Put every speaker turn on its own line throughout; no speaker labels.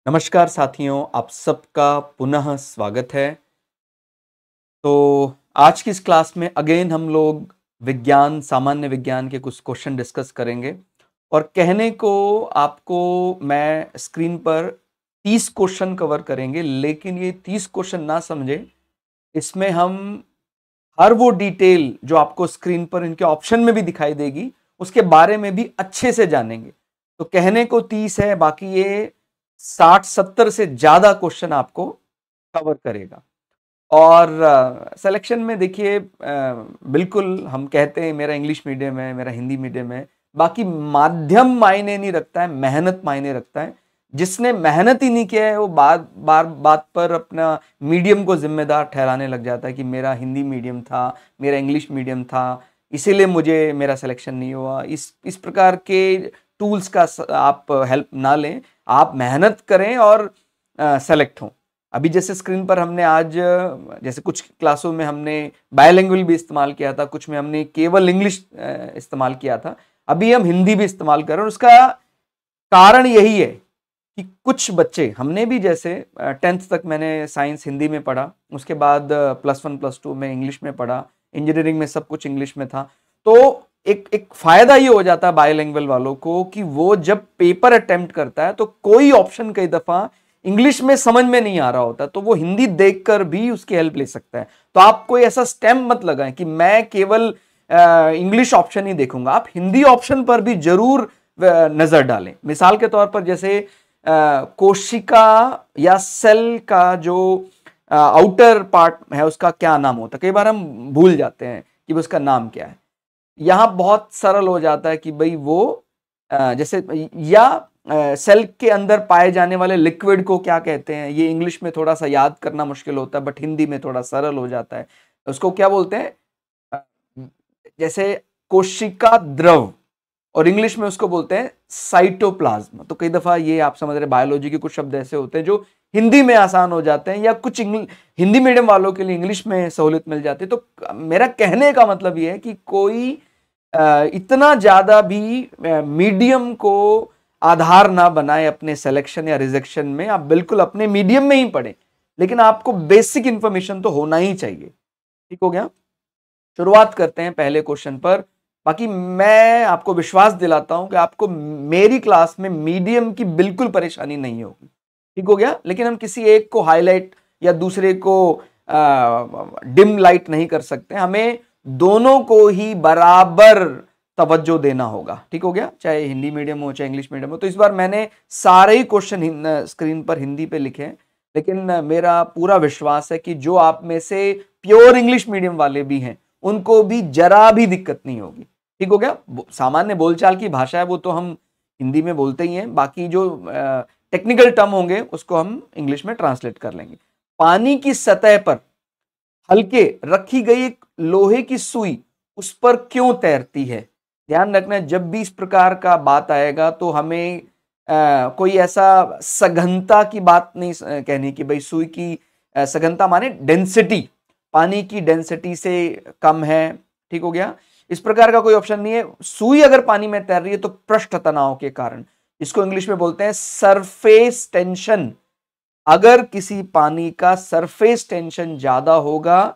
नमस्कार साथियों, आप सबका पुनः स्वागत है। तो आज की इस क्लास में अगेन हम लोग विज्ञान, सामान्य विज्ञान के कुछ क्वेश्चन डिस्कस करेंगे और कहने को आपको मैं स्क्रीन पर 30 क्वेश्चन कवर करेंगे, लेकिन ये 30 क्वेश्चन ना समझे, इसमें हम हर वो डिटेल जो आपको स्क्रीन पर इनके ऑप्शन में भी दिखाई देगी, उसके बारे में भी अच्छे से जानेंगे। तो कहने को 30 है, बाकी ये 60-70 से ज्यादा क्वेश्चन आपको कवर करेगा। और सिलेक्शन में देखिए, बिल्कुल हम कहते हैं मेरा इंग्लिश मीडियम है, मेरा हिंदी मीडियम है, बाकी माध्यम मायने नहीं रखता है, मेहनत मायने रखता है। जिसने मेहनत ही नहीं किया है वो बात पर अपना मीडियम को जिम्मेदार ठहराने लग जाता है कि मेरा हिंदी मीडियम था, मेरा इंग्लिश मीडियम था, इसीलिए मुझे मेरा सिलेक्शन नहीं हुआ। इस प्रकार के टूल्स का आप हेल्प ना लें, आप मेहनत करें और सेलेक्ट हों। अभी जैसे स्क्रीन पर हमने आज, जैसे कुछ क्लासों में हमने बायलैंग्वेज भी इस्तेमाल किया था, कुछ में हमने केवल इंग्लिश इस्तेमाल किया था, अभी हम हिंदी भी इस्तेमाल कर रहे हैं। उसका कारण यही है कि कुछ बच्चे, हमने भी जैसे 10th तक मैंने साइंस हिंदी में पढ़ा, उसके बाद +1 +2 में इंग्लिश में पढ़ा, इंजीनियरिंग में सब कुछ इंग्लिश में था। तो एक फायदा ये हो जाता है बायलैंग्वेज वालों को कि वो जब पेपर अटेम्प्ट करता है तो कोई ऑप्शन कई दफा इंग्लिश में समझ में नहीं आ रहा होता, तो वो हिंदी देखकर भी उसकी हेल्प ले सकता है। तो आप कोई ऐसा स्टैम्प मत लगाएं कि मैं केवल इंग्लिश ऑप्शन ही देखूंगा, आप हिंदी ऑप्शन पर भी जरूर नजर डालें। मिसाल के तौर पर जैसे कोशिका या सेल का जो आउटर पार्ट है उसका क्या नाम होता है, कई बार हम भूल जाते हैं कि उसका नाम क्या है। यहां बहुत सरल हो जाता है कि भाई वो जैसे, या सेल के अंदर पाए जाने वाले लिक्विड को क्या कहते हैं, ये इंग्लिश में थोड़ा सा याद करना मुश्किल होता है, बट हिंदी में थोड़ा सरल हो जाता है। उसको क्या बोलते हैं, अ, जैसे कोशिका द्रव, और इंग्लिश में उसको बोलते हैं साइटोप्लाज्म। तो कई दफा ये आप समझ रहे, बायोलॉजी के कुछ शब्द ऐसे होते हैं जो हिंदी में आसान हो जाते हैं, या कुछ हिंदी मीडियम वालों के लिए इंग्लिश में सहूलियत मिल जाती है। तो मेरा कहने का मतलब ये है कि कोई इतना ज्यादा भी मीडियम को आधार ना बनाए अपने सिलेक्शन या रिजेक्शन में। आप बिल्कुल अपने मीडियम में ही पढ़ें, लेकिन आपको बेसिक इंफॉर्मेशन तो होना ही चाहिए। ठीक हो गया। शुरुआत करते हैं पहले क्वेश्चन पर। बाकी मैं आपको विश्वास दिलाता हूं कि आपको मेरी क्लास में मीडियम की बिल्कुल परेशानी नहीं होगी। ठीक हो गया। लेकिन हम किसी एक को हाईलाइट या दूसरे को डिम लाइट नहीं कर सकते, हमें दोनों को ही बराबर तवज्जो देना होगा। ठीक हो गया, चाहे हिंदी मीडियम हो चाहे इंग्लिश मीडियम हो। तो इस बार मैंने सारे ही क्वेश्चन स्क्रीन पर हिंदी पे लिखे हैं, लेकिन मेरा पूरा विश्वास है कि जो आप में से प्योर इंग्लिश मीडियम वाले भी हैं उनको भी जरा भी दिक्कत नहीं होगी। ठीक हो गया। सामान्य बोलचाल की भाषा है वो तो हम हिंदी में बोलते ही हैं, बाकी जो टेक्निकल टर्म होंगे उसको हम इंग्लिश में ट्रांसलेट कर लेंगे। पानी की सतह पर हल्के रखी गई एक लोहे की सुई उस पर क्यों तैरती है? ध्यान रखना, जब भी इस प्रकार का बात आएगा तो हमें कोई ऐसा सघनता की बात नहीं कहनी कि भाई सुई की सघनता माने डेंसिटी, पानी की डेंसिटी से कम है। ठीक हो गया। इस प्रकार का कोई ऑप्शन नहीं है। सुई अगर पानी में तैर रही है तो पृष्ठ तनाव के कारण, इसको इंग्लिश में बोलते हैं सरफेस टेंशन। अगर किसी पानी का सरफेस टेंशन ज्यादा होगा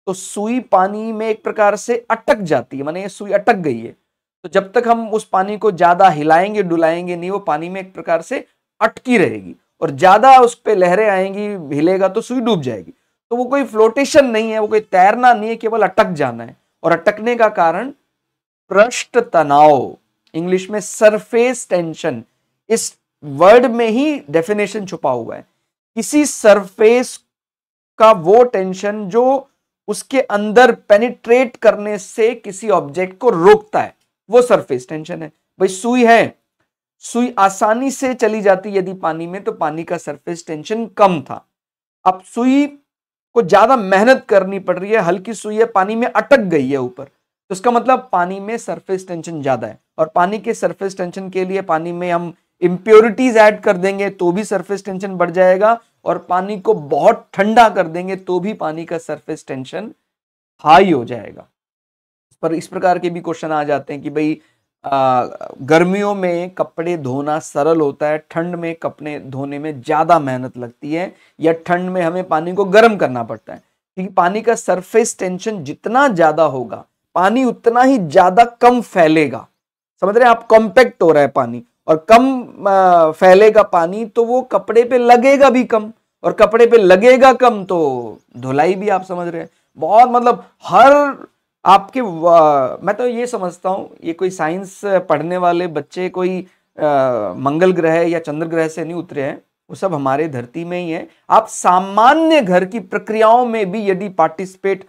तो सुई पानी में एक प्रकार से अटक जाती है, माने ये सुई अटक गई है। तो जब तक हम उस पानी को ज्यादा हिलाएंगे डुलाएंगे नहीं, वो पानी में एक प्रकार से अटकी रहेगी, और ज्यादा उस पर लहरें आएंगी, हिलेगा तो सुई डूब जाएगी। तो वो कोई फ्लोटेशन नहीं है, वो कोई तैरना नहीं है, केवल अटक जाना है। और अटकने का कारण पृष्ठ तनाव, इंग्लिश में सरफेस टेंशन। इस वर्ड में ही डेफिनेशन छुपा हुआ है। किसी सरफेस का वो टेंशन जो उसके अंदर पेनिट्रेट करने से किसी ऑब्जेक्ट को रोकता है, वो सरफेस टेंशन है। भाई सुई है, सुई आसानी से चली जाती यदि पानी में, तो पानी का सरफेस टेंशन कम था। अब सुई को ज्यादा मेहनत करनी पड़ रही है, हल्की सुई है, पानी में अटक गई है ऊपर, तो इसका मतलब पानी में सरफेस टेंशन ज्यादा है। और पानी के सरफेस टेंशन के लिए पानी में हम इंप्योरिटीज ऐड कर देंगे तो भी सरफेस टेंशन बढ़ जाएगा, और पानी को बहुत ठंडा कर देंगे तो भी पानी का सरफेस टेंशन हाई हो जाएगा। पर इस प्रकार के भी क्वेश्चन आ जाते हैं कि भाई गर्मियों में कपड़े धोना सरल होता है, ठंड में कपड़े धोने में ज्यादा मेहनत लगती है, या ठंड में हमें पानी को गर्म करना पड़ता है? क्योंकि पानी का सरफेस टेंशन जितना ज्यादा होगा, पानी उतना ही ज्यादा कम फैलेगा। समझ रहे हैं आप? कॉम्पैक्ट हो रहा है पानी, और कम फैलेगा पानी तो वो कपड़े पे लगेगा भी कम, और कपड़े पे लगेगा कम तो धुलाई भी, आप समझ रहे हैं। बहुत मतलब हर आपके मैं तो ये समझता हूं, ये कोई साइंस पढ़ने वाले बच्चे कोई मंगल ग्रह या चंद्र ग्रह से नहीं उतरे हैं, वो सब हमारे धरती में ही है। आप सामान्य घर की प्रक्रियाओं में भी यदि पार्टिसिपेट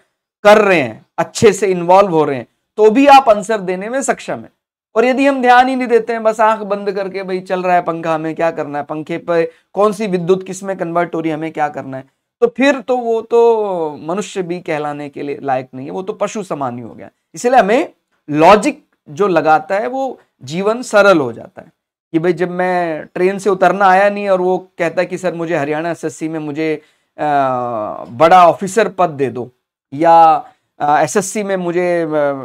कर रहे हैं, अच्छे से इन्वॉल्व हो रहे हैं, तो भी आप आंसर देने में सक्षम है। और यदि हम ध्यान ही नहीं देते हैं, बस आंख बंद करके भाई चल रहा है पंखा, हमें क्या करना है, पंखे पे कौन सी विद्युत किस में कन्वर्ट हो रही है, हमें क्या करना है, तो फिर तो वो तो मनुष्य भी कहलाने के लिए लायक नहीं है, वो तो पशु समान ही हो गया। इसलिए हमें लॉजिक जो लगाता है वो जीवन सरल हो जाता है। कि भाई जब मैं ट्रेन से उतरना आया नहीं और वो कहता है कि सर मुझे हरियाणा एसएससी में मुझे बड़ा ऑफिसर पद दे दो, या एसएससी में मुझे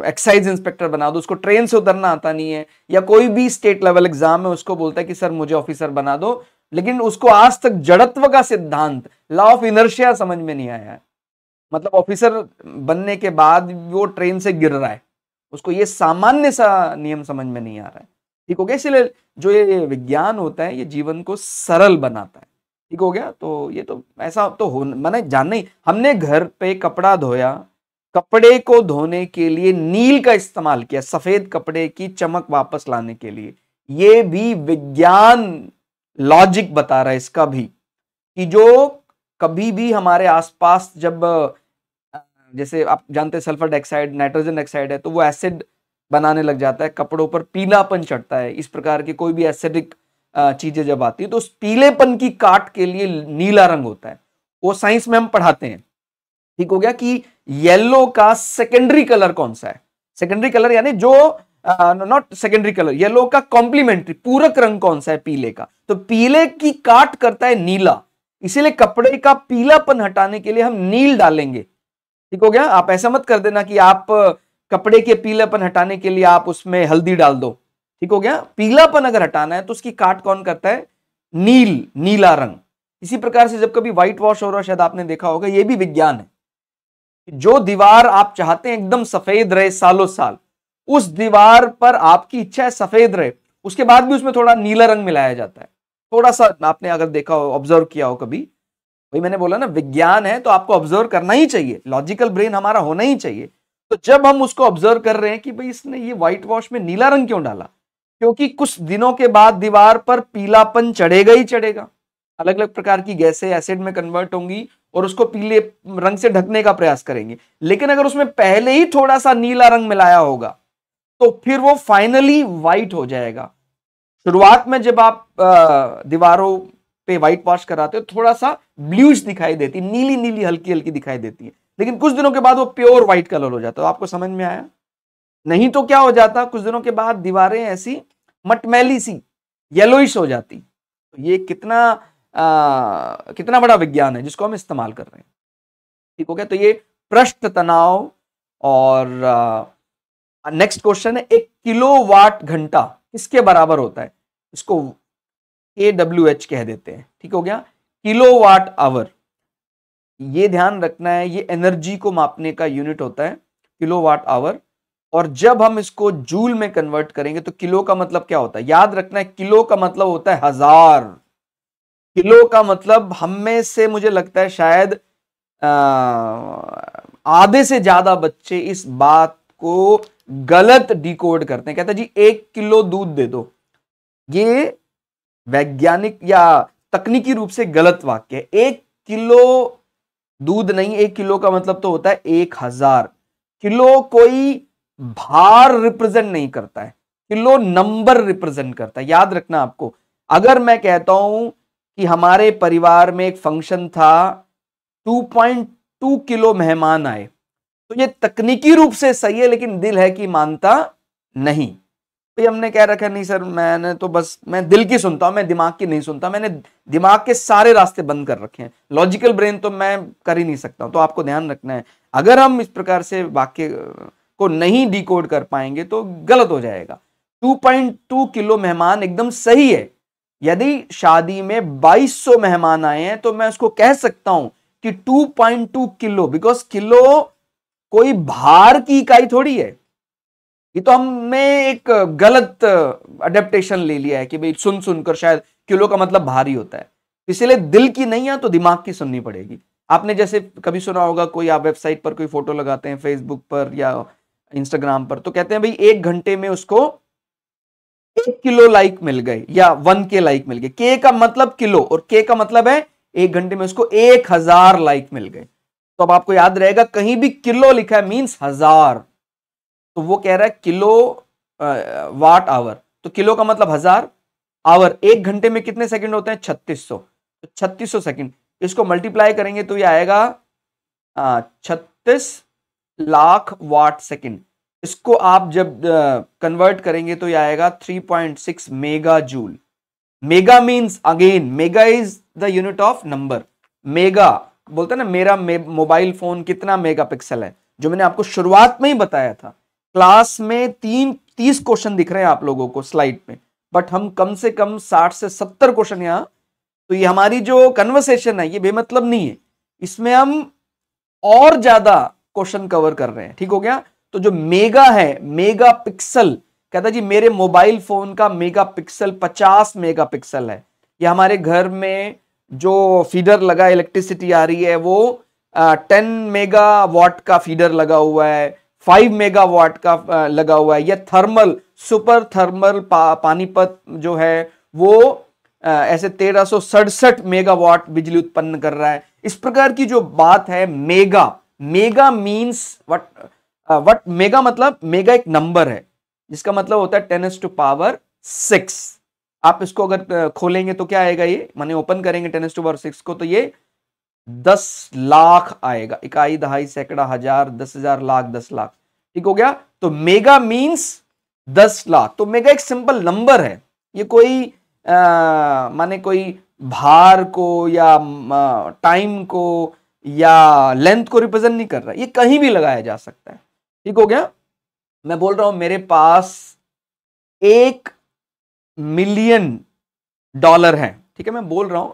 एक्साइज इंस्पेक्टर बना दो, उसको ट्रेन से उतरना आता नहीं है, या कोई भी स्टेट लेवल एग्जाम में उसको बोलता है कि सर मुझे ऑफिसर बना दो, लेकिन उसको आज तक जड़त्व का सिद्धांत, लॉ ऑफ इनर्शिया समझ में नहीं आया है। मतलब ऑफिसर बनने के बाद वो ट्रेन से गिर रहा है, उसको ये सामान्य सा नियम समझ में नहीं आ रहा है। ठीक हो गया? इसलिए जो ये विज्ञान होता है ये जीवन को सरल बनाता है। ठीक हो गया? तो ये तो ऐसा तो हो मैंने जानना ही, हमने घर पे कपड़ा धोया, कपड़े को धोने के लिए नील का इस्तेमाल किया, सफेद कपड़े की चमक वापस लाने के लिए। ये भी विज्ञान लॉजिक बता रहा है इसका भी, कि जो कभी भी हमारे आसपास जब जैसे आप जानते हैं सल्फर डाइऑक्साइड, नाइट्रोजन डाइऑक्साइड है, तो वो एसिड बनाने लग जाता है, कपड़ों पर पीलापन चढ़ता है। इस प्रकार की कोई भी एसिडिक चीजें जब आती है तो उस पीलेपन की काट के लिए नीला रंग होता है, वो साइंस में हम पढ़ाते हैं। ठीक हो गया? कि येलो का सेकेंडरी कलर कौन सा है, सेकेंडरी कलर यानी जो नॉट सेकेंडरी कलर, येलो का कॉम्प्लीमेंट्री पूरक रंग कौन सा है, पीले का, तो पीले की काट करता है नीला, इसीलिए कपड़े का पीलापन हटाने के लिए हम नील डालेंगे। ठीक हो गया? आप ऐसा मत कर देना कि आप कपड़े के पीलापन हटाने के लिए आप उसमें हल्दी डाल दो। ठीक हो गया? पीलापन अगर हटाना है तो उसकी काट कौन करता है? नीला रंग। इसी प्रकार से जब कभी व्हाइट वॉश हो रहा है, शायद आपने देखा होगा, यह भी विज्ञान है। जो दीवार आप चाहते हैं एकदम सफेद रहे सालों साल, उस दीवार पर आपकी इच्छा है सफेद रहे, उसके बाद भी उसमें थोड़ा नीला रंग मिलाया जाता है, थोड़ा सा। आपने अगर देखा हो, ऑब्जर्व किया हो कभी, वही मैंने बोला ना, विज्ञान है तो आपको ऑब्जर्व करना ही चाहिए, लॉजिकल ब्रेन हमारा होना ही चाहिए। तो जब हम उसको ऑब्जर्व कर रहे हैं कि भाई इसने ये व्हाइट वॉश में नीला रंग क्यों डाला, क्योंकि कुछ दिनों के बाद दीवार पर पीलापन चढ़ेगा ही चढ़ेगा, अलग अलग प्रकार की गैसें एसिड में कन्वर्ट होंगी और उसको पीले रंग से ढकने का प्रयास करेंगे। लेकिन अगर उसमें पहले ही थोड़ा सा नीला रंग मिलाया होगा तो फिर वो फाइनली व्हाइट हो जाएगा। शुरुआत में जब आप दीवारों पे व्हाइट वॉश कराते हो, थोड़ा सा ब्लूइश दिखाई देती, नीली नीली हल्की हल्की दिखाई देती है, लेकिन कुछ दिनों के बाद वो प्योर व्हाइट कलर हो जाता है। आपको समझ में आया? नहीं तो क्या हो जाता, कुछ दिनों के बाद दीवारें ऐसी मटमैली सी येलोइश हो जाती। तो ये कितना बड़ा विज्ञान है जिसको हम इस्तेमाल कर रहे हैं। ठीक हो गया? तो ये पृष्ठ तनाव। और नेक्स्ट क्वेश्चन है, 1 किलोवाट घंटा किसके बराबर होता है? इसको kWh कह देते हैं। ठीक हो गया? किलोवाट आवर, ये ध्यान रखना है, ये एनर्जी को मापने का यूनिट होता है, किलोवाट आवर। और जब हम इसको जूल में कन्वर्ट करेंगे तो किलो का मतलब क्या होता है? याद रखना है, किलो का मतलब होता है 1000। किलो का मतलब हम में से मुझे लगता है शायद आधे से ज्यादा बच्चे इस बात को गलत डिकोड करते हैं। कहते हैं जी 1 किलो दूध दे दो। ये वैज्ञानिक या तकनीकी रूप से गलत वाक्य है। 1 किलो दूध नहीं, 1 किलो का मतलब तो होता है 1000। किलो कोई भार रिप्रेजेंट नहीं करता है, किलो नंबर रिप्रेजेंट करता है। याद रखना आपको, अगर मैं कहता हूं कि हमारे परिवार में एक फंक्शन था, 2.2 किलो मेहमान आए, तो ये तकनीकी रूप से सही है, लेकिन दिल है कि मानता नहीं। तो हमने कह रखा है, नहीं सर मैंने तो बस मैं दिल की सुनता हूं, मैं दिमाग की नहीं सुनता, मैंने दिमाग के सारे रास्ते बंद कर रखे हैं, लॉजिकल ब्रेन तो मैं कर ही नहीं सकता। तो आपको ध्यान रखना है, अगर हम इस प्रकार से वाक्य को नहीं डिकोड कर पाएंगे तो गलत हो जाएगा। 2.2 किलो मेहमान एकदम सही है। यदि शादी में 2200 मेहमान आए हैं तो मैं उसको कह सकता हूं कि 2.2 किलो, बिकॉज किलो कोई भार की इकाई थोड़ी है। ये तो हमने एक गलत अडेप्टेशन ले लिया है कि भाई सुन सुनकर शायद किलो का मतलब भारी होता है, इसलिए दिल की नहीं है तो दिमाग की सुननी पड़ेगी। आपने जैसे कभी सुना होगा, कोई आप वेबसाइट पर कोई फोटो लगाते हैं फेसबुक पर या इंस्टाग्राम पर, तो कहते हैं भाई 1 घंटे में उसको 1 किलो लाइक मिल गए या 1K लाइक मिल गए। के का मतलब किलो और के का मतलब है 1 घंटे में उसको 1000 लाइक मिल गए। तो अब आपको याद रहेगा, कहीं भी किलो लिखा है मींस 1000, तो वो कह रहा है किलो वाट आवर, तो किलो का मतलब 1000, आवर 1 घंटे में कितने सेकंड होते हैं 3600, तो 3600 सेकंड, इसको मल्टीप्लाई करेंगे तो ये आएगा 36 लाख वाट सेकंड। इसको आप जब कन्वर्ट करेंगे तो ये आएगा 3.6 mega joule. Mega means again, mega is the unit of number. Mega बोलते हैं ना, मेरा मोबाइल फोन कितना मेगापिक्सल है, जो मैंने आपको शुरुआत में ही बताया था। क्लास में 30 क्वेश्चन दिख रहे हैं आप लोगों को स्लाइड में, बट हम कम से कम 60 से 70 क्वेश्चन यहां, तो ये हमारी जो कन्वर्सेशन है ये बेमतलब नहीं है, इसमें हम और ज्यादा क्वेश्चन कवर कर रहे हैं। ठीक हो गया। तो जो मेगा है, मेगा पिक्सल, कहता जी मेरे मोबाइल फोन का मेगा पिक्सल 50 मेगा पिक्सल है। या हमारे घर में जो फीडर लगा, इलेक्ट्रिसिटी आ रही है, वो 10 मेगा वाट का फीडर लगा हुआ है, 5 मेगा वाट का लगा हुआ है। या थर्मल, सुपर थर्मल पानीपत जो है वो ऐसे 1367 मेगावाट बिजली उत्पन्न कर रहा है। इस प्रकार की जो बात है, mega, mega means what mega मतलब, मेगा एक नंबर है जिसका मतलब होता है 10⁻⁶। आप इसको अगर खोलेंगे तो क्या आएगा, ये माने ओपन करेंगे 10⁻⁶ को, तो ये 10 लाख आएगा। इकाई, दहाई, सैकड़ा, हजार, 10,000, लाख, 10 लाख। ठीक हो गया। तो मेगा मींस 10 लाख। तो मेगा एक सिंपल नंबर है, ये कोई माने कोई भार को या टाइम को या लेंथ को रिप्रेजेंट नहीं कर रहा, ये कहीं भी लगाया जा सकता है। ठीक हो गया। मैं बोल रहा हूं मेरे पास 1 मिलियन डॉलर है, ठीक है, मैं बोल रहा हूं,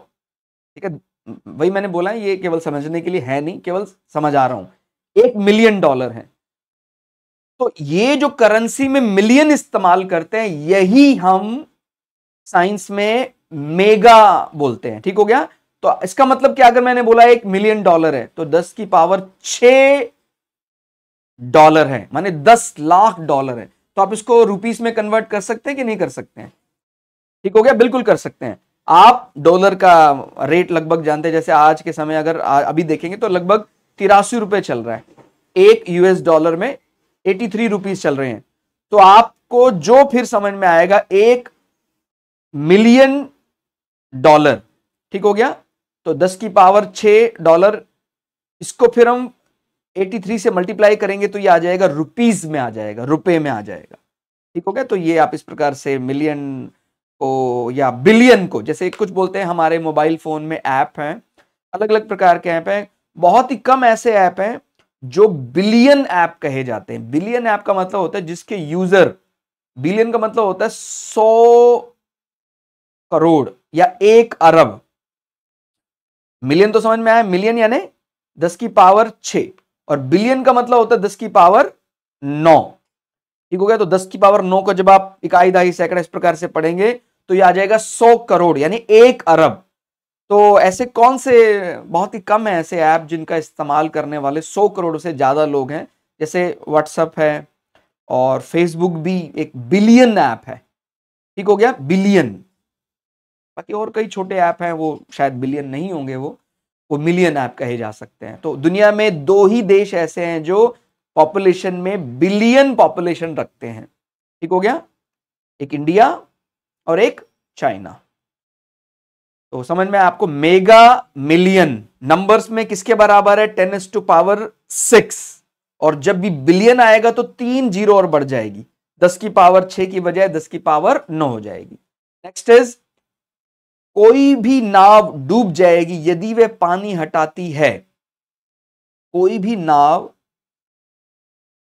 ठीक है, वही मैंने बोला है, ये केवल समझने के लिए है नहीं, केवल समझा रहा हूं। 1 मिलियन डॉलर है, तो ये जो करेंसी में मिलियन इस्तेमाल करते हैं, यही हम साइंस में मेगा बोलते हैं। ठीक हो गया। तो इसका मतलब क्या, अगर मैंने बोला 1 मिलियन डॉलर है तो 10⁶ डॉलर है, माने 10 लाख डॉलर है। तो आप इसको रुपीस में कन्वर्ट कर सकते हैं कि नहीं कर सकते हैं? ठीक हो गया, बिल्कुल कर सकते हैं। आप डॉलर का रेट लगभग जानते हैं, जैसे आज के समय अगर अभी देखेंगे तो लगभग 83 रुपए चल रहा है। एक यूएस डॉलर में 83 रुपीज चल रहे हैं। तो आपको जो फिर समझ में आएगा, 1 मिलियन डॉलर, ठीक हो गया, तो 10⁶ डॉलर, इसको फिर हम 83 से मल्टीप्लाई करेंगे तो ये आ जाएगा रुपीज में, आ जाएगा, रुपए में आ जाएगा। ठीक हो गया। तो ये आप इस प्रकार से मिलियन को या बिलियन को, जैसे कुछ बोलते हैं हमारे मोबाइल फोन में ऐप हैं, अलग अलग प्रकार के ऐप हैं, बहुत ही कम ऐसे ऐप हैं जो बिलियन ऐप कहे जाते हैं। बिलियन ऐप का मतलब होता है जिसके यूजर, बिलियन का मतलब होता है 100 करोड़ या 1 अरब। मिलियन तो समझ में आया, मिलियन यानी 10⁶, और बिलियन का मतलब होता है 10⁹। ठीक हो गया। तो 10⁹ को जब आप इकाई, दहाई, सैकड़ा इस प्रकार से पढ़ेंगे तो ये आ जाएगा 100 करोड़ यानी 1 अरब। तो ऐसे कौन से, बहुत ही कम है ऐसे ऐप जिनका इस्तेमाल करने वाले 100 करोड़ से ज्यादा लोग हैं। जैसे व्हाट्सएप है और फेसबुक भी एक बिलियन ऐप है। ठीक हो गया, बिलियन। बाकी और कई छोटे ऐप हैं, वो शायद बिलियन नहीं होंगे, वो मिलियन ऐप कहे जा सकते हैं। तो दुनिया में 2 ही देश ऐसे हैं जो पॉपुलेशन में बिलियन पॉपुलेशन रखते हैं। ठीक हो गया, एक इंडिया और एक चाइना। तो समझ में आपको, मेगा मिलियन नंबर्स में किसके बराबर है, 10⁶, और जब भी बिलियन आएगा तो 3 जीरो और बढ़ जाएगी, 10⁶ की बजाय 10⁹ हो जाएगी। नेक्स्ट इज, कोई भी नाव डूब जाएगी यदि वह पानी हटाती है। कोई भी नाव,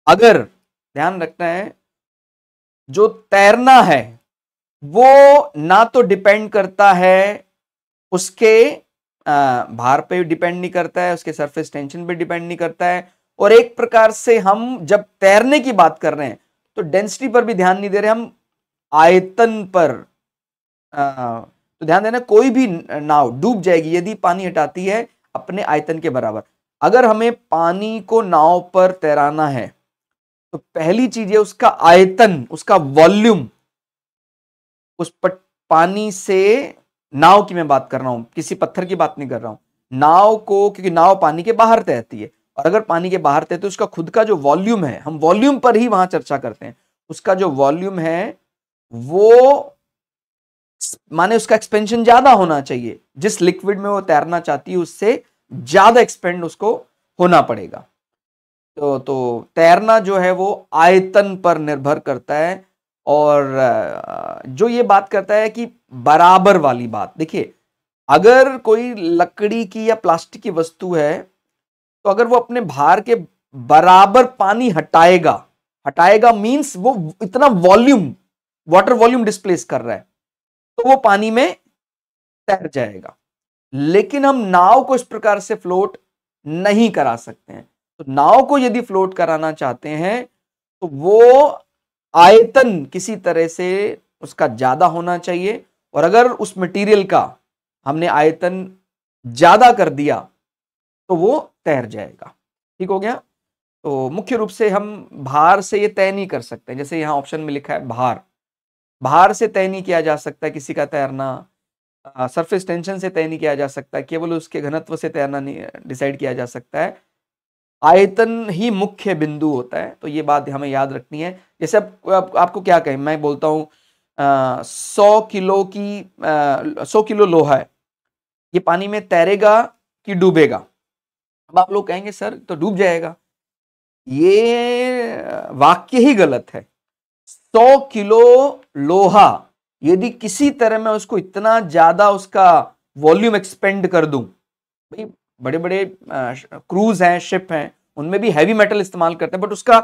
अगर ध्यान रखना है, जो तैरना है वो ना तो डिपेंड करता है उसके भार पे डिपेंड नहीं करता है, उसके सरफेस टेंशन पे डिपेंड नहीं करता है, और एक प्रकार से हम जब तैरने की बात कर रहे हैं तो डेंसिटी पर भी ध्यान नहीं दे रहे, हम आयतन पर। तो ध्यान देना, कोई भी नाव डूब जाएगी यदि पानी हटाती है अपने आयतन के बराबर। अगर हमें पानी को नाव पर तैराना है तो पहली चीज है उसका आयतन, उसका वॉल्यूम। उस पानी से, नाव की मैं बात कर रहा हूं, किसी पत्थर की बात नहीं कर रहा हूं, नाव को, क्योंकि नाव पानी के बाहर तैरती है, और अगर पानी के बाहर तैरती है तो उसका खुद का जो वॉल्यूम है, हम वॉल्यूम पर ही वहां चर्चा करते हैं, उसका जो वॉल्यूम है वो माने उसका एक्सपेंशन ज्यादा होना चाहिए, जिस लिक्विड में वो तैरना चाहती है उससे ज्यादा एक्सपेंड उसको होना पड़ेगा। तो तैरना जो है वो आयतन पर निर्भर करता है, और जो ये बात करता है कि बराबर वाली बात, देखिए अगर कोई लकड़ी की या प्लास्टिक की वस्तु है तो अगर वो अपने भार के बराबर पानी हटाएगा, हटाएगा मींस वो इतना वॉल्यूम, वाटर वॉल्यूम डिस्प्लेस कर रहा है, तो वो पानी में तैर जाएगा। लेकिन हम नाव को इस प्रकार से फ्लोट नहीं करा सकते हैं। तो नाव को यदि फ्लोट कराना चाहते हैं तो वो आयतन किसी तरह से उसका ज्यादा होना चाहिए, और अगर उस मटेरियल का हमने आयतन ज्यादा कर दिया तो वो तैर जाएगा। ठीक हो गया। तो मुख्य रूप से हम भार से ये तय नहीं कर सकते, जैसे यहां ऑप्शन में लिखा है भार, भार से तय नहीं किया जा सकता किसी का तैरना, सरफेस टेंशन से तय नहीं किया जा सकता, केवल उसके घनत्व से तैरना नहीं डिसाइड किया जा सकता है, आयतन ही मुख्य बिंदु होता है। तो ये बात हमें याद रखनी है। जैसे आपको क्या कहें, मैं बोलता हूं 100 किलो लोहा है, ये पानी में तैरेगा कि डूबेगा? अब आप लोग कहेंगे सर तो डूब जाएगा, ये वाक्य ही गलत है। 100 किलो लोहा यदि किसी तरह मैं उसको इतना ज्यादा उसका वॉल्यूम एक्सपेंड कर दूं, भाई बड़े बड़े क्रूज हैं, शिप हैं, उनमें भी हैवी मेटल इस्तेमाल करते हैं, बट उसका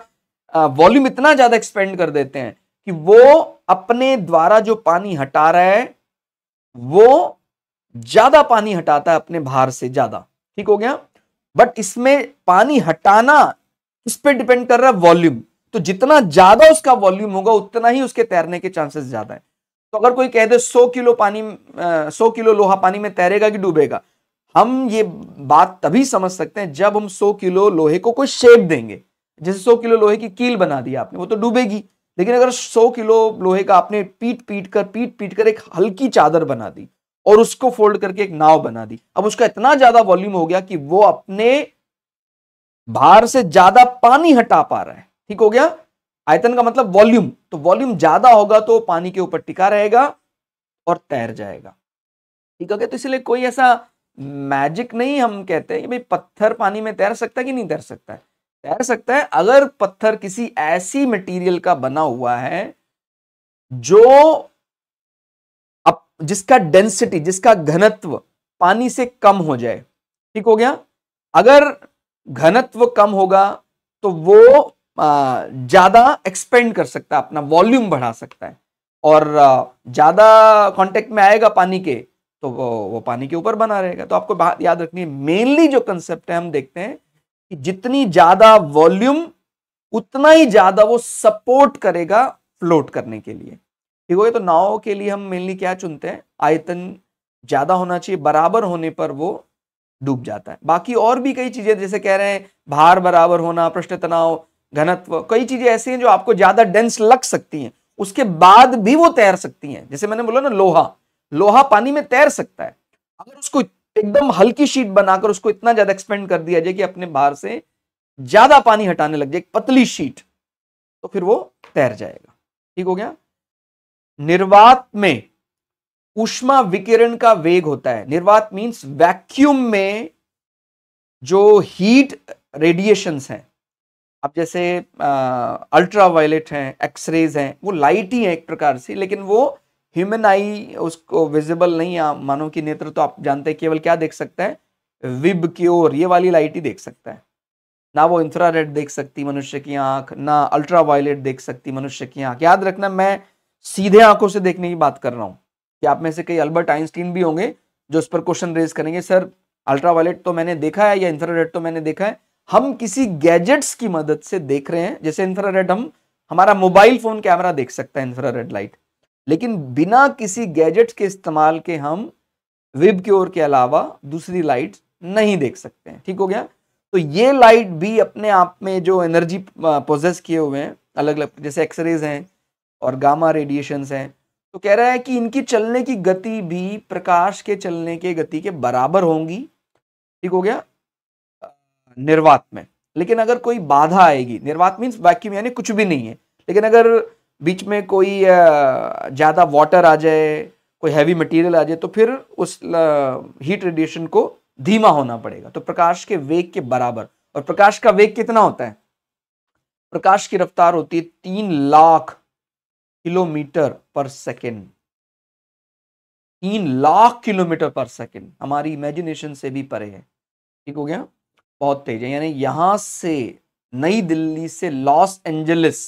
वॉल्यूम इतना ज्यादा एक्सपेंड कर देते हैं कि वो अपने द्वारा जो पानी हटा रहा है वो ज्यादा पानी हटाता है अपने भार से ज्यादा। ठीक हो गया। बट इसमें पानी हटाना किस पे डिपेंड कर रहा है? वॉल्यूम। तो जितना ज्यादा उसका वॉल्यूम होगा उतना ही उसके तैरने के चांसेस ज्यादा है। तो अगर कोई कह दे 100 किलो पानी 100 किलो लोहा पानी में तैरेगा कि डूबेगा, हम ये बात तभी समझ सकते हैं जब हम 100 किलो लोहे को कोई शेप देंगे। जैसे 100 किलो लोहे की कील बना दी आपने, वो तो डूबेगी। लेकिन अगर 100 किलो लोहे का आपने पीट पीट कर एक हल्की चादर बना दी और उसको फोल्ड करके एक नाव बना दी, अब उसका इतना ज्यादा वॉल्यूम हो गया कि वो अपने भार से ज्यादा पानी हटा पा रहा है। ठीक हो गया। आयतन का मतलब वॉल्यूम, तो वॉल्यूम ज्यादा होगा तो पानी के ऊपर टिका रहेगा और तैर जाएगा। ठीक हो गया। तो इसलिए कोई ऐसा मैजिक नहीं हम कहते हैं कि भाई पत्थर पानी में तैर सकता है कि नहीं तैर सकता है। तैर सकता है अगर पत्थर किसी ऐसी मटेरियल का बना हुआ है जो जिसका डेंसिटी, जिसका घनत्व पानी से कम हो जाए। ठीक हो गया। अगर घनत्व कम होगा तो वो ज्यादा एक्सपेंड कर सकता है, अपना वॉल्यूम बढ़ा सकता है, और ज्यादा कांटेक्ट में आएगा पानी के तो वो पानी के ऊपर बना रहेगा। तो आपको बात याद रखनी है, मेनली जो कंसेप्ट है हम देखते हैं कि जितनी ज्यादा वॉल्यूम उतना ही ज्यादा वो सपोर्ट करेगा फ्लोट करने के लिए। ठीक हो गया। तो नाव के लिए हम मेनली क्या चुनते हैं? आयतन ज्यादा होना चाहिए, बराबर होने पर वो डूब जाता है। बाकी और भी कई चीजें जैसे कह रहे हैं भार बराबर होना, पृष्ठ तनाव, घनत्व, कई चीजें ऐसी हैं जो आपको ज्यादा डेंस लग सकती हैं, उसके बाद भी वो तैर सकती हैं। जैसे मैंने बोला ना, लोहा पानी में तैर सकता है। अगर उसको एकदम हल्की शीट बनाकर उसको इतना ज्यादा एक्सपेंड कर दिया जाए कि अपने भार से ज्यादा पानी हटाने लग जाए, एक पतली शीट, तो फिर वो तैर जाएगा। ठीक हो गया। निर्वात में ऊष्मा विकिरण का वेग होता है। निर्वात मींस वैक्यूम में जो हीट रेडिएशंस हैं, अब जैसे अल्ट्रावायलेट हैं, एक्सरेज हैं, वो लाइट ही है एक प्रकार से, लेकिन वो ह्यूमन आई उसको विजिबल नहीं है। मानव की नेत्र तो आप जानते हैं केवल क्या देख सकता है? विबक्योर, ये वाली लाइट ही देख सकता है। ना वो इंफ्रारेड देख सकती मनुष्य की आंख, ना अल्ट्रा वायलेट देख सकती मनुष्य की आंख। याद रखना, मैं सीधे आंखों से देखने की बात कर रहा हूं कि आप में से कई अल्बर्ट आइंस्टीन भी होंगे जो इस पर क्वेश्चन रेज करेंगे, सर अल्ट्रा वायलेट तो मैंने देखा है या इंफ्रारेड तो मैंने देखा है। हम किसी गैजेट्स की मदद से देख रहे हैं, जैसे इंफ्रारेड हम हमारा मोबाइल फोन कैमरा देख सकता है इंफ्रारेड लाइट, लेकिन बिना किसी गैजेट्स के इस्तेमाल के हम विबग्योर के अलावा दूसरी लाइट नहीं देख सकते हैं। ठीक हो गया। तो ये लाइट भी अपने आप में जो एनर्जी पोजेस किए हुए हैं अलग अलग, जैसे एक्सरेज हैं और गामा रेडिएशंस हैं, तो कह रहा है कि इनकी चलने की गति भी प्रकाश के चलने के गति के बराबर होंगी। ठीक हो गया, निर्वात में। लेकिन अगर कोई बाधा आएगी, निर्वात मीन्स वैक्यूम यानी कुछ भी नहीं है, लेकिन अगर बीच में कोई ज्यादा वाटर आ जाए, कोई हैवी मटेरियल आ जाए, तो फिर उस हीट रेडिएशन को धीमा होना पड़ेगा, तो प्रकाश के वेग के बराबर। और प्रकाश का वेग कितना होता है? प्रकाश की रफ्तार होती है 3 लाख किलोमीटर पर सेकेंड। 3 लाख किलोमीटर पर सेकेंड हमारी इमेजिनेशन से भी परे है। ठीक हो गया, बहुत तेज है। यानी यहां से नई दिल्ली से लॉस एंजलिस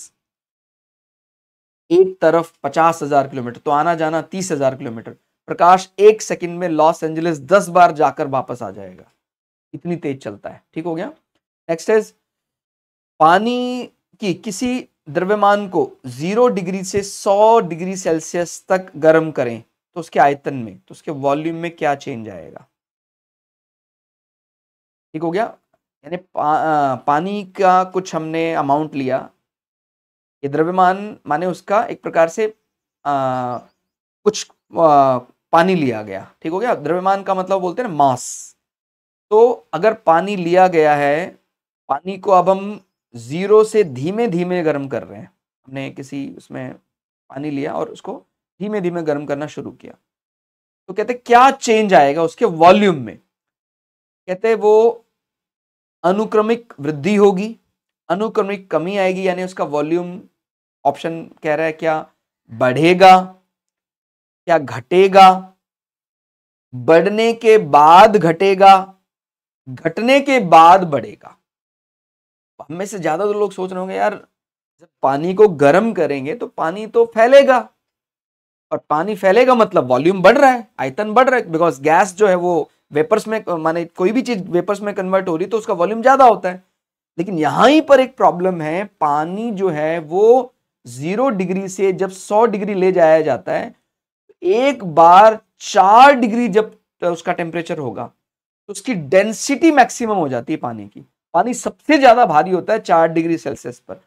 एक तरफ 50,000 किलोमीटर, तो आना जाना 30,000 किलोमीटर। प्रकाश 1 सेकंड में लॉस एंजलिस 10 बार जाकर वापस आ जाएगा, इतनी तेज चलता है। ठीक हो गया। नेक्स्ट इज, पानी की किसी द्रव्यमान को 0 डिग्री से 100 डिग्री सेल्सियस तक गर्म करें तो उसके आयतन में, तो उसके वॉल्यूम में क्या चेंज आएगा? ठीक हो गया। यानी पानी का कुछ हमने अमाउंट लिया, ये द्रव्यमान माने उसका एक प्रकार से कुछ पानी लिया गया। ठीक हो गया, द्रव्यमान का मतलब बोलते हैं ना मास। तो अगर पानी लिया गया है, पानी को अब हम 0 से धीमे धीमे गर्म कर रहे हैं। हमने किसी उसमें पानी लिया और उसको धीमे धीमे गर्म करना शुरू किया, तो कहते क्या चेंज आएगा उसके वॉल्यूम में? कहते वो अनुक्रमिक वृद्धि होगी, अनुक्रमिक कमी आएगी, यानी उसका वॉल्यूम, ऑप्शन कह रहा है क्या बढ़ेगा, क्या घटेगा, बढ़ने के बाद घटेगा, घटने के बाद बढ़ेगा। हम में से ज्यादा तो लोग सोच रहे होंगे यार जब पानी को गर्म करेंगे तो पानी तो फैलेगा, और पानी फैलेगा मतलब वॉल्यूम बढ़ रहा है, आयतन बढ़ रहा है, बिकॉज गैस जो है वो वेपर्स में, माने कोई भी चीज वेपर्स में कन्वर्ट हो रही तो उसका वॉल्यूम ज्यादा होता है। लेकिन यहां ही पर एक प्रॉब्लम है, पानी जो है वो 0 डिग्री से जब 100 डिग्री ले जाया जाता है, एक बार 4 डिग्री जब उसका टेम्परेचर होगा तो उसकी डेंसिटी मैक्सिमम हो जाती है पानी की। पानी सबसे ज्यादा भारी होता है 4 डिग्री सेल्सियस पर,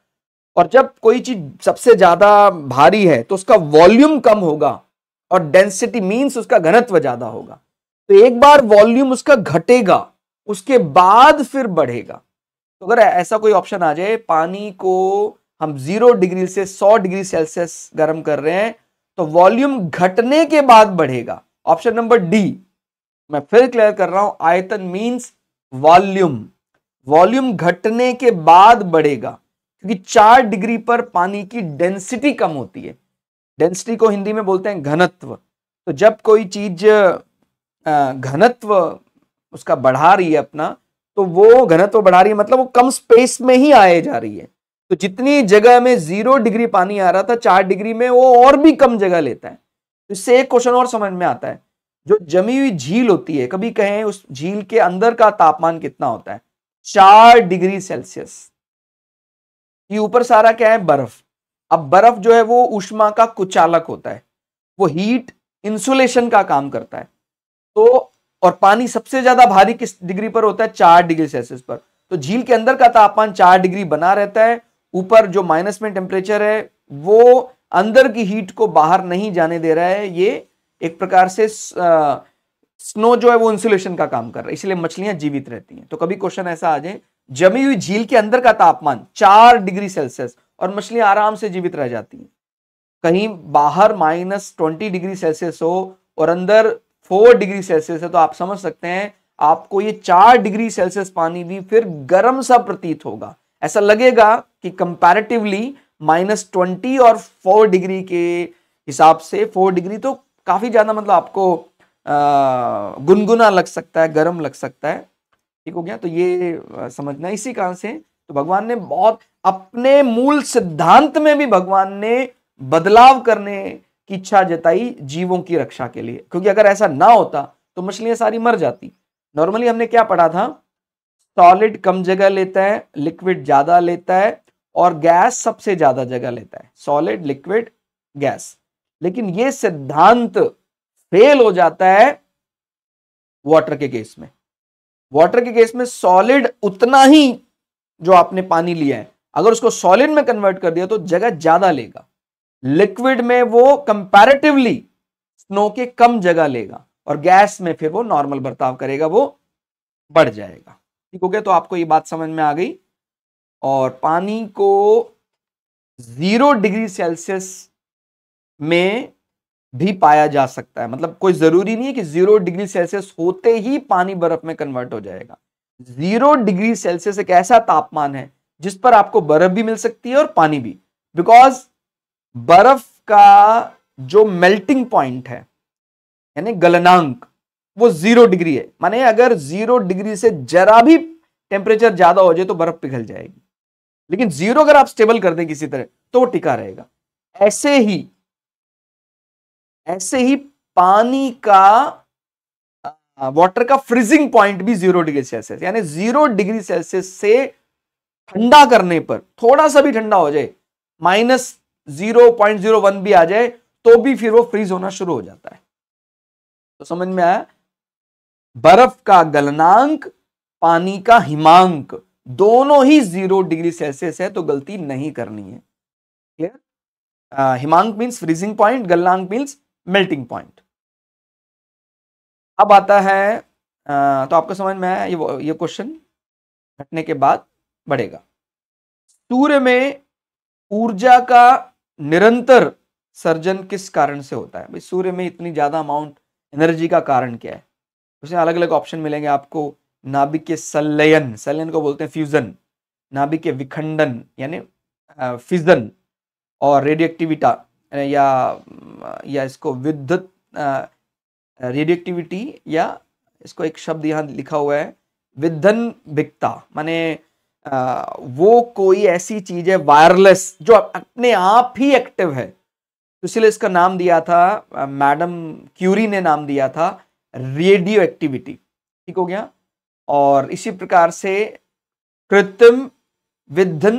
और जब कोई चीज सबसे ज्यादा भारी है तो उसका वॉल्यूम कम होगा और डेंसिटी मींस उसका घनत्व ज्यादा होगा। तो एक बार वॉल्यूम उसका घटेगा, उसके बाद फिर बढ़ेगा। तो अगर ऐसा कोई ऑप्शन आ जाए, पानी को हम 0 डिग्री से 100 डिग्री सेल्सियस गर्म कर रहे हैं तो वॉल्यूम घटने के बाद बढ़ेगा, ऑप्शन नंबर डी। मैं फिर क्लियर कर रहा हूं, आयतन मींस वॉल्यूम, वॉल्यूम घटने के बाद बढ़ेगा, क्योंकि 4 डिग्री पर पानी की डेंसिटी कम होती है। डेंसिटी को हिंदी में बोलते हैं घनत्व। तो जब कोई चीज घनत्व उसका बढ़ा रही है अपना, तो वो घनत्व बढ़ा रही है मतलब वो कम स्पेस में ही आए जा रही है। तो जितनी जगह में 0 डिग्री पानी आ रहा था, 4 डिग्री में वो और भी कम जगह लेता है। तो इससे एक क्वेश्चन और समझ में आता है, जो जमी हुई झील होती है, कभी कहें उस झील के अंदर का तापमान कितना होता है? 4 डिग्री सेल्सियस। ये ऊपर सारा क्या है? बर्फ। अब बर्फ जो है वो ऊष्मा का कुचालक होता है, वो हीट इंसुलेशन का काम करता है। तो और पानी सबसे ज्यादा भारी किस डिग्री पर होता है? 4 डिग्री सेल्सियस पर। तो झील के अंदर का तापमान 4 डिग्री बना रहता है, ऊपर जो माइनस में टेम्परेचर है वो अंदर की हीट को बाहर नहीं जाने दे रहा है। ये एक प्रकार से स्नो जो है वो इंसुलेशन का काम कर रहा है, इसलिए मछलियां जीवित रहती हैं। तो कभी क्वेश्चन ऐसा आ जाए, जमी हुई झील के अंदर का तापमान 4 डिग्री सेल्सियस और मछलियां आराम से जीवित रह जाती हैं। कहीं बाहर -20 डिग्री सेल्सियस हो और अंदर 4 डिग्री सेल्सियस है, तो आप समझ सकते हैं आपको ये 4 डिग्री सेल्सियस पानी भी फिर गर्म सा प्रतीत होगा। ऐसा लगेगा कि कंपैरेटिवली -20 और 4 डिग्री के हिसाब से 4 डिग्री तो काफी ज्यादा, मतलब आपको गुनगुना लग सकता है, गर्म लग सकता है। ठीक हो गया। तो ये समझना इसी कारण से तो भगवान ने बहुत अपने मूल सिद्धांत में भी भगवान ने बदलाव करने की इच्छा जताई जीवों की रक्षा के लिए, क्योंकि अगर ऐसा ना होता तो मछलियां सारी मर जाती। नॉर्मली हमने क्या पढ़ा था, सॉलिड कम जगह लेता है, लिक्विड ज्यादा लेता है और गैस सबसे ज्यादा जगह लेता है, सॉलिड लिक्विड गैस। लेकिन यह सिद्धांत फेल हो जाता है वाटर के केस में। वाटर के केस में सॉलिड उतना ही जो आपने पानी लिया है, अगर उसको सॉलिड में कन्वर्ट कर दिया तो जगह ज्यादा लेगा। लिक्विड में वो कंपैरेटिवली स्नो के कम जगह लेगा और गैस में फिर वो नॉर्मल बर्ताव करेगा, वो बढ़ जाएगा। ठीक हो गया। तो आपको ये बात समझ में आ गई। और पानी को 0 डिग्री सेल्सियस में भी पाया जा सकता है, मतलब कोई जरूरी नहीं है कि 0 डिग्री सेल्सियस होते ही पानी बर्फ में कन्वर्ट हो जाएगा। 0 डिग्री सेल्सियस एक ऐसा तापमान है जिस पर आपको बर्फ भी मिल सकती है और पानी भी, बिकॉज बर्फ का जो मेल्टिंग पॉइंट है यानी गलनांक वो 0 डिग्री है। माने अगर 0 डिग्री से जरा भी टेम्परेचर ज्यादा हो जाए तो बर्फ पिघल जाएगी, लेकिन 0 अगर आप स्टेबल कर दें किसी तरह तो वो टिका रहेगा। ऐसे ही पानी का वाटर का फ्रीजिंग पॉइंट भी 0 डिग्री सेल्सियस, यानी 0 डिग्री सेल्सियस से ठंडा करने पर थोड़ा सा भी ठंडा हो जाए, -0.01 भी आ जाए तो भी फिर वो फ्रीज होना शुरू हो जाता है। तो समझ में आया, बर्फ का गलनांक, पानी का हिमांक दोनों ही 0 डिग्री सेल्सियस है, तो गलती नहीं करनी है। क्लियर? हिमांक मीन्स फ्रीजिंग पॉइंट, गलनांक मीन्स मेल्टिंग पॉइंट। अब आता है तो आपको समझ में आया, ये क्वेश्चन घटने के बाद बढ़ेगा। सूर्य में ऊर्जा का निरंतर सर्जन किस कारण से होता है? भाई सूर्य में इतनी ज्यादा अमाउंट एनर्जी का कारण क्या है? उसमें अलग अलग ऑप्शन मिलेंगे आपको। नाभिक के संलयन, संलयन को बोलते हैं फ्यूजन, नाभिक के विखंडन यानी फिजन, और रेडियोएक्टिविटा या इसको विद्युत रेडियोएक्टिविटी, या इसको एक शब्द यहां लिखा हुआ है विद्धन भिक्ता, माने वो कोई ऐसी चीज है वायरलेस जो अपने आप ही एक्टिव है, तो इसलिए इसका नाम दिया था, मैडम क्यूरी ने नाम दिया था रेडियो एक्टिविटी। ठीक हो गया। और इसी प्रकार से कृत्रिम विद्धन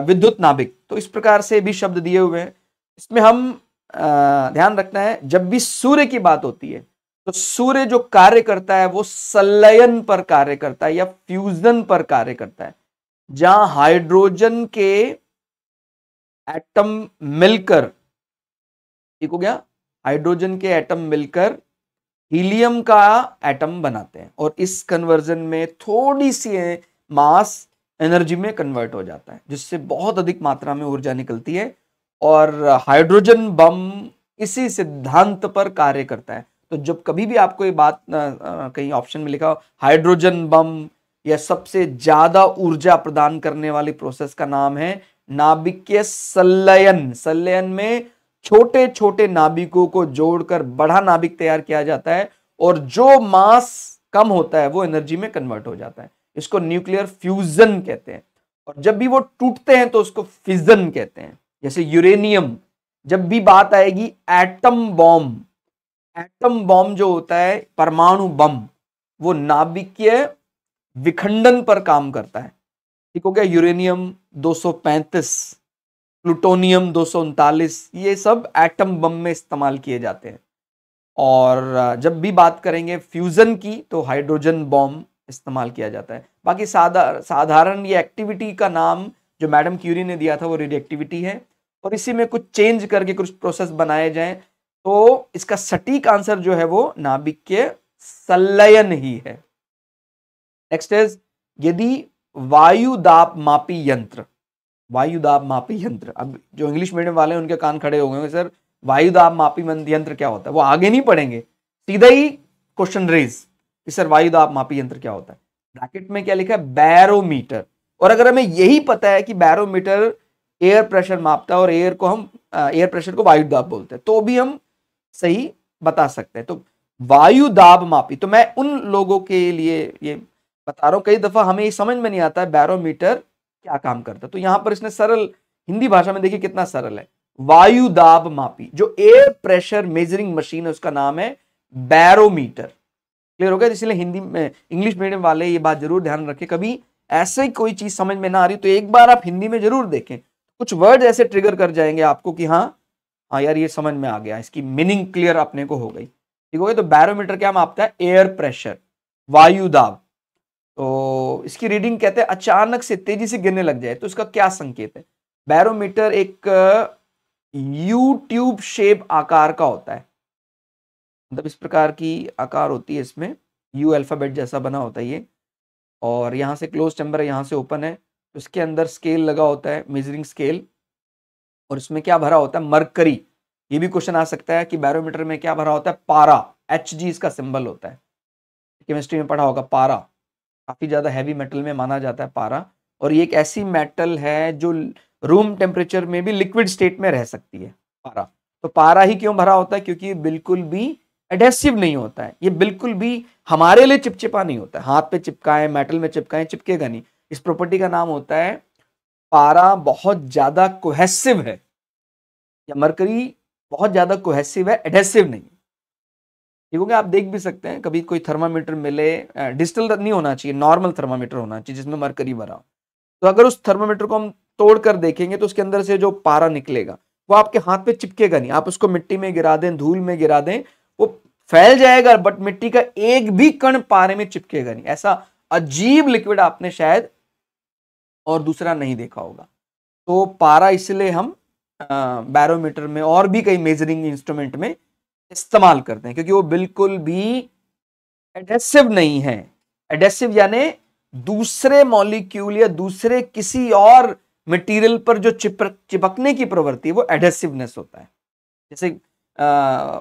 विद्युत नाभिक, तो इस प्रकार से भी शब्द दिए हुए हैं। इसमें हम ध्यान रखना है, जब भी सूर्य की बात होती है तो सूर्य जो कार्य करता है वो संलयन पर कार्य करता है या फ्यूजन पर कार्य करता है, जहां हाइड्रोजन के एटम मिलकर, ठीक हो गया, हाइड्रोजन के एटम मिलकर हीलियम का एटम बनाते हैं और इस कन्वर्जन में थोड़ी सी मास एनर्जी में कन्वर्ट हो जाता है, जिससे बहुत अधिक मात्रा में ऊर्जा निकलती है और हाइड्रोजन बम इसी सिद्धांत पर कार्य करता है। तो जब कभी भी आपको ये बात कहीं ऑप्शन में लिखा हो हाइड्रोजन बम या सबसे ज्यादा ऊर्जा प्रदान करने वाली प्रोसेस का नाम है नाभिकीय संलयन। संलयन में छोटे छोटे नाभिकों को जोड़कर बड़ा नाभिक तैयार किया जाता है और जो मास कम होता है वो एनर्जी में कन्वर्ट हो जाता है। इसको न्यूक्लियर फ्यूजन कहते हैं। और जब भी वो टूटते हैं तो उसको फिजन कहते हैं। जैसे यूरेनियम, जब भी बात आएगी एटम बॉम्ब, एटम बॉम्ब जो होता है परमाणु बम, वो नाभिकीय विखंडन पर काम करता है। ठीक हो गया। यूरेनियम 235, प्लूटोनियम 239, ये सब एटम बम में इस्तेमाल किए जाते हैं। और जब भी बात करेंगे फ्यूजन की तो हाइड्रोजन बॉम्ब इस्तेमाल किया जाता है। बाकी साधारण ये एक्टिविटी का नाम जो मैडम क्यूरी ने दिया था वो रेडियोएक्टिविटी है, और इसी में कुछ चेंज करके कुछ प्रोसेस बनाए जाएं तो इसका सटीक आंसर जो है वो नाभिकीय संलयन ही है। नेक्स्ट इज, यदि वायु दाब मापी यंत्र, वायु दाब मापी यंत्र, अब जो इंग्लिश मीडियम वाले हैं उनके कान खड़े हो गए, सर वायु दाब मापी यंत्र क्या होता है? वो आगे नहीं पढ़ेंगे, सीधा ही क्वेश्चन रेज कि सर वायु दाब मापी यंत्र क्या होता है। ब्रैकेट में क्या लिखा है? बैरोमीटर। और अगर हमें यही पता है कि बैरोमीटर एयर प्रेशर मापता है और एयर प्रेशर को वायु दाब बोलते हैं, तो भी हम सही बता सकते हैं। तो वायु दाब मापी, तो मैं उन लोगों के लिए ये बता रहा हूँ, कई दफा हमें ये समझ में नहीं आता है बैरोमीटर क्या काम करता है। तो यहां पर इसने सरल हिंदी भाषा में देखिए कितना सरल है, वायु दाब मापी, जो एयर प्रेशर मेजरिंग मशीन है उसका नाम है बैरोमीटर। क्लियर हो गया? इसलिए हिंदी में इंग्लिश मीडियम वाले ये बात जरूर ध्यान रखें, कभी ऐसे कोई चीज समझ में ना आ रही तो एक बार आप हिंदी में जरूर देखें, कुछ वर्ड ऐसे ट्रिगर कर जाएंगे आपको कि हाँ हाँ यार ये समझ में आ गया, इसकी मीनिंग क्लियर अपने को हो गई। ठीक हो गया? तो बैरोमीटर क्या मापता है? एयर प्रेशर, वायु दाब। तो इसकी रीडिंग कहते हैं अचानक से तेजी से गिरने लग जाए तो इसका क्या संकेत है? बैरोमीटर एक यू ट्यूब शेप आकार का होता है, मतलब इस प्रकार की आकार होती है इसमें, यू अल्फाबेट जैसा बना होता है ये, और यहाँ से क्लोज चैम्बर है, यहाँ से ओपन है, तो इसके अंदर स्केल लगा होता है, मेजरिंग स्केल, और इसमें क्या भरा होता है? मरकरी। ये भी क्वेश्चन आ सकता है कि बैरोमीटर में क्या भरा होता है? पारा, Hg इसका सिंबल होता है, केमिस्ट्री में पढ़ा होगा पारा, काफी ज्यादा हैवी मेटल में माना जाता है पारा, और ये एक ऐसी मेटल है जो रूम टेम्परेचर में भी लिक्विड स्टेट में रह सकती है, पारा। तो पारा ही क्यों भरा होता है? क्योंकि ये बिल्कुल भी एडेसिव नहीं होता है, ये बिल्कुल भी हमारे लिए चिपचिपा नहीं होता है, हाथ पे चिपकाए, मेटल में चिपकाए, चिपकेगा नहीं। इस प्रॉपर्टी का नाम होता है पारा बहुत ज्यादा कोहेसिव है, या मरकरी बहुत ज्यादा कोहेसिव है, एडेसिव नहीं। ठीक हो गया? आप देख भी सकते हैं, कभी कोई थर्मामीटर मिले, डिजिटल नहीं होना चाहिए, नॉर्मल थर्मामीटर होना चाहिए जिसमें मरकरी भरा हो। तो अगर उस थर्मामीटर को हम तोड़ कर देखेंगे तो उसके अंदर से जो पारा निकलेगा वो आपके हाथ पे चिपकेगा नहीं। आप उसको मिट्टी में गिरा दें, धूल में गिरा दें, वो फैल जाएगा, बट मिट्टी का एक भी कण पारे में चिपकेगा नहीं। ऐसा अजीब लिक्विड आपने शायद और दूसरा नहीं देखा होगा। तो पारा इसलिए हम बैरोमीटर में और भी कई मेजरिंग इंस्ट्रूमेंट में इस्तेमाल करते हैं, क्योंकि वो बिल्कुल भी एडेसिव नहीं है। एडेसिव यानी दूसरे मॉलिक्यूल या दूसरे किसी और मटेरियल पर जो चिपकने की प्रवृत्ति है वो एडेसिवनेस होता है। जैसे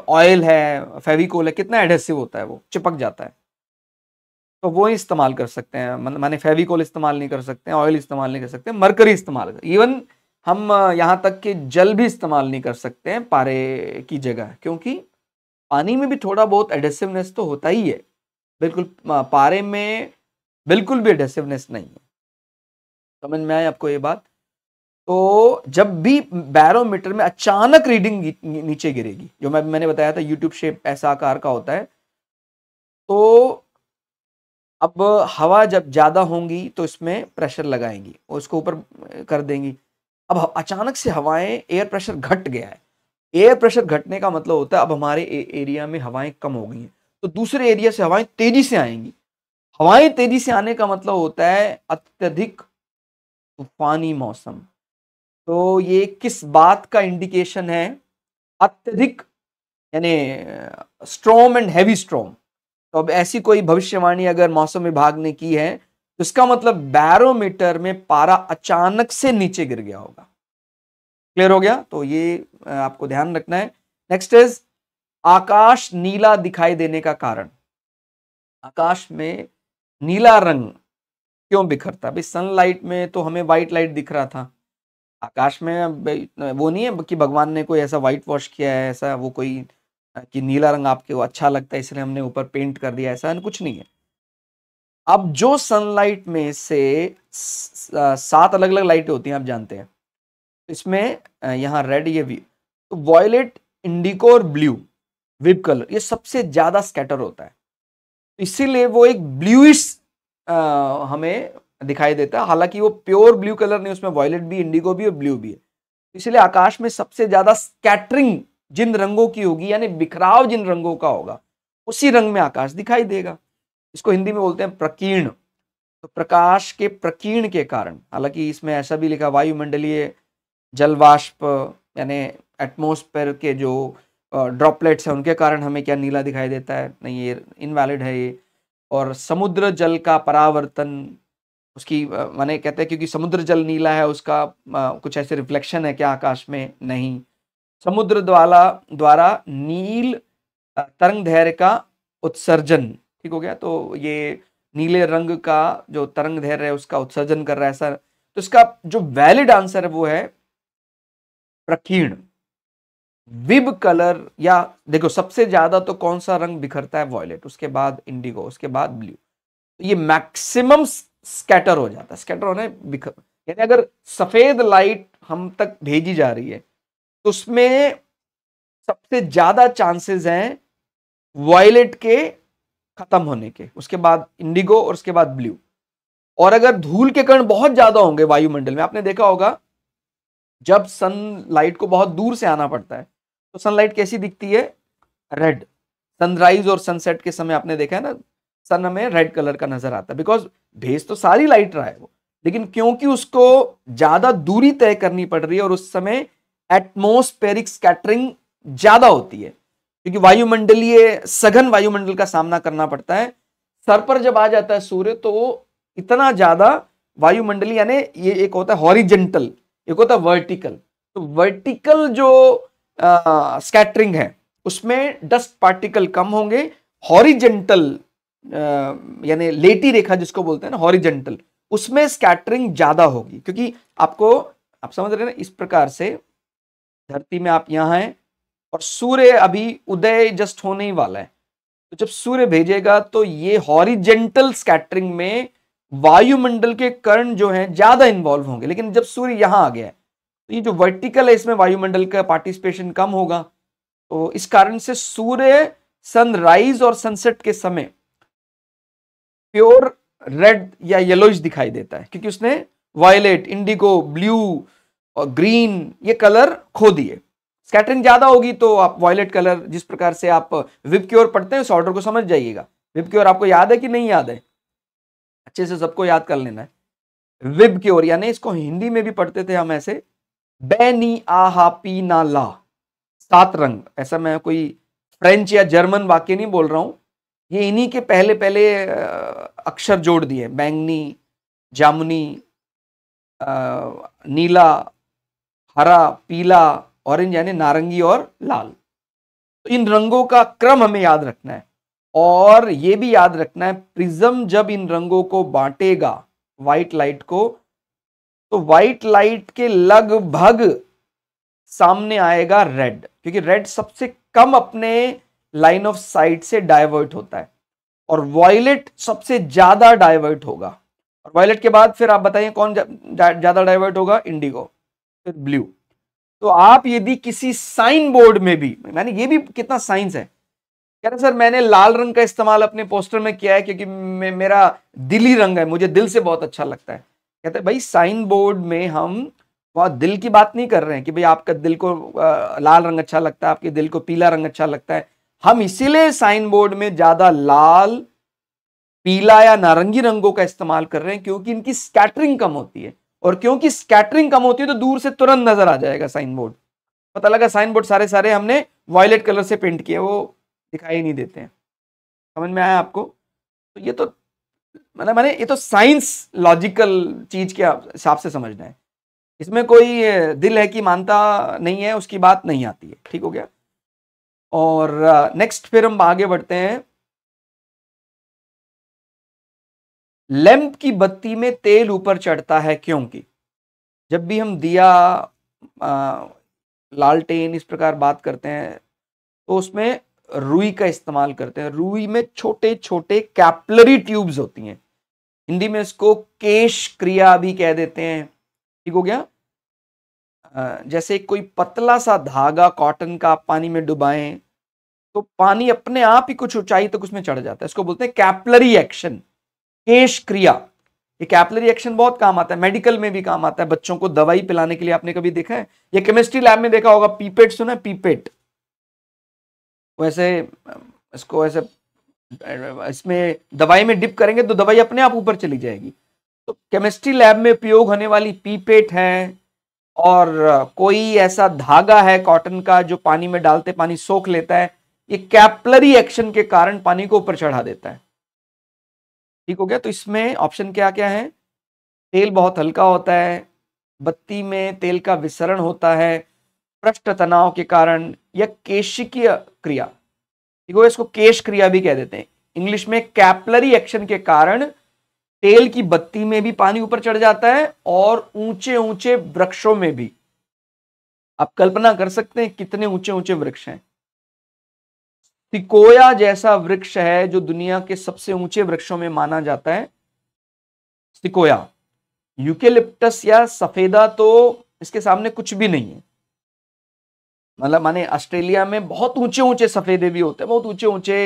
ऑयल है, फेविकोल है, कितना एडेसिव होता है, वो चिपक जाता है। तो वो ही इस्तेमाल कर सकते हैं, माने फेविकोल इस्तेमाल नहीं कर सकते, ऑयल इस्तेमाल नहीं कर सकते, मरकरी इस्तेमाल कर, इवन हम यहाँ तक कि जल भी इस्तेमाल नहीं कर सकते हैं पारे की जगह, क्योंकि पानी में भी थोड़ा बहुत एडेसिवनेस तो होता ही है, बिल्कुल पारे में बिल्कुल भी एडेसिवनेस नहीं है। समझ में आए आपको ये बात? तो जब भी बैरोमीटर में अचानक रीडिंग नीचे गिरेगी, जो मैंने बताया था यूट्यूब शेप ऐसा आकार का होता है, तो अब हवा जब ज्यादा होंगी तो इसमें प्रेशर लगाएंगी और इसको ऊपर कर देंगी। अब अचानक से हवाएं, एयर प्रेशर घट गया है। एयर प्रेशर घटने का मतलब होता है अब हमारे एरिया में हवाएं कम हो गई हैं, तो दूसरे एरिया से हवाएं तेजी से आएंगी। हवाएं तेजी से आने का मतलब होता है अत्यधिक तूफानी मौसम। तो ये किस बात का इंडिकेशन है? अत्यधिक यानी स्ट्रॉम एंड हैवी स्ट्रॉम। तो अब ऐसी कोई भविष्यवाणी अगर मौसम विभाग ने की है तो इसका मतलब बैरोमीटर में पारा अचानक से नीचे गिर गया होगा। क्लियर हो गया? तो ये आपको ध्यान रखना है। नेक्स्ट इज आकाश नीला दिखाई देने का कारण। आकाश में नीला रंग क्यों बिखरता है? भाई सनलाइट में तो हमें व्हाइट लाइट दिख रहा था, आकाश में वो नहीं है कि भगवान ने कोई ऐसा व्हाइट वॉश किया है, ऐसा वो कोई कि नीला रंग आपके को अच्छा लगता है इसलिए हमने ऊपर पेंट कर दिया, ऐसा कुछ नहीं है। अब जो सनलाइट में से 7 अलग अलग लाइटें होती हैं, आप जानते हैं, इसमें यहाँ रेड, ये भी, तो वॉयलेट, इंडिको और ब्लू विब कलर, ये सबसे ज्यादा स्कैटर होता है, इसीलिए वो एक ब्लूइश हमें दिखाई देता है। हालांकि वो प्योर ब्लू कलर नहीं, उसमें वॉयलेट भी, इंडिगो भी और ब्लू भी है। इसलिए आकाश में सबसे ज्यादा स्कैटरिंग जिन रंगों की होगी, यानी बिखराव जिन रंगों का होगा, उसी रंग में आकाश दिखाई देगा। इसको हिंदी में बोलते हैं प्रकीर्ण। तो प्रकाश के प्रकीर्ण के कारण, हालांकि इसमें ऐसा भी लिखा वायुमंडलीय जलवाष्प यानी एटमॉस्फेयर के जो ड्रॉपलेट्स हैं उनके कारण हमें क्या नीला दिखाई देता है, नहीं, ये इनवैलिड है ये। और समुद्र जल का परावर्तन, उसकी माने कहते हैं क्योंकि समुद्र जल नीला है, उसका कुछ ऐसे रिफ्लेक्शन है क्या आकाश में? नहीं। समुद्र द्वारा नील तरंग दैर्घ्य का उत्सर्जन, ठीक हो गया? तो ये नीले रंग का जो तरंग दैर्घ्य है उसका उत्सर्जन कर रहा है सर। तो इसका जो वैलिड आंसर है वो है प्रकीर्ण। विब कलर, या देखो सबसे ज्यादा तो कौन सा रंग बिखरता है? वॉयलेट, उसके बाद इंडिगो, उसके बाद ब्लू। तो ये मैक्सिमम स्कैटर हो जाता है। स्कैटर होने यानी अगर सफेद लाइट हम तक भेजी जा रही है तो उसमें सबसे ज्यादा चांसेस हैं वायलेट के खत्म होने के, उसके बाद इंडिगो और उसके बाद ब्लू। और अगर धूल के कण बहुत ज्यादा होंगे वायुमंडल में, आपने देखा होगा जब सनलाइट को बहुत दूर से आना पड़ता है तो सनलाइट कैसी दिखती है, रेड। सनराइज और सनसेट के समय आपने देखा है ना, सन हमें रेड कलर का नजर आता है, बिकॉज भेज तो सारी लाइट रहा है वो, लेकिन क्योंकि उसको ज्यादा दूरी तय करनी पड़ रही है और उस समय एटमॉस्फेरिक स्कैटरिंग ज्यादा होती है, क्योंकि वायुमंडलीय सघन वायुमंडल का सामना करना पड़ता है। सर पर जब आ जाता है सूर्य तो इतना ज्यादा वायुमंडलीय, यानी ये एक होता है हॉरिजेंटल, एक होता है वर्टिकल। तो वर्टिकल जो स्कैटरिंग है उसमें डस्ट पार्टिकल कम होंगे, हॉरिजेंटल यानी लेटी रेखा जिसको बोलते हैं ना हॉरिजेंटल, उसमें स्कैटरिंग ज्यादा होगी। क्योंकि आप समझ रहे हैं ना, इस प्रकार से धरती में आप यहां हैं और सूर्य अभी उदय जस्ट होने ही वाला है, तो जब सूर्य भेजेगा तो ये हॉरिजेंटल स्कैटरिंग में वायुमंडल के कण जो हैं ज्यादा इन्वॉल्व होंगे। लेकिन जब सूर्य यहां आ गया है तो ये जो वर्टिकल है इसमें वायुमंडल का पार्टिसिपेशन कम होगा। तो इस कारण से सूर्य सनराइज और सनसेट के समय प्योर रेड या येलोइश दिखाई देता है, क्योंकि उसने वायलेट, इंडिगो, ब्लू और ग्रीन ये कलर खो दिए। स्कैटरिंग ज्यादा होगी तो आप वायलेट कलर, जिस प्रकार से आप विबक्योर पढ़ते हैं उस ऑर्डर को समझ जाइएगा। विबक्योर आपको याद है कि नहीं याद है? अच्छे से सबको याद कर लेना है। विबक्योर यानी इसको हिंदी में भी पढ़ते थे हम ऐसे, बैनी आ हा पी ना ला, 7 रंग। ऐसा मैं कोई फ्रेंच या जर्मन वाक्य नहीं बोल रहा हूं, ये इन्हीं के पहले पहले अक्षर जोड़ दिए, बैंगनी, जामुनी, नीला, हरा, पीला, ऑरेंज यानी नारंगी और लाल। तो इन रंगों का क्रम हमें याद रखना है और यह भी याद रखना है प्रिज्म जब इन रंगों को बांटेगा व्हाइट लाइट को, तो व्हाइट लाइट के लगभग सामने आएगा रेड, क्योंकि रेड सबसे कम अपने लाइन ऑफ साइट से डाइवर्ट होता है और वायलेट सबसे ज्यादा डाइवर्ट होगा। और वायलेट के बाद फिर आप बताइए कौन ज्यादा डाइवर्ट होगा, इंडिगो, फिर ब्लू। तो आप यदि किसी साइन बोर्ड में भी, मैंने ये भी कितना साइंस है, कह रहे सर मैंने लाल रंग का इस्तेमाल अपने पोस्टर में किया है क्योंकि मेरा दिली रंग है, मुझे दिल से बहुत अच्छा लगता है। कहते हैं भाई साइन बोर्ड में हम वहां दिल की बात नहीं कर रहे हैं कि भाई आपका दिल को लाल रंग अच्छा लगता है, आपके दिल को पीला रंग अच्छा लगता है। हम इसीलिए साइन बोर्ड में ज्यादा लाल, पीला या नारंगी रंगों का इस्तेमाल कर रहे हैं क्योंकि इनकी स्कैटरिंग कम होती है, और क्योंकि स्कैटरिंग कम होती है तो दूर से तुरंत नजर आ जाएगा साइन बोर्ड। पता लगा साइन बोर्ड सारे सारे हमने वायलेट कलर से पेंट किए, वो दिखाई नहीं देते हैं। समझ में आया आपको? तो ये तो मैंने ये तो साइंस लॉजिकल चीज के हिसाब से समझना है, इसमें कोई दिल है कि मानता नहीं है उसकी बात नहीं आती है। ठीक हो गया? और नेक्स्ट फिर हम आगे बढ़ते हैं। लैंप की बत्ती में तेल ऊपर चढ़ता है क्योंकि जब भी हम दिया, लालटेन इस प्रकार बात करते हैं तो उसमें रुई का इस्तेमाल करते हैं। रुई में छोटे छोटे कैपलरी ट्यूब्स होती हैं, हिंदी में इसको केश क्रिया भी कह देते हैं। ठीक हो गया? जैसे कोई पतला सा धागा कॉटन का आप पानी में डुबाएं तो पानी अपने आप ही कुछ ऊंचाई तक उसमें चढ़ जाता है, इसको बोलते हैं कैपलरी एक्शन, केश क्रिया। ये कैपलरी एक्शन बहुत काम आता है, मेडिकल में भी काम आता है, बच्चों को दवाई पिलाने के लिए आपने कभी देखा है? ये केमिस्ट्री लैब में देखा होगा, पीपेट सुना है? पीपेट वैसे इसको ऐसे इसमें दवाई में डिप करेंगे तो दवाई अपने आप ऊपर चली जाएगी। तो केमिस्ट्री लैब में उपयोग होने वाली पीपेट है, और कोई ऐसा धागा है कॉटन का जो पानी में डालते पानी सोख लेता है, ये कैपलरी एक्शन के कारण पानी को ऊपर चढ़ा देता है। ठीक हो गया? तो इसमें ऑप्शन क्या क्या है? तेल बहुत हल्का होता है, बत्ती में तेल का विसरण होता है पृष्ठ तनाव के कारण, या केशिकीय क्रिया। ठीक है, इसको केश क्रिया भी कह देते हैं इंग्लिश में। कैपलरी एक्शन के कारण तेल की बत्ती में भी पानी ऊपर चढ़ जाता है और ऊंचे ऊंचे वृक्षों में भी। आप कल्पना कर सकते हैं कितने ऊंचे ऊंचे वृक्ष हैं। सिकोया जैसा वृक्ष है जो दुनिया के सबसे ऊंचे वृक्षों में माना जाता है? सिकोया। यूकेलिप्टस या सफेदा तो इसके सामने कुछ भी नहीं है। मतलब माने ऑस्ट्रेलिया में बहुत ऊंचे ऊंचे सफेदे भी होते हैं, बहुत ऊंचे ऊंचे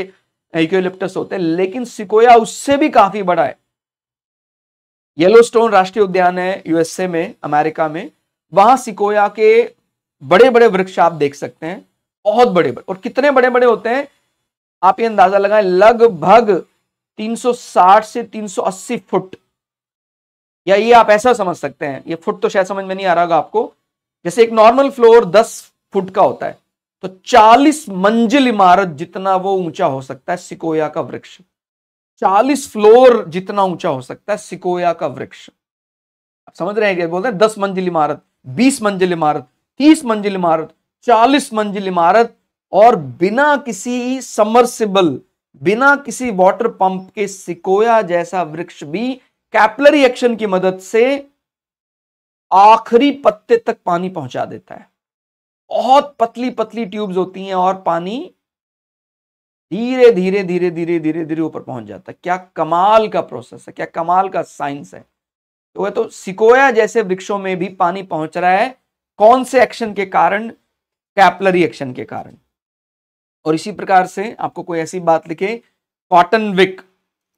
यूकेलिप्टस होते हैं, लेकिन सिकोया उससे भी काफी बड़ा है। येलोस्टोन राष्ट्रीय उद्यान है यूएसए में, अमेरिका में, वहां सिकोया के बड़े बड़े वृक्ष आप देख सकते हैं, बहुत बड़े बड़े। और कितने बड़े बड़े होते हैं आप ये अंदाजा लगाएं, लगभग 360 से 380 फुट। या ये आप ऐसा समझ सकते हैं, ये फुट तो शायद समझ में नहीं आ रहा होगा आपको, जैसे एक नॉर्मल फ्लोर 10 फुट का होता है, तो 40 मंजिल इमारत जितना वो ऊंचा हो सकता है सिकोया का वृक्ष। 40 फ्लोर जितना ऊंचा हो सकता है सिकोया का वृक्ष। आप समझ रहे हैं क्या बोलते हैं? 10 मंजिल इमारत, 20 मंजिल इमारत, 30 मंजिल इमारत, 40 मंजिल इमारत, और बिना किसी सबमर्सिबल, बिना किसी वाटर पंप के सिकोया जैसा वृक्ष भी कैपिलरी एक्शन की मदद से आखिरी पत्ते तक पानी पहुंचा देता है। बहुत पतली पतली ट्यूब्स होती हैं और पानी धीरे धीरे धीरे धीरे धीरे धीरे ऊपर पहुंच जाता है। क्या कमाल का प्रोसेस है, क्या कमाल का साइंस है। तो सिकोया जैसे वृक्षों में भी पानी पहुंच रहा है, कौन से एक्शन के कारण? कैपिलरी एक्शन के कारण। और इसी प्रकार से आपको कोई ऐसी बात लिखे, कॉटन विक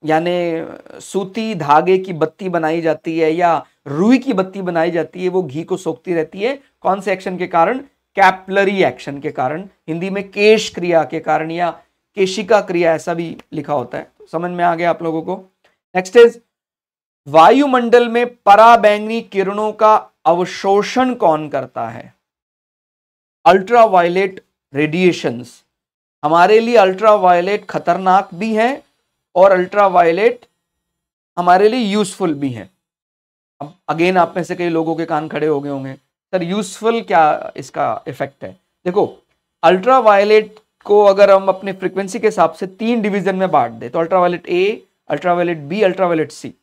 यानी सूती धागे की बत्ती बनाई जाती है या रुई की बत्ती बनाई जाती है, वो घी को सोखती रहती है, कौन से एक्शन के कारण? कैपिलरी एक्शन के कारण। हिंदी में केश क्रिया के कारण या केशिका क्रिया ऐसा भी लिखा होता है। समझ में आ गया आप लोगों को? नेक्स्ट इज, वायुमंडल में पराबैंगनी किरणों का अवशोषण कौन करता है? Ultraviolet radiations. हमारे लिए अल्ट्रावायलेट खतरनाक भी है और अल्ट्रावायलेट हमारे लिए यूजफुल भी है। अब अगेन आप में से कई लोगों के कान खड़े हो गए होंगे, सर यूजफुल क्या इसका इफेक्ट है? देखो, अल्ट्रावायलेट को अगर हम अपने फ्रीक्वेंसी के हिसाब से 3 डिवीजन में बांट दें, तो ultraviolet A, ultraviolet B, ultraviolet C,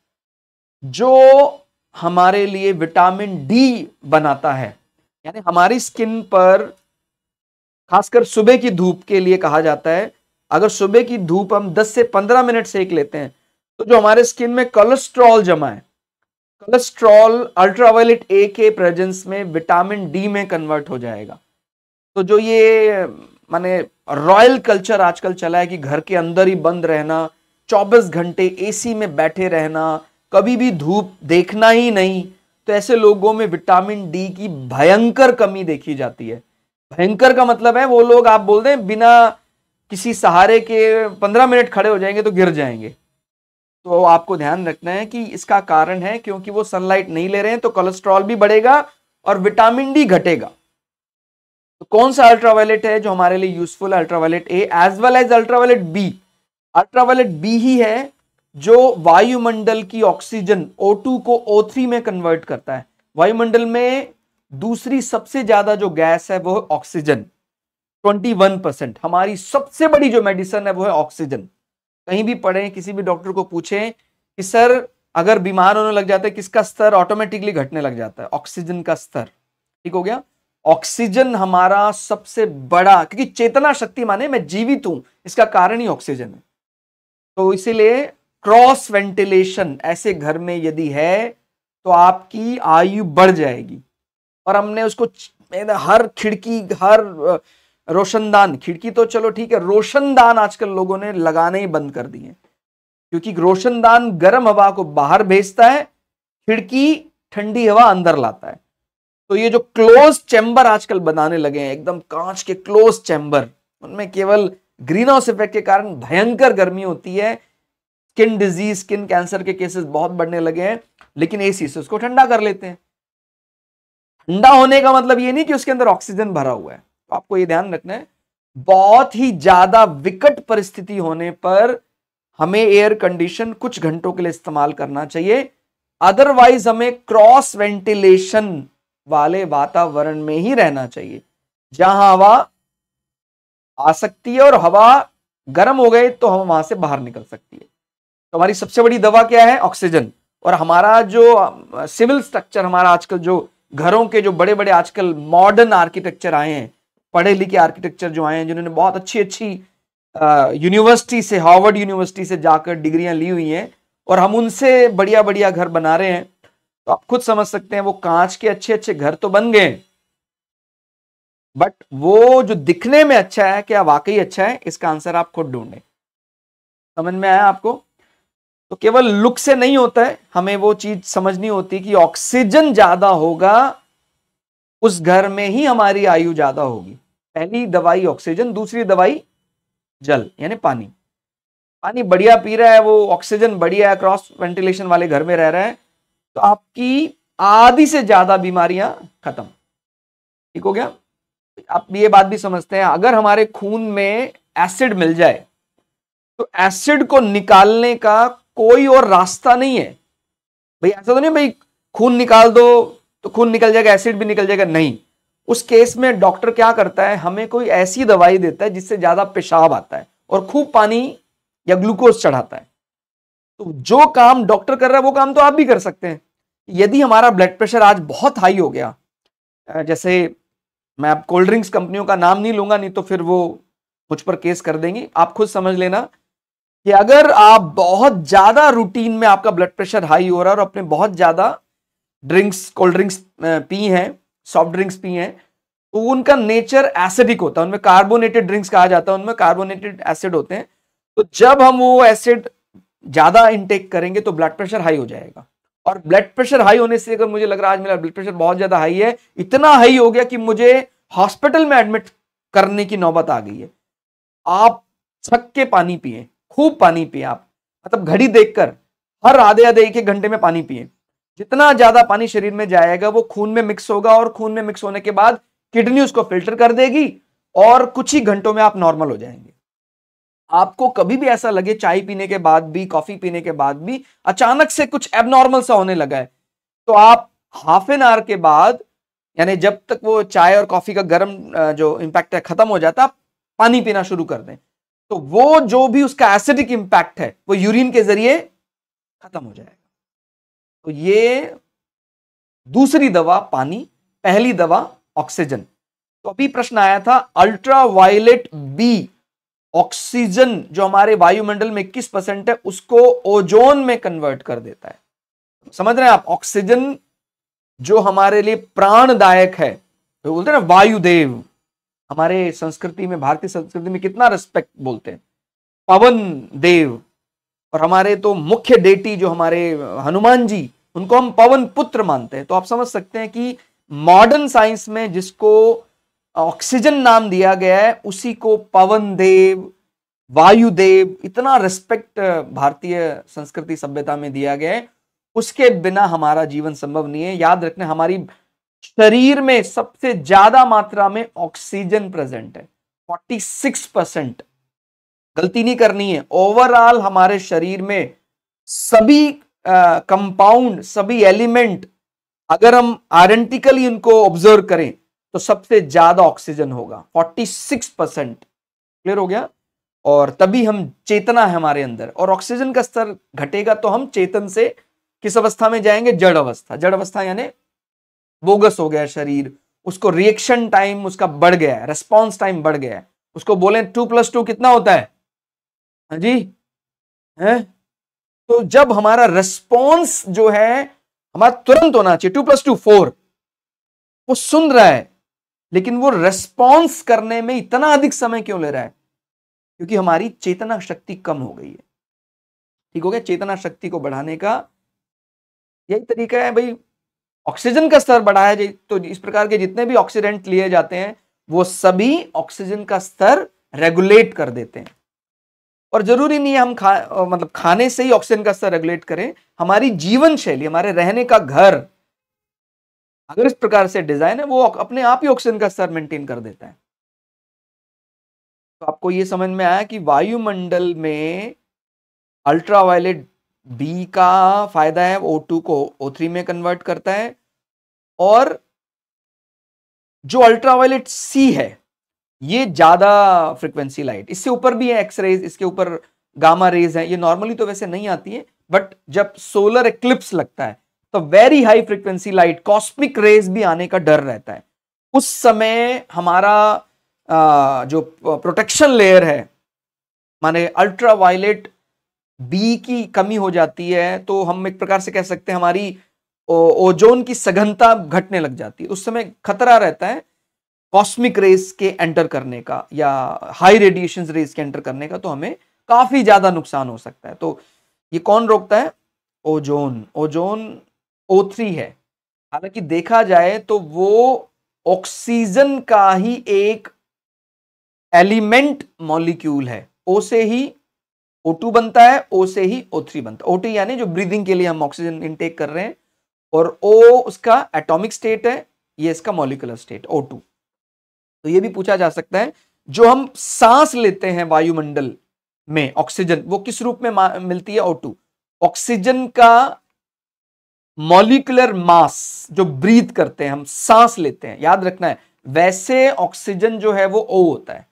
जो हमारे लिए विटामिन डी बनाता है, यानी हमारी स्किन पर खासकर सुबह की धूप के लिए कहा जाता है, अगर सुबह की धूप हम 10 से 15 मिनट सेक लेते हैं तो जो हमारे स्किन में कोलेस्ट्रॉल जमा है, कोलेस्ट्रॉल अल्ट्रावायलेट ए के प्रेजेंस में विटामिन डी में कन्वर्ट हो जाएगा। तो जो ये माने रॉयल कल्चर आजकल चला है कि घर के अंदर ही बंद रहना, 24 घंटे एसी में बैठे रहना, कभी भी धूप देखना ही नहीं, तो ऐसे लोगों में विटामिन डी की भयंकर कमी देखी जाती है। भयंकर का मतलब है वो लोग, आप बोल दें, बिना किसी सहारे के 15 मिनट खड़े हो जाएंगे तो गिर जाएंगे। तो आपको ध्यान रखना है कि इसका कारण है क्योंकि वो सनलाइट नहीं ले रहे हैं, तो कोलेस्ट्रॉल भी बढ़ेगा और विटामिन डी घटेगा। तो कौन सा अल्ट्रावायलेट है जो हमारे लिए यूजफुल है? Ultraviolet A as well as ultraviolet B. Ultraviolet B ही है जो वायुमंडल की ऑक्सीजन O2 को O3 में कन्वर्ट करता है। वायुमंडल में दूसरी सबसे ज्यादा जो गैस है वो है ऑक्सीजन, 21%। हमारी सबसे बड़ी जो मेडिसिन है वो है ऑक्सीजन। कहीं भी पढ़ें, किसी भी डॉक्टर को पूछें कि सर अगर बीमार होने लग जाता है किसका स्तर ऑटोमेटिकली घटने लग जाता है? ऑक्सीजन का स्तर। ठीक हो गया? ऑक्सीजन हमारा सबसे बड़ा, क्योंकि चेतना शक्ति माने मैं जीवित हूं, इसका कारण ही ऑक्सीजन है। तो इसीलिए क्रॉस वेंटिलेशन ऐसे घर में यदि है तो आपकी आयु बढ़ जाएगी। और हमने उसको हर खिड़की, हर रोशनदान, खिड़की तो चलो ठीक है, रोशनदान आजकल लोगों ने लगाने ही बंद कर दिए, क्योंकि रोशनदान गर्म हवा को बाहर भेजता है, खिड़की ठंडी हवा अंदर लाता है। तो ये जो क्लोज चैम्बर आजकल बनाने लगे हैं, एकदम कांच के क्लोज चैम्बर, उनमें केवल ग्रीन हाउस इफेक्ट के कारण भयंकर गर्मी होती है, स्किन डिजीज, स्किन कैंसर के केसेस बहुत बढ़ने लगे हैं, लेकिन एसी से उसको ठंडा कर लेते हैं। ठंडा होने का मतलब ये नहीं कि उसके अंदर ऑक्सीजन भरा हुआ है। तो आपको ये ध्यान रखना है, बहुत ही ज्यादा विकट परिस्थिति होने पर हमें एयर कंडीशन कुछ घंटों के लिए इस्तेमाल करना चाहिए, अदरवाइज हमें क्रॉस वेंटिलेशन वाले वातावरण में ही रहना चाहिए, जहां हवा आ सकती है और हवा गर्म हो गए तो हम वहां से बाहर निकल सकती है। तो हमारी सबसे बड़ी दवा क्या है? ऑक्सीजन। और हमारा जो सिविल स्ट्रक्चर, हमारा आजकल जो घरों के जो बड़े बड़े आजकल मॉडर्न आर्किटेक्चर आए हैं, पढ़े लिखे आर्किटेक्चर जो आए हैं, जिन्होंने बहुत अच्छी अच्छी यूनिवर्सिटी से, हार्वर्ड यूनिवर्सिटी से जाकर डिग्रियां ली हुई हैं और हम उनसे बढ़िया बढ़िया घर बना रहे हैं, तो आप खुद समझ सकते हैं वो कांच के अच्छे अच्छे घर तो बन गए, बट वो जो दिखने में अच्छा है क्या वाकई अच्छा है, इसका आंसर आप खुद ढूंढें। समझ में आया आपको? तो केवल लुक से नहीं होता है, हमें वो चीज समझनी होती कि ऑक्सीजन ज्यादा होगा उस घर में ही हमारी आयु ज्यादा होगी। पहली दवाई ऑक्सीजन, दूसरी दवाई जल यानी पानी। पानी बढ़िया पी रहा है वो, ऑक्सीजन बढ़िया है, क्रॉस वेंटिलेशन वाले घर में रह रहा है, तो आपकी आधी से ज्यादा बीमारियां खत्म। ठीक हो गया? आप ये बात भी समझते हैं, अगर हमारे खून में एसिड मिल जाए तो एसिड को निकालने का कोई और रास्ता नहीं है। भाई ऐसा तो नहीं भाई खून निकाल दो तो खून निकल जाएगा, एसिड भी निकल जाएगा, नहीं। उस केस में डॉक्टर क्या करता है, हमें कोई ऐसी दवाई देता है जिससे ज्यादा पेशाब आता है और खूब पानी या ग्लूकोज चढ़ाता है। तो जो काम डॉक्टर कर रहा है वो काम तो आप भी कर सकते हैं। यदि हमारा ब्लड प्रेशर आज बहुत हाई हो गया, जैसे मैं अब कोल्ड ड्रिंक्स कंपनियों का नाम नहीं लूंगा, नहीं तो फिर वो मुझ पर केस कर देंगी, आप खुद समझ लेना कि अगर आप बहुत ज्यादा रूटीन में आपका ब्लड प्रेशर हाई हो रहा है और अपने बहुत ज्यादा ड्रिंक्स, कोल्ड ड्रिंक्स पी हैं, सॉफ्ट ड्रिंक्स पी हैं, तो उनका नेचर एसिडिक होता है, उनमें कार्बोनेटेड ड्रिंक्स कहा जाता है, उनमें कार्बोनेटेड एसिड होते हैं। तो जब हम वो एसिड ज्यादा इंटेक करेंगे तो ब्लड प्रेशर हाई हो जाएगा। और ब्लड प्रेशर हाई होने से अगर मुझे लग रहा है आज मेरा ब्लड प्रेशर बहुत ज्यादा हाई है, इतना हाई हो गया कि मुझे हॉस्पिटल में एडमिट करने की नौबत आ गई है, आप छक के पानी पिए, खूब पानी पिए। आप मतलब घड़ी देखकर हर आधे आधे एक एक घंटे में पानी पिए। जितना ज्यादा पानी शरीर में जाएगा वो खून में मिक्स होगा और खून में मिक्स होने के बाद किडनी उसको फिल्टर कर देगी और कुछ ही घंटों में आप नॉर्मल हो जाएंगे। आपको कभी भी ऐसा लगे चाय पीने के बाद भी, कॉफी पीने के बाद भी अचानक से कुछ एबनॉर्मल सा होने लगा है, तो आप हाफ एन आवर के बाद, यानी जब तक वो चाय और कॉफी का गर्म जो इंपैक्ट है खत्म हो जाता है, आप पानी पीना शुरू कर दें, तो वो जो भी उसका एसिडिक इंपैक्ट है वो यूरिन के जरिए खत्म हो जाएगा। तो ये दूसरी दवा पानी, पहली दवा ऑक्सीजन। तो अभी प्रश्न आया था अल्ट्रावायलेट बी, ऑक्सीजन जो हमारे वायुमंडल में 21% है उसको ओजोन में कन्वर्ट कर देता है। समझ रहे हैं आप? ऑक्सीजन जो हमारे लिए प्राणदायक है, तो बोलते हैं ना वायुदेव, हमारे संस्कृति में, भारतीय संस्कृति में कितना रिस्पेक्ट बोलते हैं, पवन देव। और हमारे तो मुख्य डेटी जो हमारे हनुमान जी, उनको हम पवन पुत्र मानते हैं। तो आप समझ सकते हैं कि मॉडर्न साइंस में जिसको ऑक्सीजन नाम दिया गया है उसी को पवन देव, वायुदेव, इतना रिस्पेक्ट भारतीय संस्कृति सभ्यता में दिया गया है। उसके बिना हमारा जीवन संभव नहीं है। याद रखना, हमारी शरीर में सबसे ज्यादा मात्रा में ऑक्सीजन प्रेजेंट है, 46%। गलती नहीं करनी है। ओवरऑल हमारे शरीर में सभी कंपाउंड, सभी एलिमेंट, अगर हम आइडेंटिकली उनको ऑब्जर्व करें तो सबसे ज्यादा ऑक्सीजन होगा, 46%। क्लियर हो गया? और तभी हम, चेतना है हमारे अंदर, और ऑक्सीजन का स्तर घटेगा तो हम चेतन से किस अवस्था में जाएंगे? जड़ अवस्था। जड़ अवस्था यानी बोगस हो गया शरीर, उसको रिएक्शन टाइम उसका बढ़ गया है, रेस्पॉन्स टाइम बढ़ गया है। उसको बोले 2+2 कितना होता है? हाँ जी, है? तो जब हमारा रेस्पॉन्स जो है हमारा तुरंत होना चाहिए, 2+2 4, वो सुन रहा है लेकिन वो रेस्पॉन्स करने में इतना अधिक समय क्यों ले रहा है? क्योंकि हमारी चेतना शक्ति कम हो गई है। ठीक हो गया? चेतना शक्ति को बढ़ाने का यही तरीका है भाई, ऑक्सीजन का स्तर बढ़ाया जाए। तो इस प्रकार के जितने भी ऑक्सीडेंट लिए जाते हैं वो सभी ऑक्सीजन का स्तर रेगुलेट कर देते हैं। और जरूरी नहीं है हम मतलब खाने से ही ऑक्सीजन का स्तर रेगुलेट करें। हमारी जीवन शैली, हमारे रहने का घर अगर इस प्रकार से डिजाइन है, वो अपने आप ही ऑक्सीजन का स्तर मेंटेन कर देता है। तो आपको ये समझ में आया कि वायुमंडल में अल्ट्रावायलेट बी का फायदा है, O2 को O3 में कन्वर्ट करता है। और जो अल्ट्रावायलेट सी है ये ज्यादा फ्रीक्वेंसी लाइट, इससे ऊपर भी है एक्स रेज, इसके ऊपर गामा रेज है। ये नॉर्मली तो वैसे नहीं आती है, बट जब सोलर एक्लिप्स लगता है तो very high frequency light, cosmic rays भी आने का डर रहता है। उस समय हमारा जो प्रोटेक्शन लेयर है माने अल्ट्रावायलेट बी की कमी हो जाती है तो हम एक प्रकार से कह सकते हैं हमारी ओजोन की सघनता घटने लग जाती है। उस समय खतरा रहता है कॉस्मिक रेस के एंटर करने का या हाई रेडिएशन रेस के एंटर करने का, तो हमें काफी ज्यादा नुकसान हो सकता है। तो ये कौन रोकता है? ओजोन। ओजोन O3 है। हालांकि देखा जाए तो वो ऑक्सीजन का ही एक एलिमेंट मॉलिक्यूल है। O से ही O2 बनता है, O से ही O3 बनता है। O2 यानी जो ब्रीदिंग के लिए हम ऑक्सीजन इनटेक कर रहे हैं, और O उसका एटॉमिक स्टेट है, ये इसका मॉलिक्यूलर स्टेट O2। तो ये भी पूछा जा सकता है जो हम सांस लेते हैं वायुमंडल में ऑक्सीजन, वो किस रूप में मिलती है? O2। ऑक्सीजन का मॉलिक्यूलर मास जो ब्रीथ करते हैं, हम सांस लेते हैं, याद रखना है, वैसे ऑक्सीजन जो है वो O होता है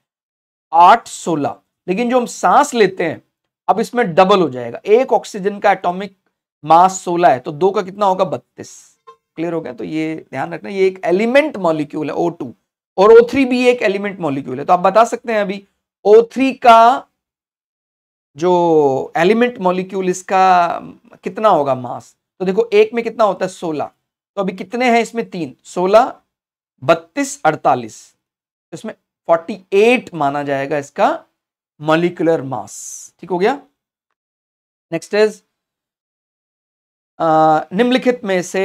8-16, लेकिन जो हम सांस लेते हैं अब इसमें डबल हो जाएगा। एक ऑक्सीजन का एटॉमिक मास 16 है तो 2 का कितना होगा? 32। क्लियर हो गया? तो ये ध्यान रखना, ये एक एलिमेंट मॉलिक्यूल है O2, और O3 भी एक एलिमेंट मॉलिक्यूल है। तो आप बता सकते हैं अभी O3 का जो एलिमेंट मॉलिक्यूल इसका कितना होगा मास? तो देखो एक में कितना होता है? 16। तो अभी कितने हैं इसमें? 3, 16, 32, 48, इसमें 48 माना जाएगा इसका मॉलिक्यूलर मास। ठीक हो गया? नेक्स्ट इज निम्नलिखित में से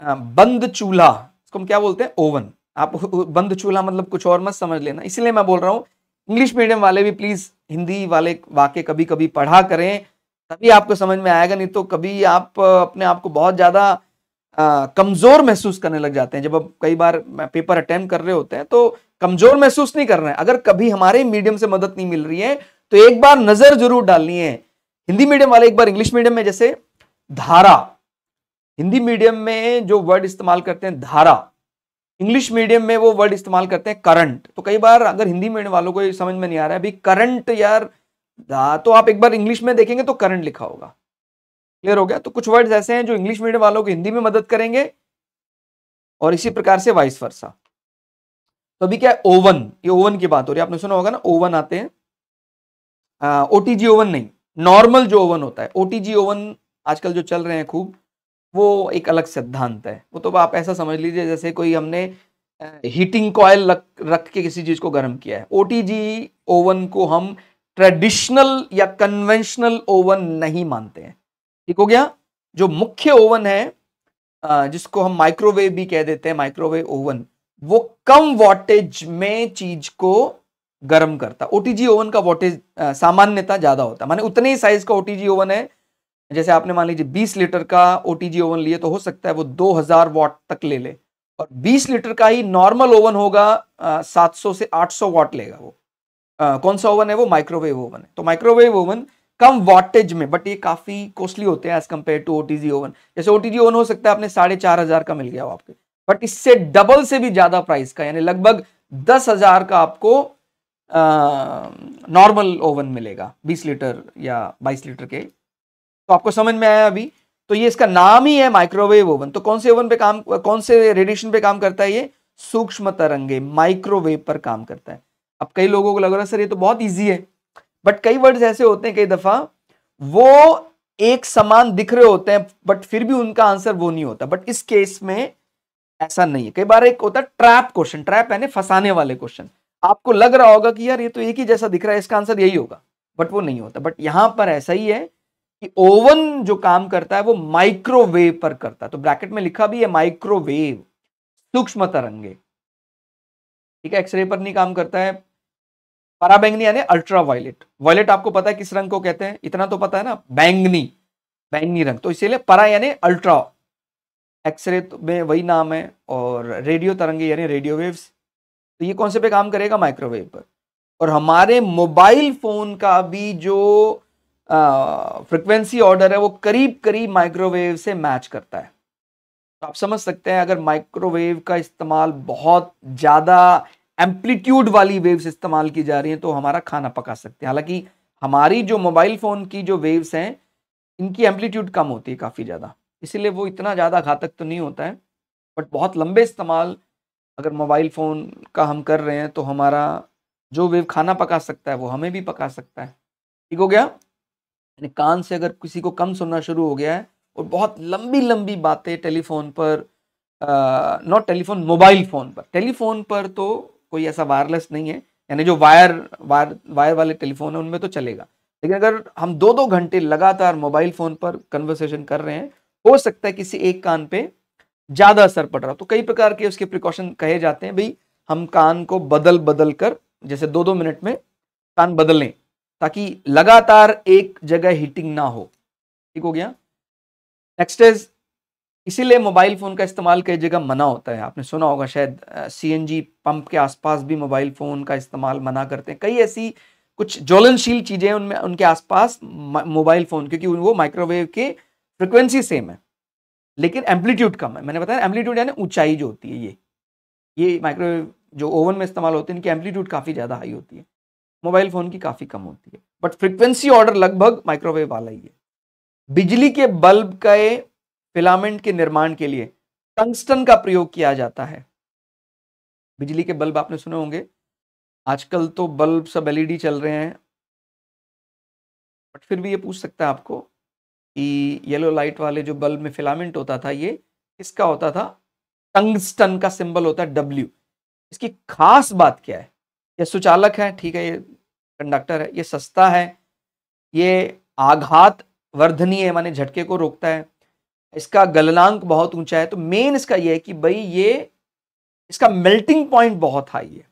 बंद चूल्हा, इसको हम क्या बोलते हैं? ओवन। आप बंद चूल्हा मतलब कुछ और मत समझ लेना, इसलिए मैं बोल रहा हूं इंग्लिश मीडियम वाले भी प्लीज हिंदी वाले वाक्य कभी कभी पढ़ा करें, तभी आपको समझ में आएगा। नहीं तो कभी आप अपने आप को बहुत ज्यादा कमजोर महसूस करने लग जाते हैं। जब आप कई बार पेपर अटेम्प्ट कर रहे होते हैं तो कमजोर महसूस नहीं कर रहे हैं। अगर कभी हमारे मीडियम से मदद नहीं मिल रही है तो एक बार नजर जरूर डालनी है। हिंदी मीडियम वाले एक बार इंग्लिश मीडियम में, जैसे धारा, हिंदी मीडियम में जो वर्ड इस्तेमाल करते हैं धारा, इंग्लिश मीडियम में वो वर्ड इस्तेमाल करते हैं करंट। तो कई बार अगर हिंदी मीडियम वालों को ये समझ में नहीं आ रहा है अभी करंट यार, तो आप एक बार इंग्लिश में देखेंगे तो करंट लिखा होगा। क्लियर हो गया? तो कुछ वर्ड्स ऐसे हैं जो इंग्लिश मीडियम वालों को हिंदी में मदद करेंगे और इसी प्रकार से वाइस वर्सा। तो अभी क्या है? ओवन, ये ओवन की बात हो रही है। आपने सुना होगा ना ओवन आते हैं, ओटीजी ओवन नहीं, नॉर्मल जो ओवन होता है। ओटीजी ओवन आजकल जो चल रहे हैं खूब, वो एक अलग सिद्धांत है। वो तो आप ऐसा समझ लीजिए जैसे कोई हमने हीटिंग कॉयल रख के किसी चीज को गर्म किया है। ओटीजी ओवन को हम ट्रेडिशनल या कन्वेंशनल ओवन नहीं मानते हैं। ठीक हो गया? जो मुख्य ओवन है जिसको हम माइक्रोवेव भी कह देते हैं, माइक्रोवेव ओवन, वो कम वॉटेज में चीज को गर्म करता। ओटीजी ओवन का वॉटेज सामान्यतः ज्यादा होता है, माने उतने ही साइज का ओटीजी ओवन है। जैसे आपने मान लीजिए 20 लीटर का ओटीजी ओवन लिए तो हो सकता है वो 2000 वॉट तक ले ले, और 20 लीटर का ही नॉर्मल ओवन होगा 700 से 800 वॉट लेगा वो। कौन सा ओवन है वो? माइक्रोवेव ओवन है। तो माइक्रोवेव ओवन कम वॉटेज में, बट ये काफी कॉस्टली होते हैं as compare to OTG oven. जैसे ओटीजी ओवन हो सकता है आपने 4500 का मिल गया हो आपके, बट इससे डबल से भी ज्यादा प्राइस का, यानी लगभग 10,000 का आपको नॉर्मल ओवन मिलेगा 20 लीटर या 22 लीटर के। तो आपको समझ में आया अभी? तो ये इसका नाम ही है माइक्रोवेव ओवन। तो कौन से ओवन पे काम, कौन से रेडिएशन पे काम करता है? ये सूक्ष्म तरंगे, माइक्रोवेव पर काम करता है। अब कई लोगों को लग रहा है सर ये तो बहुत इजी है, बट कई वर्ड्स ऐसे होते हैं कई दफा वो एक समान दिख रहे होते हैं बट फिर भी उनका आंसर वो नहीं होता। बट इस केस में ऐसा नहीं है। कई बार एक होता है ट्रैप क्वेश्चन, ट्रैप यानी फंसाने वाले क्वेश्चन। आपको लग रहा होगा कि यार ये तो एक ही जैसा दिख रहा है, इसका आंसर यही होगा, बट वो नहीं होता। बट यहां पर ऐसा ही है कि ओवन जो काम करता है वो माइक्रोवेव पर करता है। तो ब्रैकेट में लिखा भी है माइक्रोवेव, सूक्ष्म तरंगे। ठीक है? एक्सरे पर नहीं काम करता है। पराबैंगनी यानी अल्ट्रा वायलेट। वायलेट आपको पता है किस रंग को कहते हैं? इतना तो पता है ना, बैंगनी, बैंगनी रंग। तो इसीलिए परा यानी अल्ट्रा, एक्सरे में वही नाम है, और रेडियो तरंगे यानी रेडियो वेव्स। तो ये कौन से पे काम करेगा? माइक्रोवेव पर। और हमारे मोबाइल फोन का भी जो फ्रिक्वेंसी ऑर्डर है वो करीब करीब माइक्रोवेव से मैच करता है। तो आप समझ सकते हैं अगर माइक्रोवेव का इस्तेमाल बहुत ज्यादा एम्पलीट्यूड वाली वेव्स इस्तेमाल की जा रही हैं तो हमारा खाना पका सकते हैं। हालांकि हमारी जो मोबाइल फोन की जो वेव्स हैं इनकी एम्पलीट्यूड कम होती है काफी ज्यादा, इसीलिए वो इतना ज्यादा घातक तो नहीं होता है। बट बहुत लंबे इस्तेमाल अगर मोबाइल फोन का हम कर रहे हैं तो हमारा जो वेव खाना पका सकता है वो हमें भी पका सकता है। ठीक हो गया। यानी कान से अगर किसी को कम सुनना शुरू हो गया है और बहुत लंबी लंबी बातें टेलीफोन पर, नॉट टेलीफोन, मोबाइल फोन पर, टेलीफोन पर तो कोई ऐसा वायरलेस नहीं है, यानी जो वायर वाले टेलीफोन है उनमें तो चलेगा, लेकिन अगर हम 2-2 घंटे लगातार मोबाइल फोन पर कन्वर्सेशन कर रहे हैं, हो सकता है किसी एक कान पे ज्यादा असर पड़ रहा। तो कई प्रकार के उसके प्रिकॉशन कहे जाते हैं, भाई हम कान को बदल बदल कर, जैसे 2-2 मिनट में कान बदलें, ताकि लगातार एक जगह हीटिंग ना हो। ठीक हो गया। नेक्स्ट इज, इसीलिए मोबाइल फोन का इस्तेमाल कई जगह मना होता है। आपने सुना होगा शायद, सीएनजी पंप के आसपास भी मोबाइल फोन का इस्तेमाल मना करते हैं। कई ऐसी कुछ ज्वलनशील चीजें उनमें, उनके आसपास मोबाइल फोन, क्योंकि वो माइक्रोवेव के फ्रिक्वेंसी सेम है लेकिन एम्पलीट्यूड कम है। मैंने बताया एम्पलीट्यूड यानी ऊंचाई जो होती है, ये माइक्रोवेव जो ओवन में इस्तेमाल होते हैं इनकी एम्पलीट्यूड काफी ज्यादा हाई होती है, मोबाइल फोन की काफी कम होती है, बट फ्रीक्वेंसी ऑर्डर लगभग माइक्रोवेव वाला ही है। बिजली के बल्ब के फिलामेंट के निर्माण के लिए टंगस्टन का प्रयोग किया जाता है। बिजली के बल्ब आपने सुने होंगे, आजकल तो बल्ब सब एलईडी चल रहे हैं, बट फिर भी ये पूछ सकता है आपको कि येलो लाइट वाले जो बल्ब में फिलामेंट होता था, ये किसका होता था? टंगस्टन का सिंबल होता है W। इसकी खास बात क्या है? ये सुचालक है, ठीक है, ये कंडक्टर है, ये सस्ता है, ये आघात वर्धनीय माने झटके को रोकता है, इसका गलनांक बहुत ऊंचा है। तो मेन इसका ये है कि भाई ये इसका मेल्टिंग पॉइंट बहुत हाई है।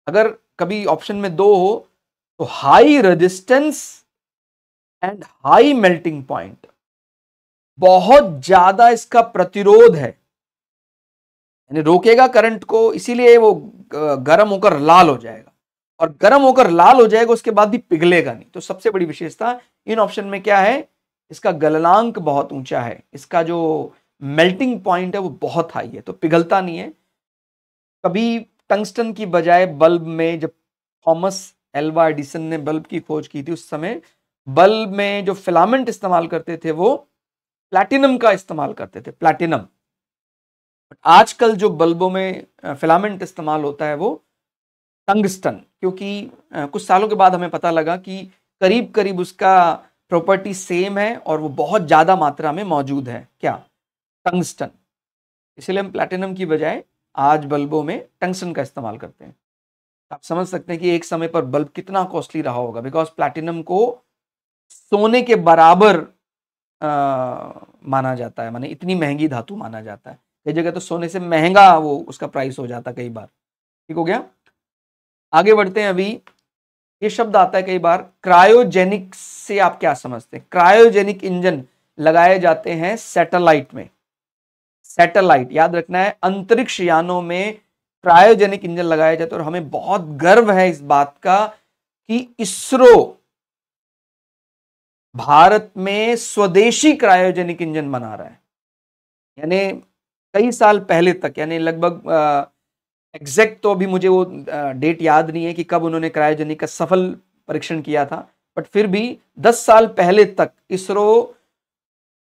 अगर कभी ऑप्शन में 2 हो तो high resistance and high melting point, बहुत ज्यादा इसका प्रतिरोध है, यानी रोकेगा करंट को, इसीलिए वो गर्म होकर लाल हो जाएगा, और गर्म होकर लाल हो जाएगा उसके बाद भी पिघलेगा नहीं। तो सबसे बड़ी विशेषता इन ऑप्शन में क्या है? इसका गलनांक बहुत ऊंचा है, इसका जो मेल्टिंग पॉइंट है वो बहुत हाई है, तो पिघलता नहीं है। कभी टंगस्टन की बजाय बल्ब में, जब थॉमस एल्वा एडिसन ने बल्ब की खोज की थी, उस समय बल्ब में जो फिलामेंट इस्तेमाल करते थे वो प्लैटिनम का इस्तेमाल करते थे, प्लैटिनम। आजकल जो बल्बों में फिलामेंट इस्तेमाल होता है वो टंगस्टन, क्योंकि कुछ सालों के बाद हमें पता लगा कि करीब करीब उसका प्रॉपर्टी सेम है और वो बहुत ज्यादा मात्रा में मौजूद है, क्या? टंगस्टन। इसलिए हम प्लैटिनम की बजाय आज बल्बों में टंगस्टन का इस्तेमाल करते हैं। आप समझ सकते हैं कि एक समय पर बल्ब कितना कॉस्टली रहा होगा, बिकॉज प्लैटिनम को सोने के बराबर माना जाता है, माने इतनी महंगी धातु माना जाता है। कई जगह तो सोने से महंगा वो उसका प्राइस हो जाता कई बार। ठीक हो गया। आगे बढ़ते हैं। अभी ये शब्द आता है कई बार, क्रायोजेनिक से आप क्या समझते हैं? क्रायोजेनिक इंजन लगाए जाते हैं सैटेलाइट में। सैटेलाइट याद रखना है, अंतरिक्ष यानों में क्रायोजेनिक इंजन लगाए जाते हैं, और हमें बहुत गर्व है इस बात का कि इसरो भारत में स्वदेशी क्रायोजेनिक इंजन बना रहा है। यानी कई साल पहले तक, यानी लगभग एग्जैक्ट तो अभी मुझे वो डेट याद नहीं है कि कब उन्होंने क्रायोजेनिक का सफल परीक्षण किया था, बट फिर भी 10 साल पहले तक इसरो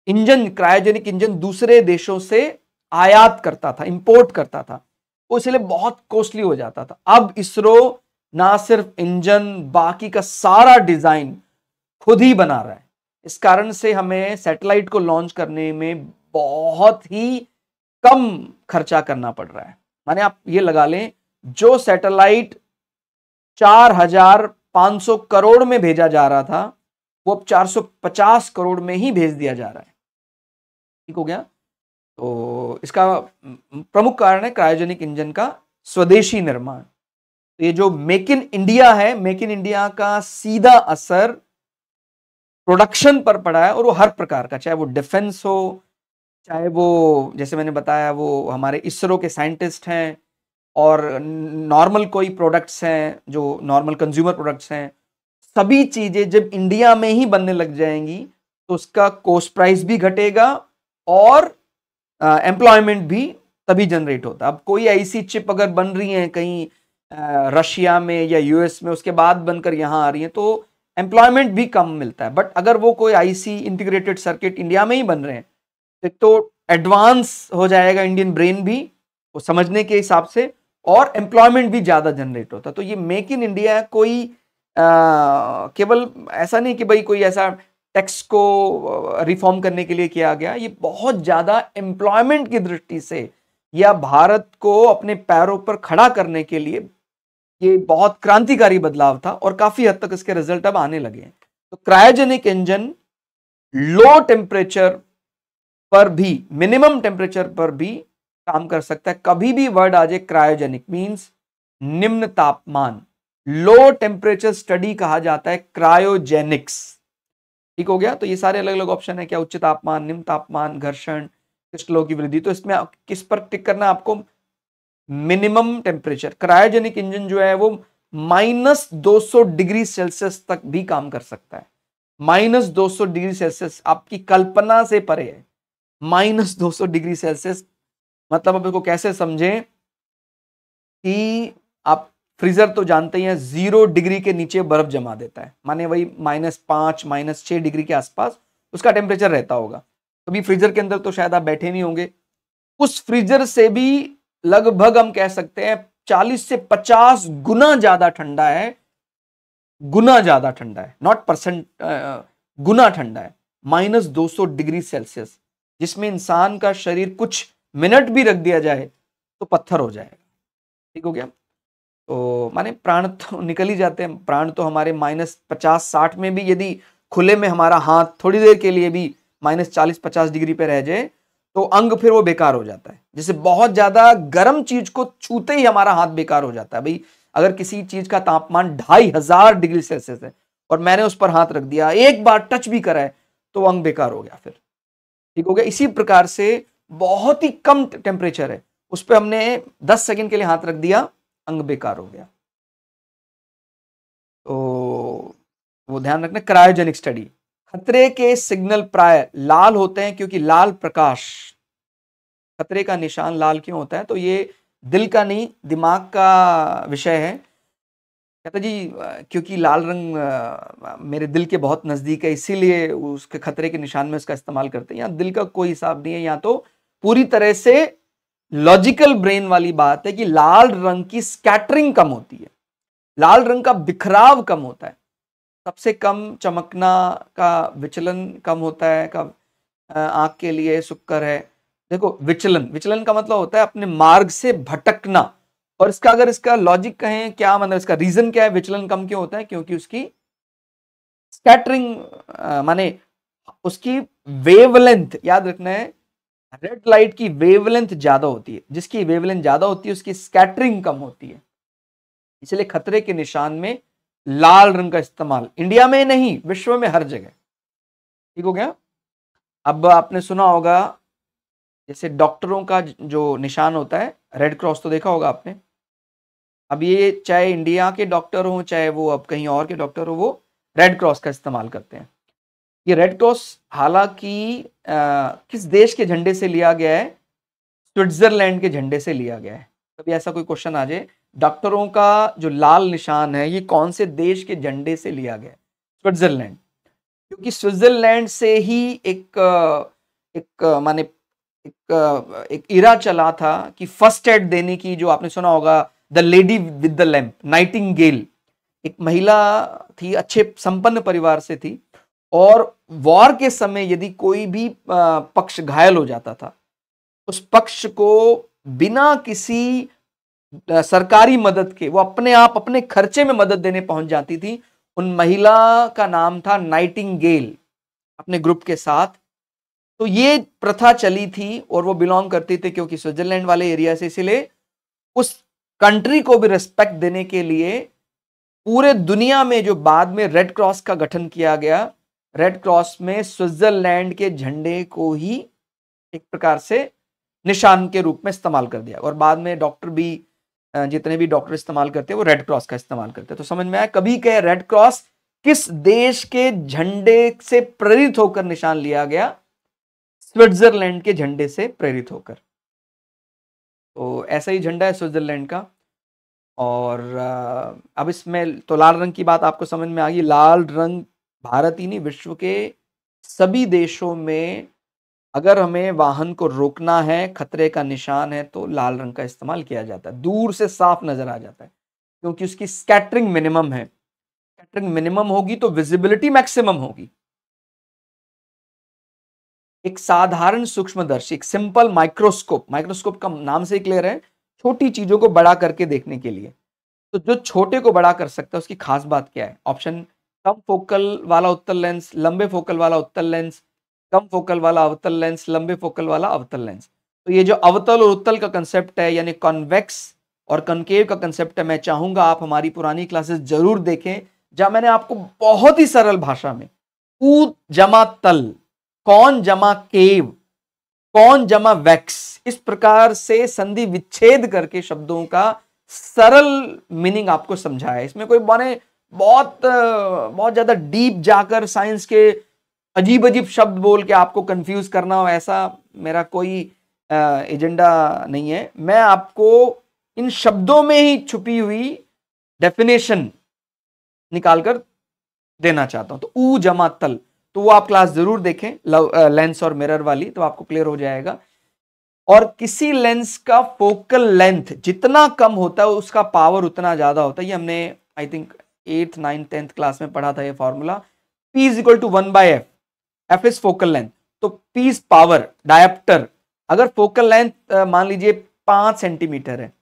इंजन, क्रायोजेनिक इंजन दूसरे देशों से आयात करता था, इंपोर्ट करता था, वो इसलिए बहुत कॉस्टली हो जाता था। अब इसरो ना सिर्फ इंजन, बाकी का सारा डिजाइन खुद ही बना रहा है। इस कारण से हमें सैटेलाइट को लॉन्च करने में बहुत ही कम खर्चा करना पड़ रहा है। माने आप ये लगा लें, जो सैटेलाइट 4,500 करोड़ में भेजा जा रहा था, वो अब 450 करोड़ में ही भेज दिया जा रहा है। ठीक हो गया। तो इसका प्रमुख कारण है क्रायोजेनिक इंजन का स्वदेशी निर्माण। तो ये जो मेक इन इंडिया है, मेक इन इंडिया का सीधा असर प्रोडक्शन पर पड़ा है, और वो हर प्रकार का, चाहे वो डिफेंस हो, चाहे वो जैसे मैंने बताया वो हमारे इसरो के साइंटिस्ट हैं, और नॉर्मल कोई प्रोडक्ट्स हैं जो नॉर्मल कंज्यूमर प्रोडक्ट्स हैं, सभी चीजें जब इंडिया में ही बनने लग जाएंगी तो उसका कॉस्ट प्राइस भी घटेगा और एम्प्लॉयमेंट भी तभी जनरेट होता है। अब कोई ऐसी चिप अगर बन रही है कहीं रशिया में या यूएस में, उसके बाद बनकर यहाँ आ रही है, तो एम्प्लॉयमेंट भी कम मिलता है। बट अगर वो कोई आईसी इंटीग्रेटेड सर्किट इंडिया में ही बन रहे हैं, एक तो एडवांस हो जाएगा इंडियन ब्रेन भी वो समझने के हिसाब से, और एम्प्लॉयमेंट भी ज्यादा जनरेट होता है। तो ये मेक इन इंडिया कोई केवल ऐसा नहीं कि भाई कोई ऐसा टेक्स्ट को रिफॉर्म करने के लिए किया गया, ये बहुत ज्यादा एम्प्लॉयमेंट की दृष्टि से या भारत को अपने पैरों पर खड़ा करने के लिए ये बहुत क्रांतिकारी बदलाव था और काफी हद तक इसके रिजल्ट अब आने लगे हैं। तो क्रायोजेनिक इंजन लो टेम्परेचर पर भी, मिनिमम टेम्परेचर पर भी काम कर सकता है। कभी भी वर्ड आ जाए क्रायोजेनिक मींस निम्न तापमान, लो टेम्परेचर स्टडी कहा जाता है क्रायोजेनिक्स। ठीक हो गया। तो ये सारे अलग अलग ऑप्शन है, क्या उच्च तापमान, निम्न तापमान, घर्षण, क्रिस्टलों की वृद्धि। तो इसमें किस पर टिक करना है आपको? Minimum temperature. क्रायोजेनिक इंजन जो है वो -200 डिग्री सेल्सियस तक भी काम कर सकता है। -200 डिग्री सेल्सियस आपकी कल्पना से परे है। -200 डिग्री सेल्सियस मतलब आप इसको कैसे समझें कि आप फ्रीजर तो जानते ही हैं 0 डिग्री के नीचे बर्फ जमा देता है, माने वही -5 -6 डिग्री के आसपास उसका टेम्परेचर रहता होगा। कभी फ्रीजर के अंदर तो शायद आप बैठे नहीं होंगे। उस फ्रीजर से भी लगभग हम कह सकते हैं 40 से 50 गुना ज्यादा ठंडा है, गुना ज्यादा ठंडा है, नॉट परसेंट, गुना ठंडा है। -200 डिग्री सेल्सियस, जिसमें इंसान का शरीर कुछ मिनट भी रख दिया जाए तो पत्थर हो जाएगा। ठीक हो गया। तो माने प्राण तो निकल ही जाते हैं, प्राण तो हमारे -50-60 में भी यदि खुले में हमारा हाथ थोड़ी देर के लिए भी -40-50 डिग्री पे रह जाए तो अंग फिर वो बेकार हो जाता है। जैसे बहुत ज्यादा गर्म चीज को छूते ही हमारा हाथ बेकार हो जाता है। भाई अगर किसी चीज का तापमान 2500 डिग्री सेल्सियस है और मैंने उस पर हाथ रख दिया, एक बार टच भी करा है तो अंग बेकार हो गया फिर। ठीक हो गया। इसी प्रकार से बहुत ही कम टेम्परेचर है, उस पर हमने 10 सेकंड के लिए हाथ रख दिया, अंग बेकार हो गया। तो वो ध्यान रखना। क्रायोजेनिक स्टडी, खतरे के सिग्नल प्राय लाल होते हैं क्योंकि लाल प्रकाश, खतरे का निशान लाल क्यों होता है? तो ये दिल का नहीं दिमाग का विषय है। कहता जी क्योंकि लाल रंग मेरे दिल के बहुत नजदीक है इसीलिए उसके खतरे के निशान में उसका इस्तेमाल करते हैं। यहाँ दिल का कोई हिसाब नहीं है, यहाँ तो पूरी तरह से लॉजिकल ब्रेन वाली बात है कि लाल रंग की स्कैटरिंग कम होती है, लाल रंग का बिखराव कम होता है, सबसे कम चमकना का विचलन कम होता है। का आंख के लिए शुक्र है। देखो विचलन, विचलन का मतलब होता है अपने मार्ग से भटकना, और इसका अगर इसका लॉजिक कहें क्या मतलब इसका रीजन क्या है विचलन कम क्यों होता है? क्योंकि उसकी स्कैटरिंग माने उसकी वेवलेंथ, याद रखना है रेड लाइट की वेवलेंथ ज्यादा होती है, जिसकी वेवलेंथ ज्यादा होती है उसकी स्कैटरिंग कम होती है। इसलिए खतरे के निशान में लाल रंग का इस्तेमाल इंडिया में नहीं विश्व में हर जगह। ठीक हो गया। अब आपने सुना होगा जैसे डॉक्टरों का जो निशान होता है रेड क्रॉस, तो देखा होगा आपने। अब ये चाहे इंडिया के डॉक्टर हो चाहे वो अब कहीं और के डॉक्टर हो, वो रेड क्रॉस का इस्तेमाल करते हैं। ये रेड क्रॉस हालांकि किस देश के झंडे से लिया गया है? स्विट्जरलैंड के झंडे से लिया गया है। कभी ऐसा कोई क्वेश्चन आ जाए डॉक्टरों का जो लाल निशान है ये कौन से देश के झंडे से लिया गया है? स्विट्जरलैंड, क्योंकि स्विट्जरलैंड से ही एक माने एक इरा चला था कि फर्स्ट एड देने की, जो आपने सुना होगा the lady with the lamp, Nightingale एक महिला थी, अच्छे संपन्न परिवार से थी, और वॉर के समय यदि कोई भी पक्ष घायल हो जाता था उस पक्ष को बिना किसी सरकारी मदद के वो अपने आप अपने खर्चे में मदद देने पहुंच जाती थी। उन महिला का नाम था नाइटिंगेल अपने ग्रुप के साथ। तो ये प्रथा चली थी और वो बिलोंग करती थी क्योंकि स्विट्जरलैंड वाले एरिया से, इसलिए उस कंट्री को भी रिस्पेक्ट देने के लिए पूरे दुनिया में जो बाद में रेड क्रॉस का गठन किया गया, रेड क्रॉस में स्विट्जरलैंड के झंडे को ही एक प्रकार से निशान के रूप में इस्तेमाल कर दिया, और बाद में डॉक्टर भी जितने भी डॉक्टर इस्तेमाल करते हैं वो रेड क्रॉस का इस्तेमाल करते हैं। तो समझ में आया कभी कहे रेड क्रॉस किस देश के झंडे से प्रेरित होकर निशान लिया गया? स्विट्जरलैंड के झंडे से प्रेरित होकर। तो ऐसा ही झंडा है स्विट्जरलैंड का। और अब इसमें तो लाल रंग की बात आपको समझ में आ गई। लाल रंग भारत ही नहीं विश्व के सभी देशों में अगर हमें वाहन को रोकना है, खतरे का निशान है, तो लाल रंग का इस्तेमाल किया जाता है। दूर से साफ नजर आ जाता है क्योंकि उसकी स्कैटरिंग मिनिमम है। स्कैटरिंग मिनिमम होगी तो विजिबिलिटी मैक्सिमम होगी। एक साधारण सूक्ष्मदर्शी, एक सिंपल माइक्रोस्कोप, माइक्रोस्कोप का नाम से ही क्लियर है, छोटी चीजों को बड़ा करके देखने के लिए। तो जो छोटे को बड़ा कर सकता है उसकी खास बात क्या है? ऑप्शन, कम फोकल वाला उत्तल लेंस, लंबे फोकल वाला उत्तल लेंस, कम फोकल वाला अवतल लेंस, लंबे फोकल वाला अवतल लेंस। तो ये जो अवतल और उत्तल का कंसेप्ट है, यानी कॉन्वेक्स और कनकेव का कंसेप्ट है, मैं चाहूंगा आप हमारी पुरानी क्लासेस जरूर देखें, जहां मैंने आपको बहुत ही सरल भाषा में ऊ जमा तल, कौन जमा केव, कौन जमा वैक्स, इस प्रकार से संधि विच्छेद करके शब्दों का सरल मीनिंग आपको समझाया। इसमें कोई बने बहुत बहुत ज्यादा डीप जाकर साइंस के अजीब अजीब शब्द बोल के आपको कंफ्यूज करना हो, ऐसा मेरा कोई एजेंडा नहीं है। मैं आपको इन शब्दों में ही छुपी हुई डेफिनेशन निकालकर देना चाहता हूं। तो ऊ जमा तल, तो वो आप क्लास जरूर देखें, लेंस और मिरर वाली, तो आपको क्लियर हो जाएगा। और किसी लेंस का फोकल लेंथ जितना कम होता है उसका पावर उतना ज्यादा होता है। ये हमने I think 8th 9th 10th class में पढ़ा था ये formula. P is equal to 1/f, f is focal length, तो P इज पावर डायप्टर। अगर फोकल लेंथ मान लीजिए 5 सेंटीमीटर है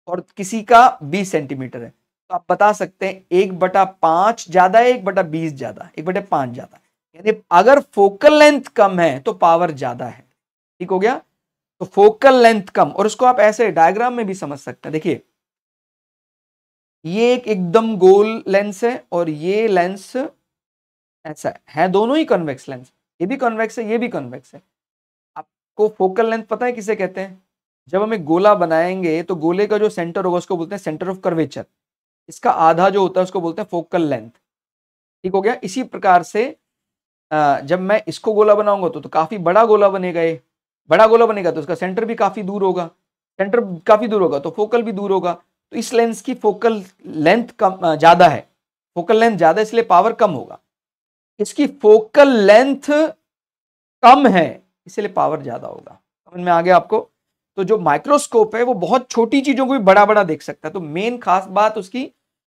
और किसी का 20 सेंटीमीटर है, तो आप बता सकते हैं 1/5 ज्यादा है, 1/20 ज्यादा, 1/5 ज्यादा। यानी अगर फोकल लेंथ कम है तो पावर ज्यादा है। ठीक हो गया? तो फोकल लेंथ कम, और उसको आप ऐसे डायग्राम में भी समझ सकते हैं। देखिए, ये एक एकदम गोल लेंस है और ये लेंस ऐसा है दोनों ही कन्वेक्स लेंस। ये भी कन्वेक्स है, ये भी कन्वेक्स है। आपको फोकल लेंथ पता है किसे कहते हैं? जब हम एक गोला बनाएंगे तो गोले का जो सेंटर होगा उसको बोलते हैं सेंटर ऑफ कर्वेचर। इसका आधा जो होता है उसको बोलते हैं फोकल लेंथ। ठीक हो गया? इसी प्रकार से जब मैं इसको गोला बनाऊंगा तो काफी बड़ा गोला बनेगा। ये बड़ा गोला बनेगा तो उसका सेंटर भी काफी दूर होगा, सेंटर काफी दूर होगा तो फोकल भी दूर होगा। तो इस लेंस की फोकल लेंथ कम ज्यादा है, फोकल लेंथ ज्यादा, इसलिए पावर कम होगा। इसकी फोकल लेंथ कम है इसलिए पावर ज्यादा होगा। समझ में आ गया आपको? तो जो माइक्रोस्कोप है वो बहुत छोटी चीजों को भी बड़ा बड़ा देख सकता है। तो मेन खास बात उसकी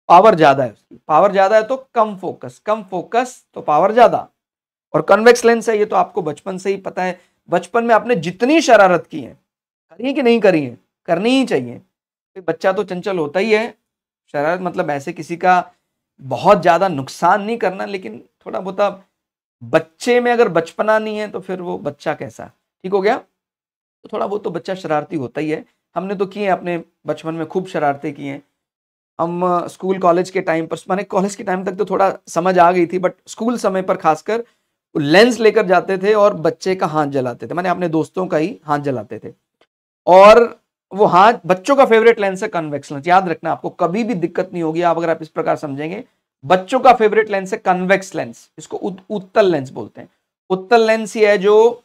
पावर ज्यादा है। उसकी पावर ज्यादा है तो कम फोकस, कम फोकस तो पावर ज्यादा। और कन्वेक्स लेंस है, ये तो आपको बचपन से ही पता है। बचपन में आपने जितनी शरारत की है, करी है कि नहीं करी है? करनी ही चाहिए। बच्चा तो चंचल होता ही है। शरारत मतलब ऐसे किसी का बहुत ज्यादा नुकसान नहीं करना, लेकिन थोड़ा बहुत बच्चे में अगर बचपना नहीं है तो फिर वो बच्चा कैसा? ठीक हो गया? तो थोड़ा बहुत तो बच्चा शरारती होता ही है। हमने तो किए अपने बचपन में, खूब शरारतें की हैं। हम स्कूल कॉलेज के टाइम पर, माने कॉलेज के टाइम तक तो थोड़ा समझ आ गई थी, बट स्कूल समय पर खासकर लेंस लेकर जाते थे और बच्चे का हाथ जलाते थे, माने अपने दोस्तों का ही हाथ जलाते थे। और वो हाथ, बच्चों का फेवरेट लेंस है कन्वेक्स लेंस। याद रखना, आपको कभी भी दिक्कत नहीं होगी आप अगर आप इस प्रकार समझेंगे। बच्चों का फेवरेट लेंस है कन्वेक्स लेंस, इसको उत्तल लेंस बोलते हैं। उत्तल लेंस ही है जो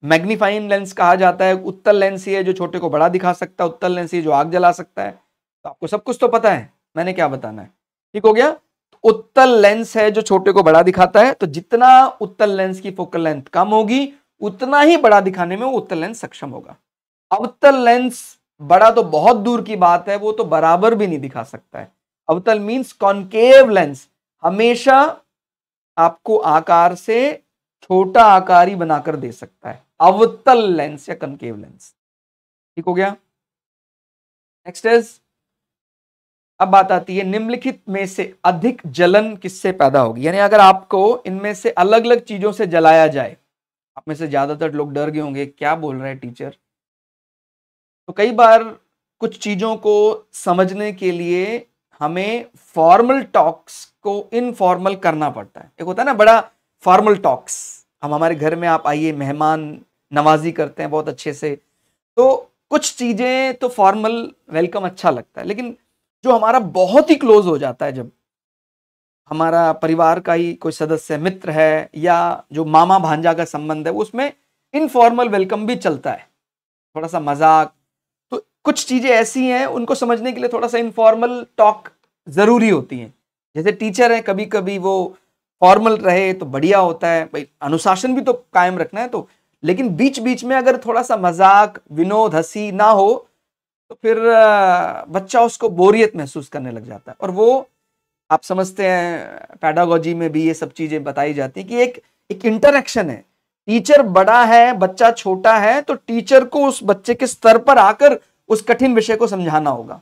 मैग्नीफाइंग लेंस कहा जाता है। उत्तल लेंस ही है जो छोटे को बड़ा दिखा सकता है। उत्तल लेंस ही जो आग जला सकता है। तो आपको सब कुछ तो पता है, मैंने क्या बताना है। ठीक हो गया? उत्तल लेंस है जो छोटे को बड़ा दिखाता है। तो जितना उत्तल लेंस की फोकल लेंथ कम होगी उतना ही बड़ा दिखाने में वो उत्तल लेंस सक्षम होगा। अवतल लेंस बड़ा तो बहुत दूर की बात है, वो तो बराबर भी नहीं दिखा सकता है। अवतल मींस कॉन्केव लेंस, हमेशा आपको आकार से छोटा आकार ही बनाकर दे सकता है, अवतल लेंस या कॉन्केव लेंस। ठीक हो गया? नेक्स्ट इज, अब बात आती है निम्नलिखित में से अधिक जलन किससे पैदा होगी। यानी अगर आपको इनमें से अलग अलग चीजों से जलाया जाए, आप में से ज्यादातर लोग डर गए होंगे क्या बोल रहे हैं टीचर। तो कई बार कुछ चीजों को समझने के लिए हमें फॉर्मल टॉक्स को इनफॉर्मल करना पड़ता है। एक होता है ना बड़ा फॉर्मल टॉक्स, हम हमारे घर में आप आइए, मेहमान नवाजी करते हैं बहुत अच्छे से, तो कुछ चीजें तो फॉर्मल वेलकम अच्छा लगता है, लेकिन जो हमारा बहुत ही क्लोज हो जाता है, जब हमारा परिवार का ही कोई सदस्य मित्र है या जो मामा भांजा का संबंध है, उसमें इनफॉर्मल वेलकम भी चलता है, थोड़ा सा मजाक। तो कुछ चीजें ऐसी हैं उनको समझने के लिए थोड़ा सा इनफॉर्मल टॉक जरूरी होती है। जैसे टीचर है, कभी कभी वो फॉर्मल रहे तो बढ़िया होता है भाई, अनुशासन भी तो कायम रखना है। तो लेकिन बीच बीच में अगर थोड़ा सा मजाक, विनोद, हंसी ना हो तो फिर बच्चा उसको बोरियत महसूस करने लग जाता है। और वो आप समझते हैं पैडागोजी में भी ये सब चीजें बताई जाती है कि एक इंटरेक्शन है। टीचर बड़ा है, बच्चा छोटा है, तो टीचर को उस बच्चे के स्तर पर आकर उस कठिन विषय को समझाना होगा।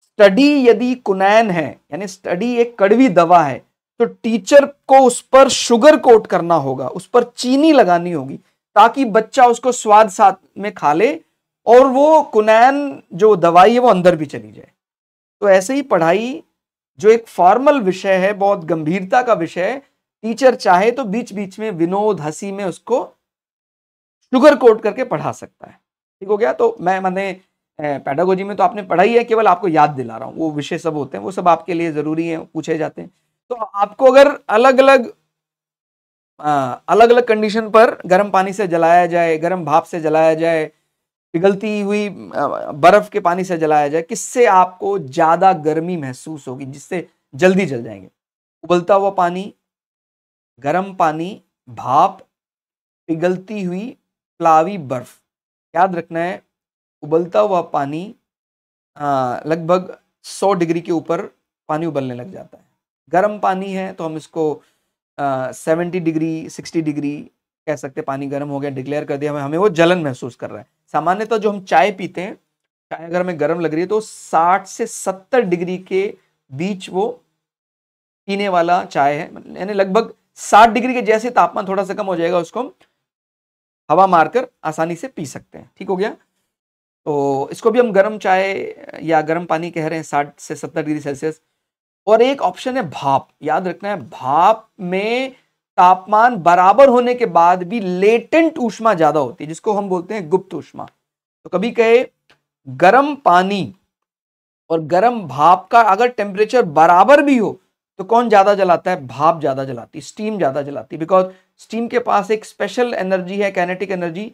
स्टडी यदि कुनैन है, यानी स्टडी एक कड़वी दवा है, तो टीचर को उस पर शुगर कोट करना होगा, उस पर चीनी लगानी होगी, ताकि बच्चा उसको स्वाद साथ में खा ले और वो कुनैन जो दवाई है वो अंदर भी चली जाए। तो ऐसे ही पढ़ाई जो एक फॉर्मल विषय है, बहुत गंभीरता का विषय है, टीचर चाहे तो बीच बीच में विनोद हंसी में उसको शुगर कोट करके पढ़ा सकता है। ठीक हो गया। तो मैंने पैडागोजी में तो आपने पढ़ाई है, केवल आपको याद दिला रहा हूं, वो विषय सब होते हैं, वो सब आपके लिए जरूरी है, पूछे जाते हैं। तो आपको अगर अलग अलग कंडीशन पर गर्म पानी से जलाया जाए, गर्म भाप से जलाया जाए, पिघलती हुई बर्फ के पानी से जलाया जाए, किससे आपको ज्यादा गर्मी महसूस होगी, जिससे जल्दी जल जाएंगे? उबलता हुआ पानी, गर्म पानी, भाप, पिघलती हुई प्लावी बर्फ। याद रखना है, उबलता हुआ पानी लगभग 100 डिग्री के ऊपर पानी उबलने लग जाता है। गर्म पानी है तो हम इसको 70 डिग्री 60 डिग्री कह सकते हैं, पानी गर्म हो गया, डिक्लेयर कर दिया, हमें वो जलन महसूस कर रहा है। सामान्यतः जो हम चाय पीते हैं, चाय अगर हमें गर्म लग रही है तो 60 से 70 डिग्री के बीच वो पीने वाला चाय है, यानी लगभग 60 डिग्री के जैसे तापमान थोड़ा सा कम हो जाएगा, उसको हम हवा मारकर आसानी से पी सकते हैं। ठीक हो गया। तो इसको भी हम गर्म चाय या गर्म पानी कह रहे हैं, 60 से 70 डिग्री सेल्सियस। और एक ऑप्शन है भाप। याद रखना है, भाप में तापमान बराबर होने के बाद भी लेटेंट ऊष्मा ज्यादा होती है, जिसको हम बोलते हैं गुप्त ऊष्मा। तो कभी कहे गर्म पानी और गर्म भाप का अगर टेम्परेचर बराबर भी हो तो कौन ज्यादा जलाता है? भाप ज्यादा जलाती है, स्टीम ज्यादा जलाती है, बिकॉज स्टीम के पास एक स्पेशल एनर्जी है, काइनेटिक एनर्जी,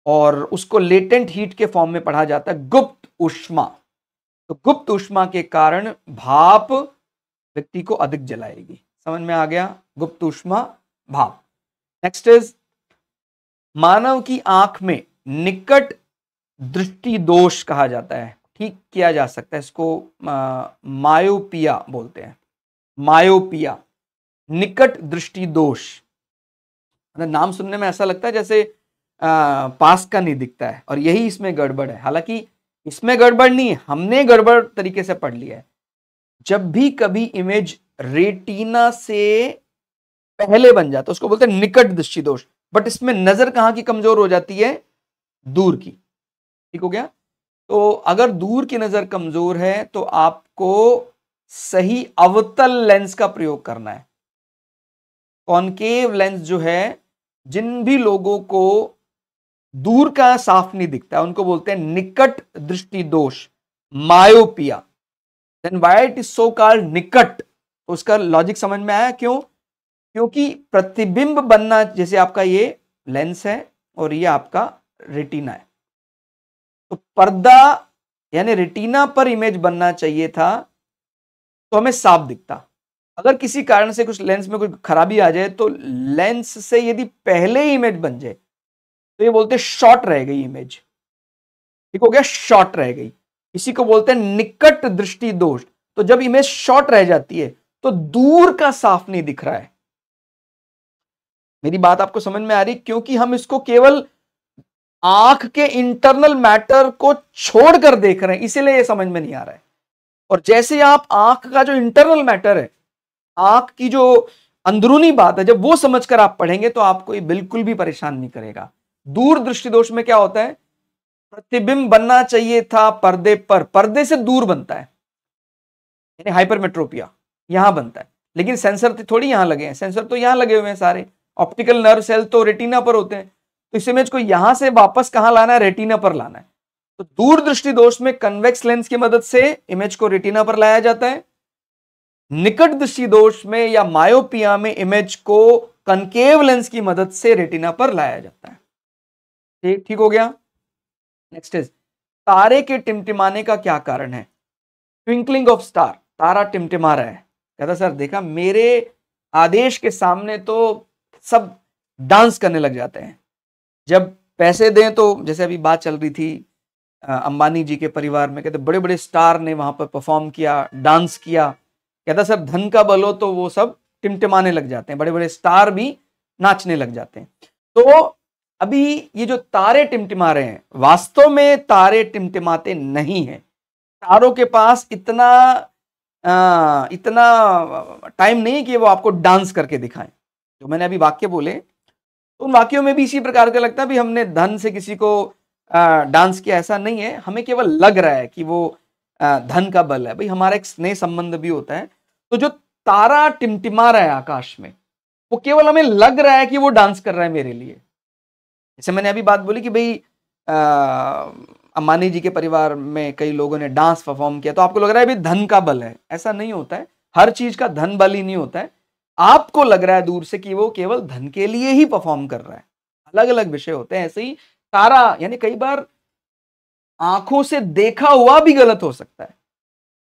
और उसको लेटेंट हीट के फॉर्म में पढ़ा जाता है गुप्त ऊष्मा। तो गुप्त ऊष्मा के कारण भाप व्यक्ति को अधिक जलाएगी। समझ में आ गया? गुप्त ऊष्मा, भाप। नेक्स्ट इज, मानव की आंख में निकट दृष्टि दोष कहा जाता है, ठीक किया जा सकता है इसको, मायोपिया बोलते हैं। मायोपिया, निकट दृष्टि दोष। नाम सुनने में ऐसा लगता है जैसे पास का नहीं दिखता है, और यही इसमें गड़बड़ है। हालांकि इसमें गड़बड़ नहीं है, हमने गड़बड़ तरीके से पढ़ लिया है। जब भी कभी इमेज रेटिना से पहले बन जाता है उसको बोलते हैं निकट दृष्टि दोष, बट इसमें नजर कहां की कमजोर हो जाती है? दूर की। ठीक हो गया। तो अगर दूर की नजर कमजोर है तो आपको सही अवतल लेंस का प्रयोग करना है। कॉनकेव लेंस जो है, जिन भी लोगों को दूर का साफ नहीं दिखता उनको बोलते हैं निकट दृष्टि दोष, myopia. Then why it is so called निकट? तो उसका लॉजिक समझ में आया क्यों? क्योंकि प्रतिबिंब बनना, जैसे आपका ये लेंस है और ये आपका रेटिना है, तो पर्दा यानी रेटिना पर इमेज बनना चाहिए था तो हमें साफ दिखता। अगर किसी कारण से कुछ लेंस में कोई खराबी आ जाए तो लेंस से यदि पहले ही इमेज बन जाए तो ये बोलते हैं शॉर्ट रह गई इमेज। ठीक हो गया, शॉर्ट रह गई, इसी को बोलते हैं निकट दृष्टि दोष। तो जब इमेज शॉर्ट रह जाती है तो दूर का साफ नहीं दिख रहा है। मेरी बात आपको समझ में आ रही? क्योंकि हम इसको केवल आंख के इंटरनल मैटर को छोड़कर देख रहे हैं, इसीलिए ये समझ में नहीं आ रहा है। और जैसे आप आंख का जो इंटरनल मैटर है, आंख की जो अंदरूनी बात है, जब वो समझकर आप पढ़ेंगे तो आपको ये बिल्कुल भी परेशान नहीं करेगा। दूर दृष्टि दोष में क्या होता है? प्रतिबिंब बनना चाहिए था पर्दे पर, पर्दे से दूर बनता है, यानी हाइपरमेट्रोपिया यहां बनता है। लेकिन सेंसर तो थोड़ी यहां लगे हैं, सेंसर तो यहां लगे हुए हैं सारे, ऑप्टिकल नर्व सेल तो रेटिना पर होते हैं। तो इस इमेज को यहां से वापस कहां लाना है? रेटिना पर लाना है। तो दूर दृष्टि दोष में कन्वेक्स लेंस की मदद से इमेज को रेटिना पर लाया जाता है। निकट दृष्टि दोष में या मायोपिया में इमेज को कनकेव लेंस की मदद से रेटिना पर लाया जाता है। ठीक हो गया। नेक्स्ट इज, तारे के टिमटिमाने का क्या कारण है? ट्विंकलिंग ऑफ स्टार, तारा टिमटिमा रहा है। कहता सर देखा, मेरे आदेश के सामने तो सब डांस करने लग जाते हैं। जब पैसे दें तो, जैसे अभी बात चल रही थी अंबानी जी के परिवार में, कहते बड़े बड़े स्टार ने वहां पर परफॉर्म किया, डांस किया, कहता सर धन का बल हो तो वो सब टिमटिमाने लग जाते हैं, बड़े बड़े स्टार भी नाचने लग जाते हैं। तो अभी ये जो तारे टिमटिमा रहे हैं, वास्तव में तारे टिमटिमाते नहीं हैं। तारों के पास इतना टाइम नहीं कि वो आपको डांस करके दिखाएं। जो मैंने अभी वाक्य बोले, तो उन वाक्यों में भी इसी प्रकार का लगता है भी हमने धन से किसी को डांस किया, ऐसा नहीं है। हमें केवल लग रहा है कि वो धन का बल है। भाई हमारा एक स्नेह संबंध भी होता है। तो जो तारा टिमटिमा रहा है आकाश में, वो केवल हमें लग रहा है कि वो डांस कर रहा है मेरे लिए। जैसे मैंने अभी बात बोली कि भाई अंबानी जी के परिवार में कई लोगों ने डांस परफॉर्म किया, तो आपको लग रहा है भाई धन का बल है। ऐसा नहीं होता है, हर चीज का धन बल ही नहीं होता है। आपको लग रहा है दूर से कि वो केवल धन के लिए ही परफॉर्म कर रहा है, अलग अलग विषय होते हैं। ऐसे ही तारा, यानी कई बार आंखों से देखा हुआ भी गलत हो सकता है।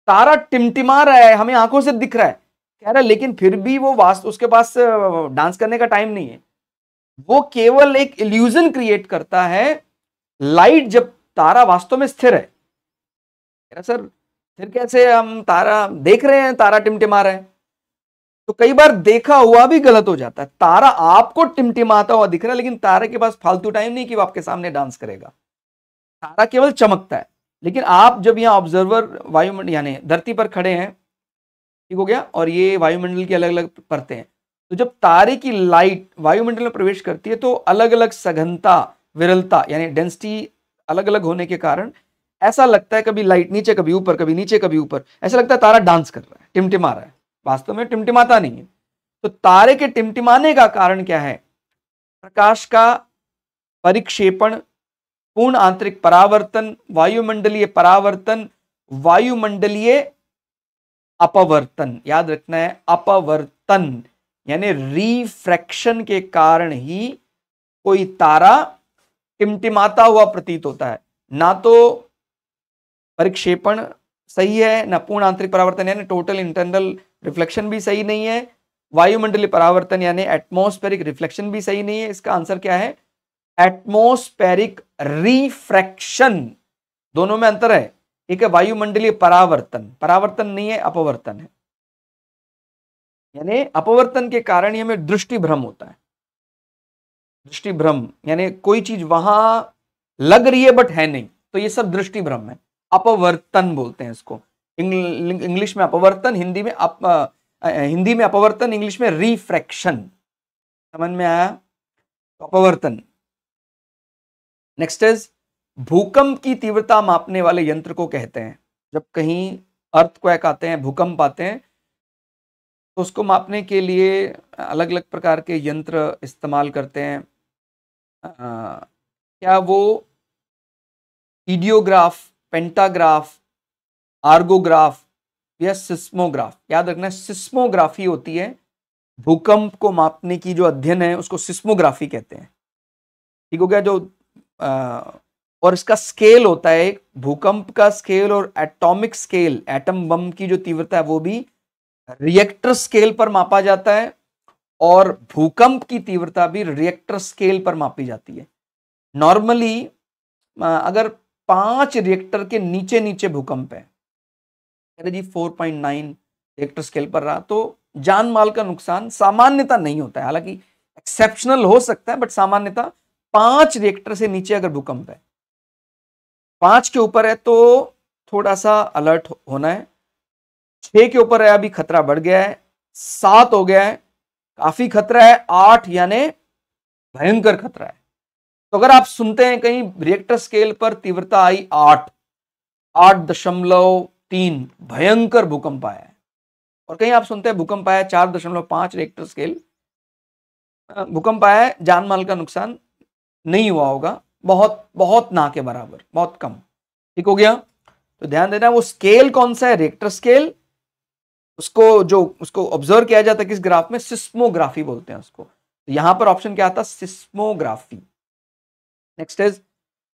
तारा टिमटिमा रहा है, हमें आंखों से दिख रहा है, कह रहा है, लेकिन फिर भी वो वास्तव उसके पास डांस करने का टाइम नहीं है। वो केवल एक इल्यूजन क्रिएट करता है। लाइट, जब तारा वास्तव में स्थिर है, सर फिर कैसे हम तारा देख रहे हैं, तारा टिमटिमा रहा है? तो कई बार देखा हुआ भी गलत हो जाता है। तारा आपको टिमटिमाता हुआ दिख रहा है, लेकिन तारे के पास फालतू टाइम नहीं कि वो आपके सामने डांस करेगा। तारा केवल चमकता है। लेकिन आप जब यहां ऑब्जर्वर वायुमंडल यानी धरती पर खड़े हैं, ठीक हो गया, और ये वायुमंडल की अलग अलग परतें हैं, तो जब तारे की लाइट वायुमंडल में प्रवेश करती है तो अलग अलग सघनता, विरलता यानी डेंसिटी अलग अलग होने के कारण ऐसा लगता है कभी लाइट नीचे, कभी ऊपर, कभी नीचे, कभी ऊपर, ऐसा लगता है तारा डांस कर रहा है, टिमटिमा रहा है। वास्तव में टिमटिमाता नहीं है। तो तारे के टिमटिमाने का कारण क्या है? प्रकाश का परिक्षेपण, पूर्ण आंतरिक परावर्तन, वायुमंडलीय परावर्तन, वायुमंडलीय अपवर्तन। याद रखना है, अपवर्तन यानी रिफ्रैक्शन के कारण ही कोई तारा टिमटिमाता हुआ प्रतीत होता है। ना तो परिक्षेपण सही है, ना पूर्ण आंतरिक परावर्तन यानी टोटल इंटरनल रिफ्लेक्शन भी सही नहीं है, वायुमंडलीय परावर्तन यानी एटमॉस्फेरिक रिफ्लेक्शन भी सही नहीं है। इसका आंसर क्या है? Atmospheric refraction. दोनों में अंतर है। एक है वायुमंडलीय परावर्तन, परावर्तन नहीं है, अपवर्तन है। यानी अपवर्तन के कारण ही हमें दृष्टि भ्रम होता है। दृष्टि भ्रम यानी कोई चीज वहां लग रही है बट है नहीं, तो ये सब दृष्टि भ्रम है। अपवर्तन बोलते हैं इसको। इंग्लिश में अपवर्तन, हिंदी में अपवर्तन, इंग्लिश में रिफ्रैक्शन। समझ में आया? तो अपवर्तन। नेक्स्ट इज, भूकंप की तीव्रता मापने वाले यंत्र को कहते हैं। जब कहीं अर्थक्वेक आते हैं, भूकंप आते हैं, तो उसको मापने के लिए अलग अलग प्रकार के यंत्र इस्तेमाल करते हैं। क्या वो ईडियोग्राफ, पेंटाग्राफ, आर्गोग्राफ या सिस्मोग्राफ? याद रखना है, सिस्मोग्राफी होती है भूकंप को मापने की जो अध्ययन है, उसको सिस्मोग्राफी कहते हैं। ठीक हो गया? जो और इसका स्केल होता है एक भूकंप का स्केल और एटॉमिक स्केल, एटम बम की जो तीव्रता है वो भी रिएक्टर स्केल पर मापा जाता है, और भूकंप की तीव्रता भी रिएक्टर स्केल पर मापी जाती है। नॉर्मली अगर 5 रिएक्टर के नीचे नीचे भूकंप है, जी 4.9 रिएक्टर स्केल पर रहा, तो जान माल का नुकसान सामान्यता नहीं होता है। हालांकि एक्सेप्शनल हो सकता है, बट सामान्यता 5 रिएक्टर से नीचे अगर भूकंप है, 5 के ऊपर है तो थोड़ा सा अलर्ट होना है, 6 के ऊपर है अभी खतरा बढ़ गया है, 7 हो गया है काफी खतरा है, 8 यानी भयंकर खतरा है। तो अगर आप सुनते हैं कहीं रिएक्टर स्केल पर तीव्रता आई 8.3 भयंकर भूकंप आया है, और कहीं आप सुनते हैं भूकंप आया 4.5 रिएक्टर स्केल भूकंप आया है, जान माल का नुकसान नहीं हुआ होगा, बहुत बहुत ना के बराबर, बहुत कम। ठीक हो गया? तो ध्यान देना, वो स्केल कौन सा है? Richter scale. उसको ऑब्जर्व किया जाता है किस ग्राफ में? सिस्मोग्राफी बोलते हैं उसको। तो यहां पर ऑप्शन क्या आता? सिस्मोग्राफी। नेक्स्ट इज,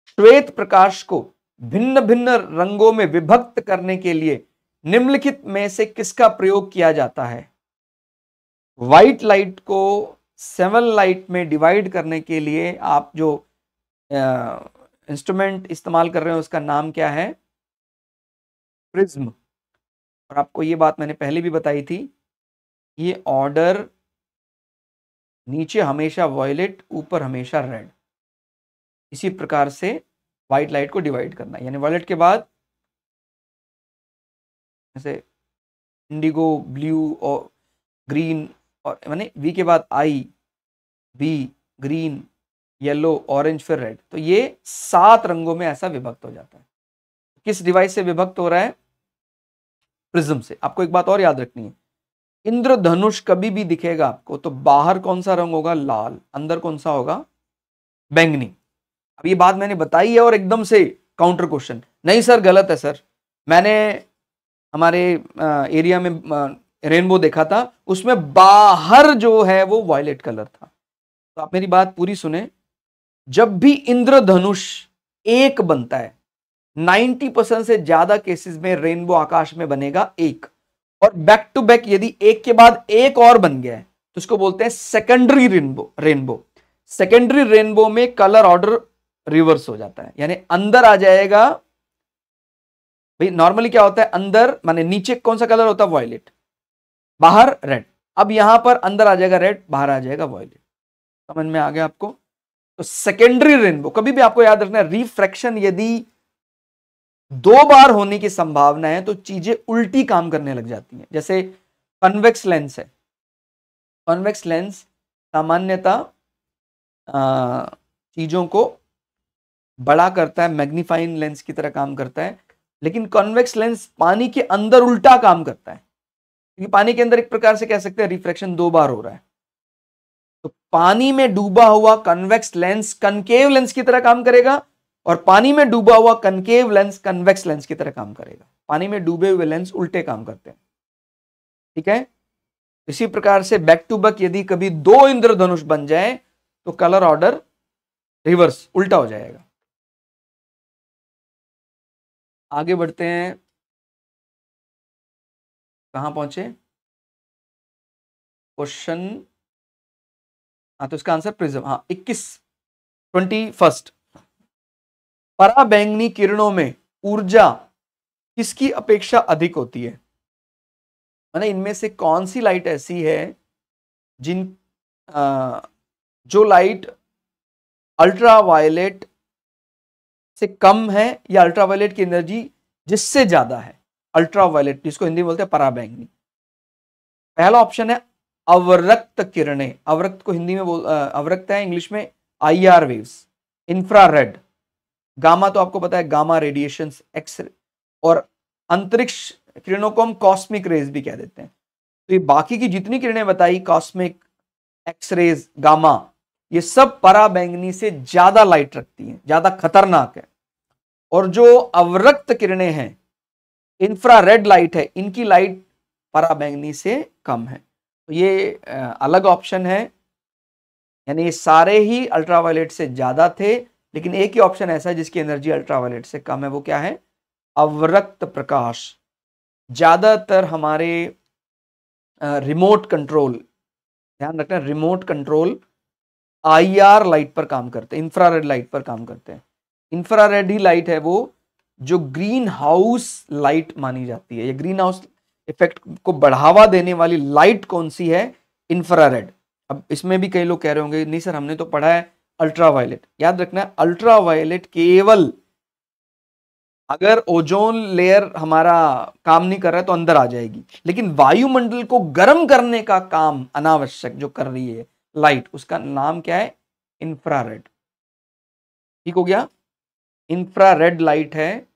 श्वेत प्रकाश को भिन्न भिन्न रंगों में विभक्त करने के लिए निम्नलिखित में से किसका प्रयोग किया जाता है? व्हाइट लाइट को 7 लाइट में डिवाइड करने के लिए आप जो इंस्ट्रूमेंट इस्तेमाल कर रहे हैं उसका नाम क्या है? प्रिज्म। और आपको ये बात मैंने पहले भी बताई थी, ये ऑर्डर नीचे हमेशा वॉयलेट, ऊपर हमेशा रेड, इसी प्रकार से व्हाइट लाइट को डिवाइड करना है। यानी वॉयलेट के बाद जैसे इंडिगो, ब्लू और ग्रीन, और माने वी के बाद आई, बी, ग्रीन, येलो, ऑरेंज, फिर रेड। तो ये 7 रंगों में ऐसा विभक्त हो जाता है। किस डिवाइस से विभक्त हो रहा है? प्रिज्म से। आपको एक बात और याद रखनी है, इंद्रधनुष कभी भी दिखेगा आपको तो बाहर कौन सा रंग होगा? लाल, अंदर कौन सा होगा? बैंगनी। अब ये बात मैंने बताई है और एकदम से काउंटर क्वेश्चन, नहीं सर गलत है सर, मैंने हमारे एरिया में रेनबो देखा था, उसमें बाहर जो है वो वॉयलेट कलर था। तो आप मेरी बात पूरी सुने, जब भी इंद्रधनुष एक बनता है, 90% से ज्यादा केसेस में रेनबो आकाश में बनेगा एक, और बैक टू बैक यदि एक के बाद एक और बन गया है तो उसको बोलते हैं सेकेंडरी रेनबो। सेकेंडरी रेनबो में कलर ऑर्डर रिवर्स हो जाता है, यानी अंदर आ जाएगा। भाई नॉर्मली क्या होता है, अंदर माने नीचे कौन सा कलर होता है? वॉयलेट, बाहर रेड। अब यहां पर अंदर आ जाएगा रेड, बाहर आ जाएगा वॉयलेट। समझ में आ गया आपको? तो सेकेंडरी रेनबो कभी भी आपको याद रखना है, रिफ्रैक्शन यदि 2 बार होने की संभावना है तो चीजें उल्टी काम करने लग जाती हैं। जैसे कन्वेक्स लेंस है, कन्वेक्स लेंस सामान्यतः चीजों को बड़ा करता है, मैग्नीफाइंग लेंस की तरह काम करता है, लेकिन कॉन्वेक्स लेंस पानी के अंदर उल्टा काम करता है, क्योंकि पानी के अंदर एक प्रकार से कह सकते हैं रिफ्रैक्शन 2 बार हो रहा है। तो पानी में डूबा हुआ कन्वेक्स लेंस कनकेव लेंस की तरह काम करेगा, और पानी में डूबा हुआ कनकेव लेंस कन्वेक्स लेंस की तरह काम करेगा। पानी में डूबे हुए लेंस उल्टे काम करते हैं, ठीक है। इसी प्रकार से बैक टू बैक यदि कभी 2 इंद्रधनुष बन जाए तो कलर ऑर्डर रिवर्स, उल्टा हो जाएगा। आगे बढ़ते हैं, कहां पहुंचे? क्वेश्चन, हाँ तो इसका आंसर प्रिज्म। हाँ 21 पराबैंगनी किरणों में ऊर्जा किसकी अपेक्षा अधिक होती है? माने इनमें से कौन सी लाइट ऐसी है जिन जो लाइट अल्ट्रावायलेट से कम है, या अल्ट्रावायलेट की एनर्जी जिससे ज्यादा है? अल्ट्रावायलेट जिसको हिंदी में बोलते हैं पराबैंगनी। पहला ऑप्शन है अवरक्त किरणें, अवरक्त को हिंदी में अवरक्त है इंग्लिश में आईआर वेव्स, इंफ्रारेड, गामा तो आपको पता है गामा रेडिएशन, एक्स, और अंतरिक्ष किरणों को हम कॉस्मिक रेज भी कह देते हैं। तो ये बाकी की जितनी किरणें बताई, कॉस्मिक, एक्सरेज, गामा, ये सब पराबैंगनी से ज्यादा लाइट रखती हैं, ज्यादा खतरनाक है। और जो अवरक्त किरणें हैं, इंफ्रारेड लाइट है, इनकी लाइट पराबैंगनी से कम है। तो ये अलग ऑप्शन है, यानी ये सारे ही अल्ट्रावायलेट से ज्यादा थे, लेकिन एक ही ऑप्शन ऐसा है जिसकी एनर्जी अल्ट्रावायलेट से कम है। वो क्या है? अवरक्त प्रकाश। ज्यादातर हमारे रिमोट कंट्रोल, ध्यान रखना, रिमोट कंट्रोल आईआर लाइट पर काम करते हैं, इंफ्रारेड लाइट पर काम करते हैं। इंफ्रारेड ही लाइट है वो जो ग्रीन हाउस लाइट मानी जाती है। ये ग्रीन हाउस इफेक्ट को बढ़ावा देने वाली लाइट कौन सी है? इंफ्रारेड। अब इसमें भी कई लोग कह रहे होंगे नहीं सर हमने तो पढ़ा है अल्ट्रावायलेट। याद रखना अल्ट्रावायलेट केवल अगर ओजोन लेयर हमारा काम नहीं कर रहा है तो अंदर आ जाएगी, लेकिन वायुमंडल को गर्म करने का काम अनावश्यक जो कर रही है लाइट, उसका नाम क्या है? इंफ्रारेड। ठीक हो गया? इंफ्रारेड लाइट है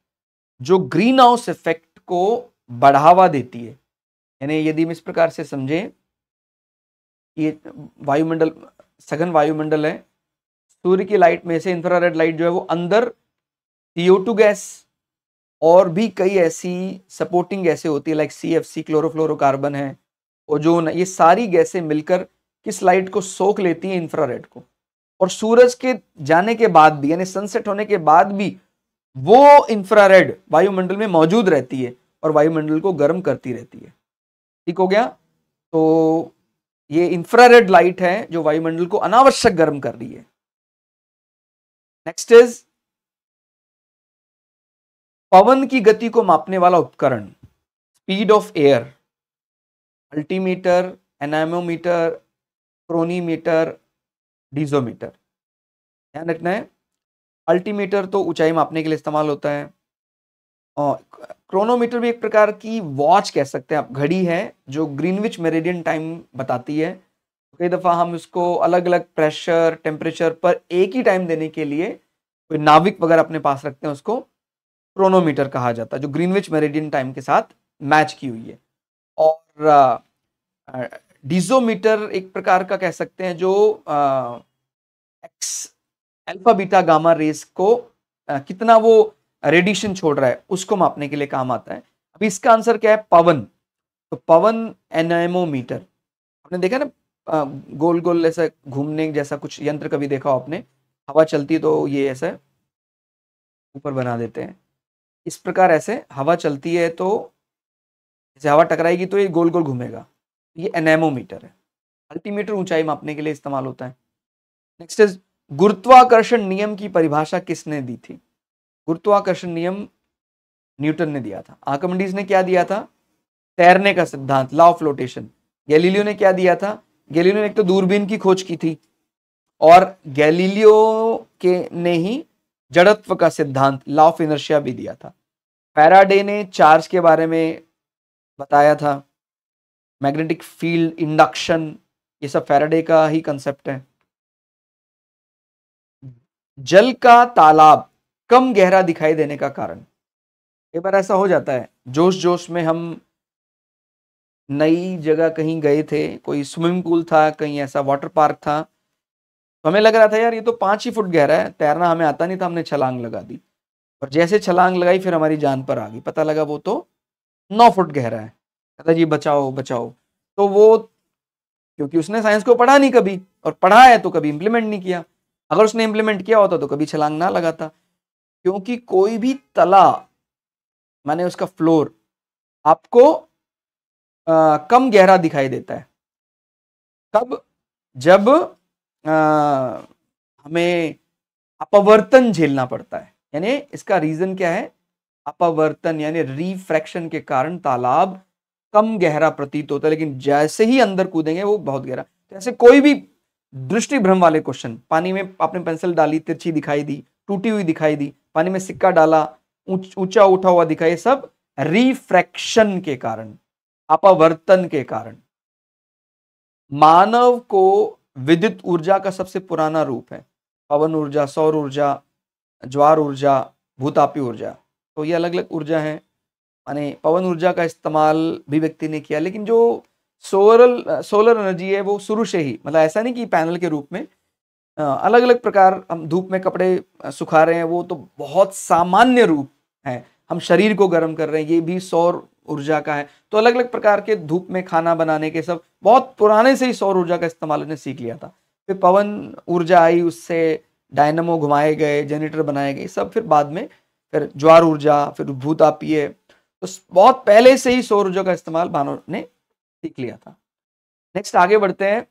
जो ग्रीन हाउस इफेक्ट को बढ़ावा देती है। यानी यदि हम इस प्रकार से समझें, ये वायुमंडल, सघन वायुमंडल है, सूर्य की लाइट में से इंफ्रारेड लाइट जो है वो अंदर CO2 गैस और भी कई ऐसी सपोर्टिंग गैसें होती है, लाइक CFC, क्लोरोफ्लोरोकार्बन है, ओजोन है, ये सारी गैसें मिलकर किस लाइट को सोख लेती हैं? इंफ्रारेड को। और सूरज के जाने के बाद भी, यानी सनसेट होने के बाद भी, वो इंफ्रारेड वायुमंडल में मौजूद रहती है और वायुमंडल को गर्म करती रहती है। ठीक हो गया? तो ये इंफ्रारेड लाइट है जो वायुमंडल को अनावश्यक गर्म कर रही है। नेक्स्ट इज पवन की गति को मापने वाला उपकरण, speed of air, altimeter, anemometer, chronometer, डीजोमीटर। ध्यान रखना है, अल्टीमीटर तो ऊंचाई मापने के लिए इस्तेमाल होता है, और क्रोनोमीटर भी एक प्रकार की वॉच कह सकते हैं आप, घड़ी है जो ग्रीनविच मेरिडियन टाइम बताती है। कई दफा हम इसको अलग अलग प्रेशर, टेम्परेचर पर एक ही टाइम देने के लिए कोई नाविक वगैरह अपने पास रखते हैं, उसको क्रोनोमीटर कहा जाता है, जो ग्रीनविच मेरिडियन टाइम के साथ मैच की हुई है। और डीजोमीटर एक प्रकार का कह सकते हैं जो x alpha beta gamma rays को कितना वो रेडिएशन छोड़ रहा है उसको मापने के लिए काम आता है। अभी इसका आंसर क्या है? पवन। तो पवन एनेमोमीटर, आपने देखा ना गोल गोल ऐसा घूमने जैसा कुछ यंत्र कभी देखा हो आपने? हवा चलती है तो ये ऐसा ऊपर बना देते हैं, इस प्रकार ऐसे हवा चलती है तो जैसे हवा टकराएगी तो ये गोल गोल घूमेगा, ये एनेमोमीटर है। अल्टीमीटर ऊंचाई मापने के लिए इस्तेमाल होता है। नेक्स्ट इज गुरुत्वाकर्षण नियम की परिभाषा किसने दी थी? गुरुत्वाकर्षण नियम न्यूटन ने दिया था। आर्किमिडीज ने क्या दिया था? तैरने का सिद्धांत, लॉ ऑफ फ्लोटेशन। गैलीलियो ने क्या दिया था? गैलीलियो ने एक तो दूरबीन की खोज की थी, और गैलीलियो के ने ही जड़त्व का सिद्धांत, लॉ ऑफ इनर्शिया भी दिया था। फैराडे ने चार्ज के बारे में बताया था, मैग्नेटिक फील्ड, इंडक्शन, ये सब फैराडे का ही कंसेप्ट है। जल का तालाब कम गहरा दिखाई देने का कारण? एक बार ऐसा हो जाता है, जोश जोश में हम नई जगह कहीं गए थे, कोई स्विमिंग पूल था, कहीं ऐसा वाटर पार्क था, तो हमें लग रहा था यार ये तो 5 ही फुट गहरा है, तैरना हमें आता नहीं था, हमने छलांग लगा दी, और जैसे छलांग लगाई फिर हमारी जान पर आ गई, पता लगा वो तो 9 फुट गहरा है। कहता जी बचाओ बचाओ। तो वो, क्योंकि उसने साइंस को पढ़ा नहीं कभी, और पढ़ा है तो कभी इंप्लीमेंट नहीं किया। अगर उसने इंप्लीमेंट किया होता तो कभी छलांग ना लगाता, क्योंकि कोई भी तला माने उसका फ्लोर आपको कम गहरा दिखाई देता है। कब? जब हमें अपवर्तन झेलना पड़ता है। यानी इसका रीजन क्या है? अपवर्तन यानी रिफ्रैक्शन के कारण तालाब कम गहरा प्रतीत होता है, लेकिन जैसे ही अंदर कूदेंगे वो बहुत गहरा। तो ऐसे कोई भी दृष्टि भ्रम वाले क्वेश्चन, पानी में आपने पेंसिल डाली, तिरछी दिखाई दी, टूटी हुई दिखाई दी, पानी में सिक्का डाला, ऊंचा उठा हुआ दिखाई, सब रिफ्रैक्शन के कारण, अपवर्तन के कारण। मानव को विद्युत ऊर्जा का सबसे पुराना रूप है पवन ऊर्जा, सौर ऊर्जा, ज्वार ऊर्जा, भूतापी ऊर्जा। तो ये अलग अलग ऊर्जा है। माने पवन ऊर्जा का इस्तेमाल भी व्यक्ति ने किया, लेकिन जो सोलर एनर्जी है वो शुरू से ही, मतलब ऐसा नहीं कि पैनल के रूप में, अलग अलग प्रकार, हम धूप में कपड़े सुखा रहे हैं, वो तो बहुत सामान्य रूप है। हम शरीर को गर्म कर रहे हैं, ये भी सौर ऊर्जा का है। तो अलग अलग प्रकार के धूप में खाना बनाने के सब बहुत पुराने से ही सौर ऊर्जा का इस्तेमाल ने सीख लिया था। फिर पवन ऊर्जा आई, उससे डायनमो घुमाए गए, जनरेटर बनाए गए, सब फिर बाद में, फिर ज्वार ऊर्जा, फिर भूतापीय। तो बहुत पहले से ही सौर ऊर्जा का इस्तेमाल मानव ने सीख लिया था। नेक्स्ट आगे बढ़ते हैं।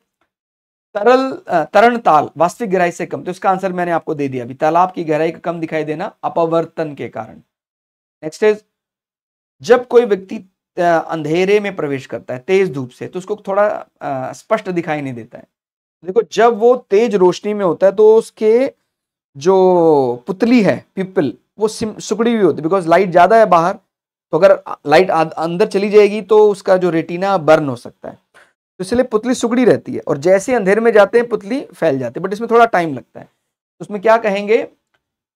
तरण ताल वास्तविक गहराई से कम, तो इसका आंसर मैंने आपको दे दिया अभी, तालाब की गहराई का कम दिखाई देना अपवर्तन के कारण। नेक्स्ट इज, जब कोई व्यक्ति अंधेरे में प्रवेश करता है तेज धूप से, तो उसको थोड़ा स्पष्ट दिखाई नहीं देता है। देखो, जब वो तेज रोशनी में होता है तो उसके जो पुतली है, पिपल, वो सिकुड़ी हुई होती है, बिकॉज लाइट ज्यादा है बाहर, तो अगर लाइट अंदर चली जाएगी तो उसका जो रेटिना बर्न हो सकता है, तो इसलिए पुतली सुगड़ी रहती है, और जैसे अंधेरे में जाते हैं पुतली फैल जाती है, बट इसमें थोड़ा टाइम लगता है। तो उसमें क्या कहेंगे,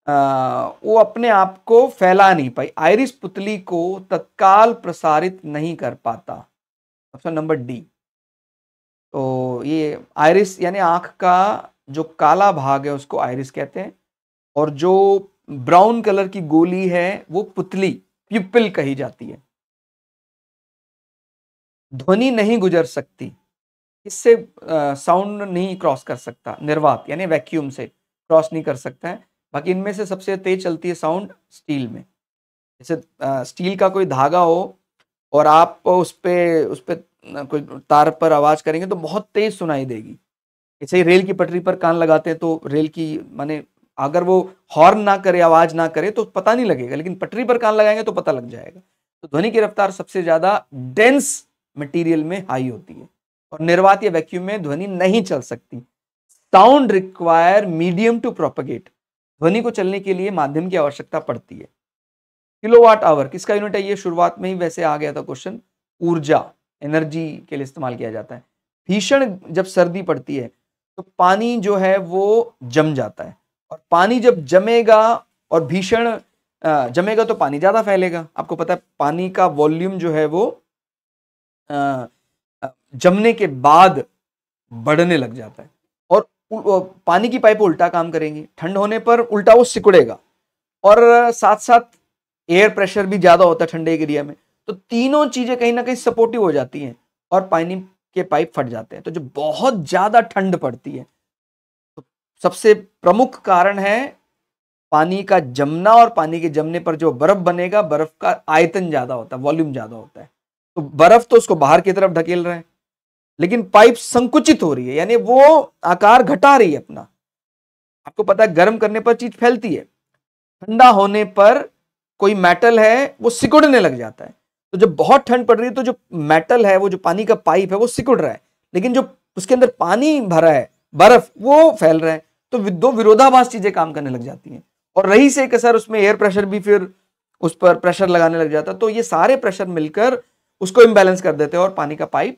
वो अपने आप को फैला नहीं पाई, आइरिस पुतली को तत्काल प्रसारित नहीं कर पाता। Option number D. तो ये आइरिस यानी आंख का जो काला भाग है उसको आइरिस कहते हैं, और जो ब्राउन कलर की गोली है वो पुतली, प्यूपिल कही जाती है। ध्वनि नहीं गुजर सकती, इससे साउंड नहीं क्रॉस कर सकता, निर्वात यानी वैक्यूम से क्रॉस नहीं कर सकता है। बाकी इनमें से सबसे तेज चलती है साउंड स्टील में। जैसे स्टील का कोई धागा हो और आप उस पे कोई तार पर आवाज करेंगे तो बहुत तेज सुनाई देगी। ऐसे ही रेल की पटरी पर कान लगाते हैं तो रेल की, माने अगर वो हॉर्न ना करे, आवाज ना करे तो पता नहीं लगेगा, लेकिन पटरी पर कान लगाएंगे तो पता लग जाएगा। तो ध्वनि की रफ्तार सबसे ज्यादा डेंस मटेरियल में हाई होती है और निर्वात या वैक्यूम में ध्वनि नहीं चल सकती। Sound require medium to propagate, ध्वनि को चलने के लिए माध्यम की आवश्यकता पड़ती है। किलोवाट आवर किसका यूनिट है? ये शुरुआत में ही वैसे आ गया था क्वेश्चन, ऊर्जा, एनर्जी के लिए इस्तेमाल किया जाता है। भीषण जब सर्दी पड़ती है तो पानी जो है वो जम जाता है, और पानी जब जमेगा और भीषण जमेगा तो पानी ज्यादा फैलेगा। आपको पता है पानी का वॉल्यूम जो है वो जमने के बाद बढ़ने लग जाता है, और पानी की पाइप उल्टा काम करेंगी, ठंड होने पर उल्टा वो सिकुड़ेगा, और साथ साथ एयर प्रेशर भी ज्यादा होता है ठंडे एरिया में। तो तीनों चीजें कहीं ना कहीं सपोर्टिव हो जाती हैं और पानी के पाइप फट जाते हैं। तो जो बहुत ज्यादा ठंड पड़ती है तो सबसे प्रमुख कारण है पानी का जमना, और पानी के जमने पर जो बर्फ बनेगा, बर्फ का आयतन ज्यादा होता है, वॉल्यूम ज्यादा होता है। तो बर्फ तो उसको बाहर की तरफ ढकेल रहा है, लेकिन पाइप संकुचित हो रही है, यानी वो आकार घटा रही है अपना। आपको पता है गर्म करने पर चीज फैलती है, ठंडा होने पर कोई मेटल है वो सिकुड़ने लग जाता है। तो जब बहुत ठंड पड़ रही है तो जो मेटल है, वो जो पानी का पाइप है वो सिकुड़ रहा है, लेकिन जो उसके अंदर पानी भरा है, बर्फ, वो फैल रहा है। तो दो विरोधाभास चीजें काम करने लग जाती हैं, और रही से कसर उसमें एयर प्रेशर भी फिर उस पर प्रेशर लगाने लग जाता है। तो ये सारे प्रेशर मिलकर उसको इम्बैलेंस कर देते हैं और पानी का पाइप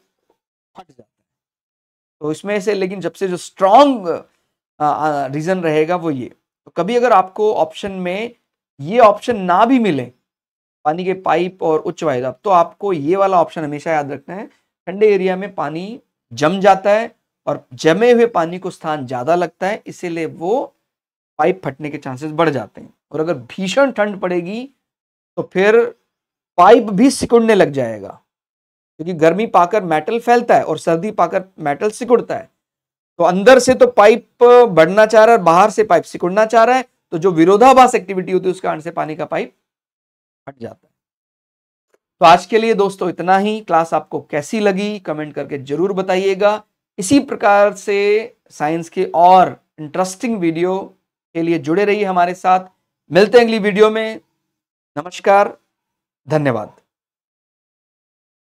फट जाता है। तो इसमें से लेकिन सबसे जो स्ट्रॉन्ग रीजन रहेगा वो ये। तो कभी अगर आपको ऑप्शन में ये ऑप्शन ना भी मिले, पानी के पाइप और उच्च वायु दाब, तो आपको ये वाला ऑप्शन हमेशा याद रखना है। ठंडे एरिया में पानी जम जाता है और जमे हुए पानी को स्थान ज्यादा लगता है, इसीलिए वो पाइप फटने के चांसेस बढ़ जाते हैं। और अगर भीषण ठंड पड़ेगी तो फिर पाइप भी सिकुड़ने लग जाएगा, क्योंकि गर्मी पाकर मेटल फैलता है और सर्दी पाकर मेटल सिकुड़ता है। तो अंदर से तो पाइप बढ़ना चाह रहा है और बाहर से पाइप सिकुड़ना चाह रहा है, तो जो विरोधाभास एक्टिविटी होती है उसके कारण से पानी का पाइप फट जाता है। तो आज के लिए दोस्तों इतना ही। क्लास आपको कैसी लगी कमेंट करके जरूर बताइएगा। इसी प्रकार से साइंस के और इंटरेस्टिंग वीडियो के लिए जुड़े रहिए हमारे साथ। मिलते हैं अगली वीडियो में। नमस्कार, धन्यवाद।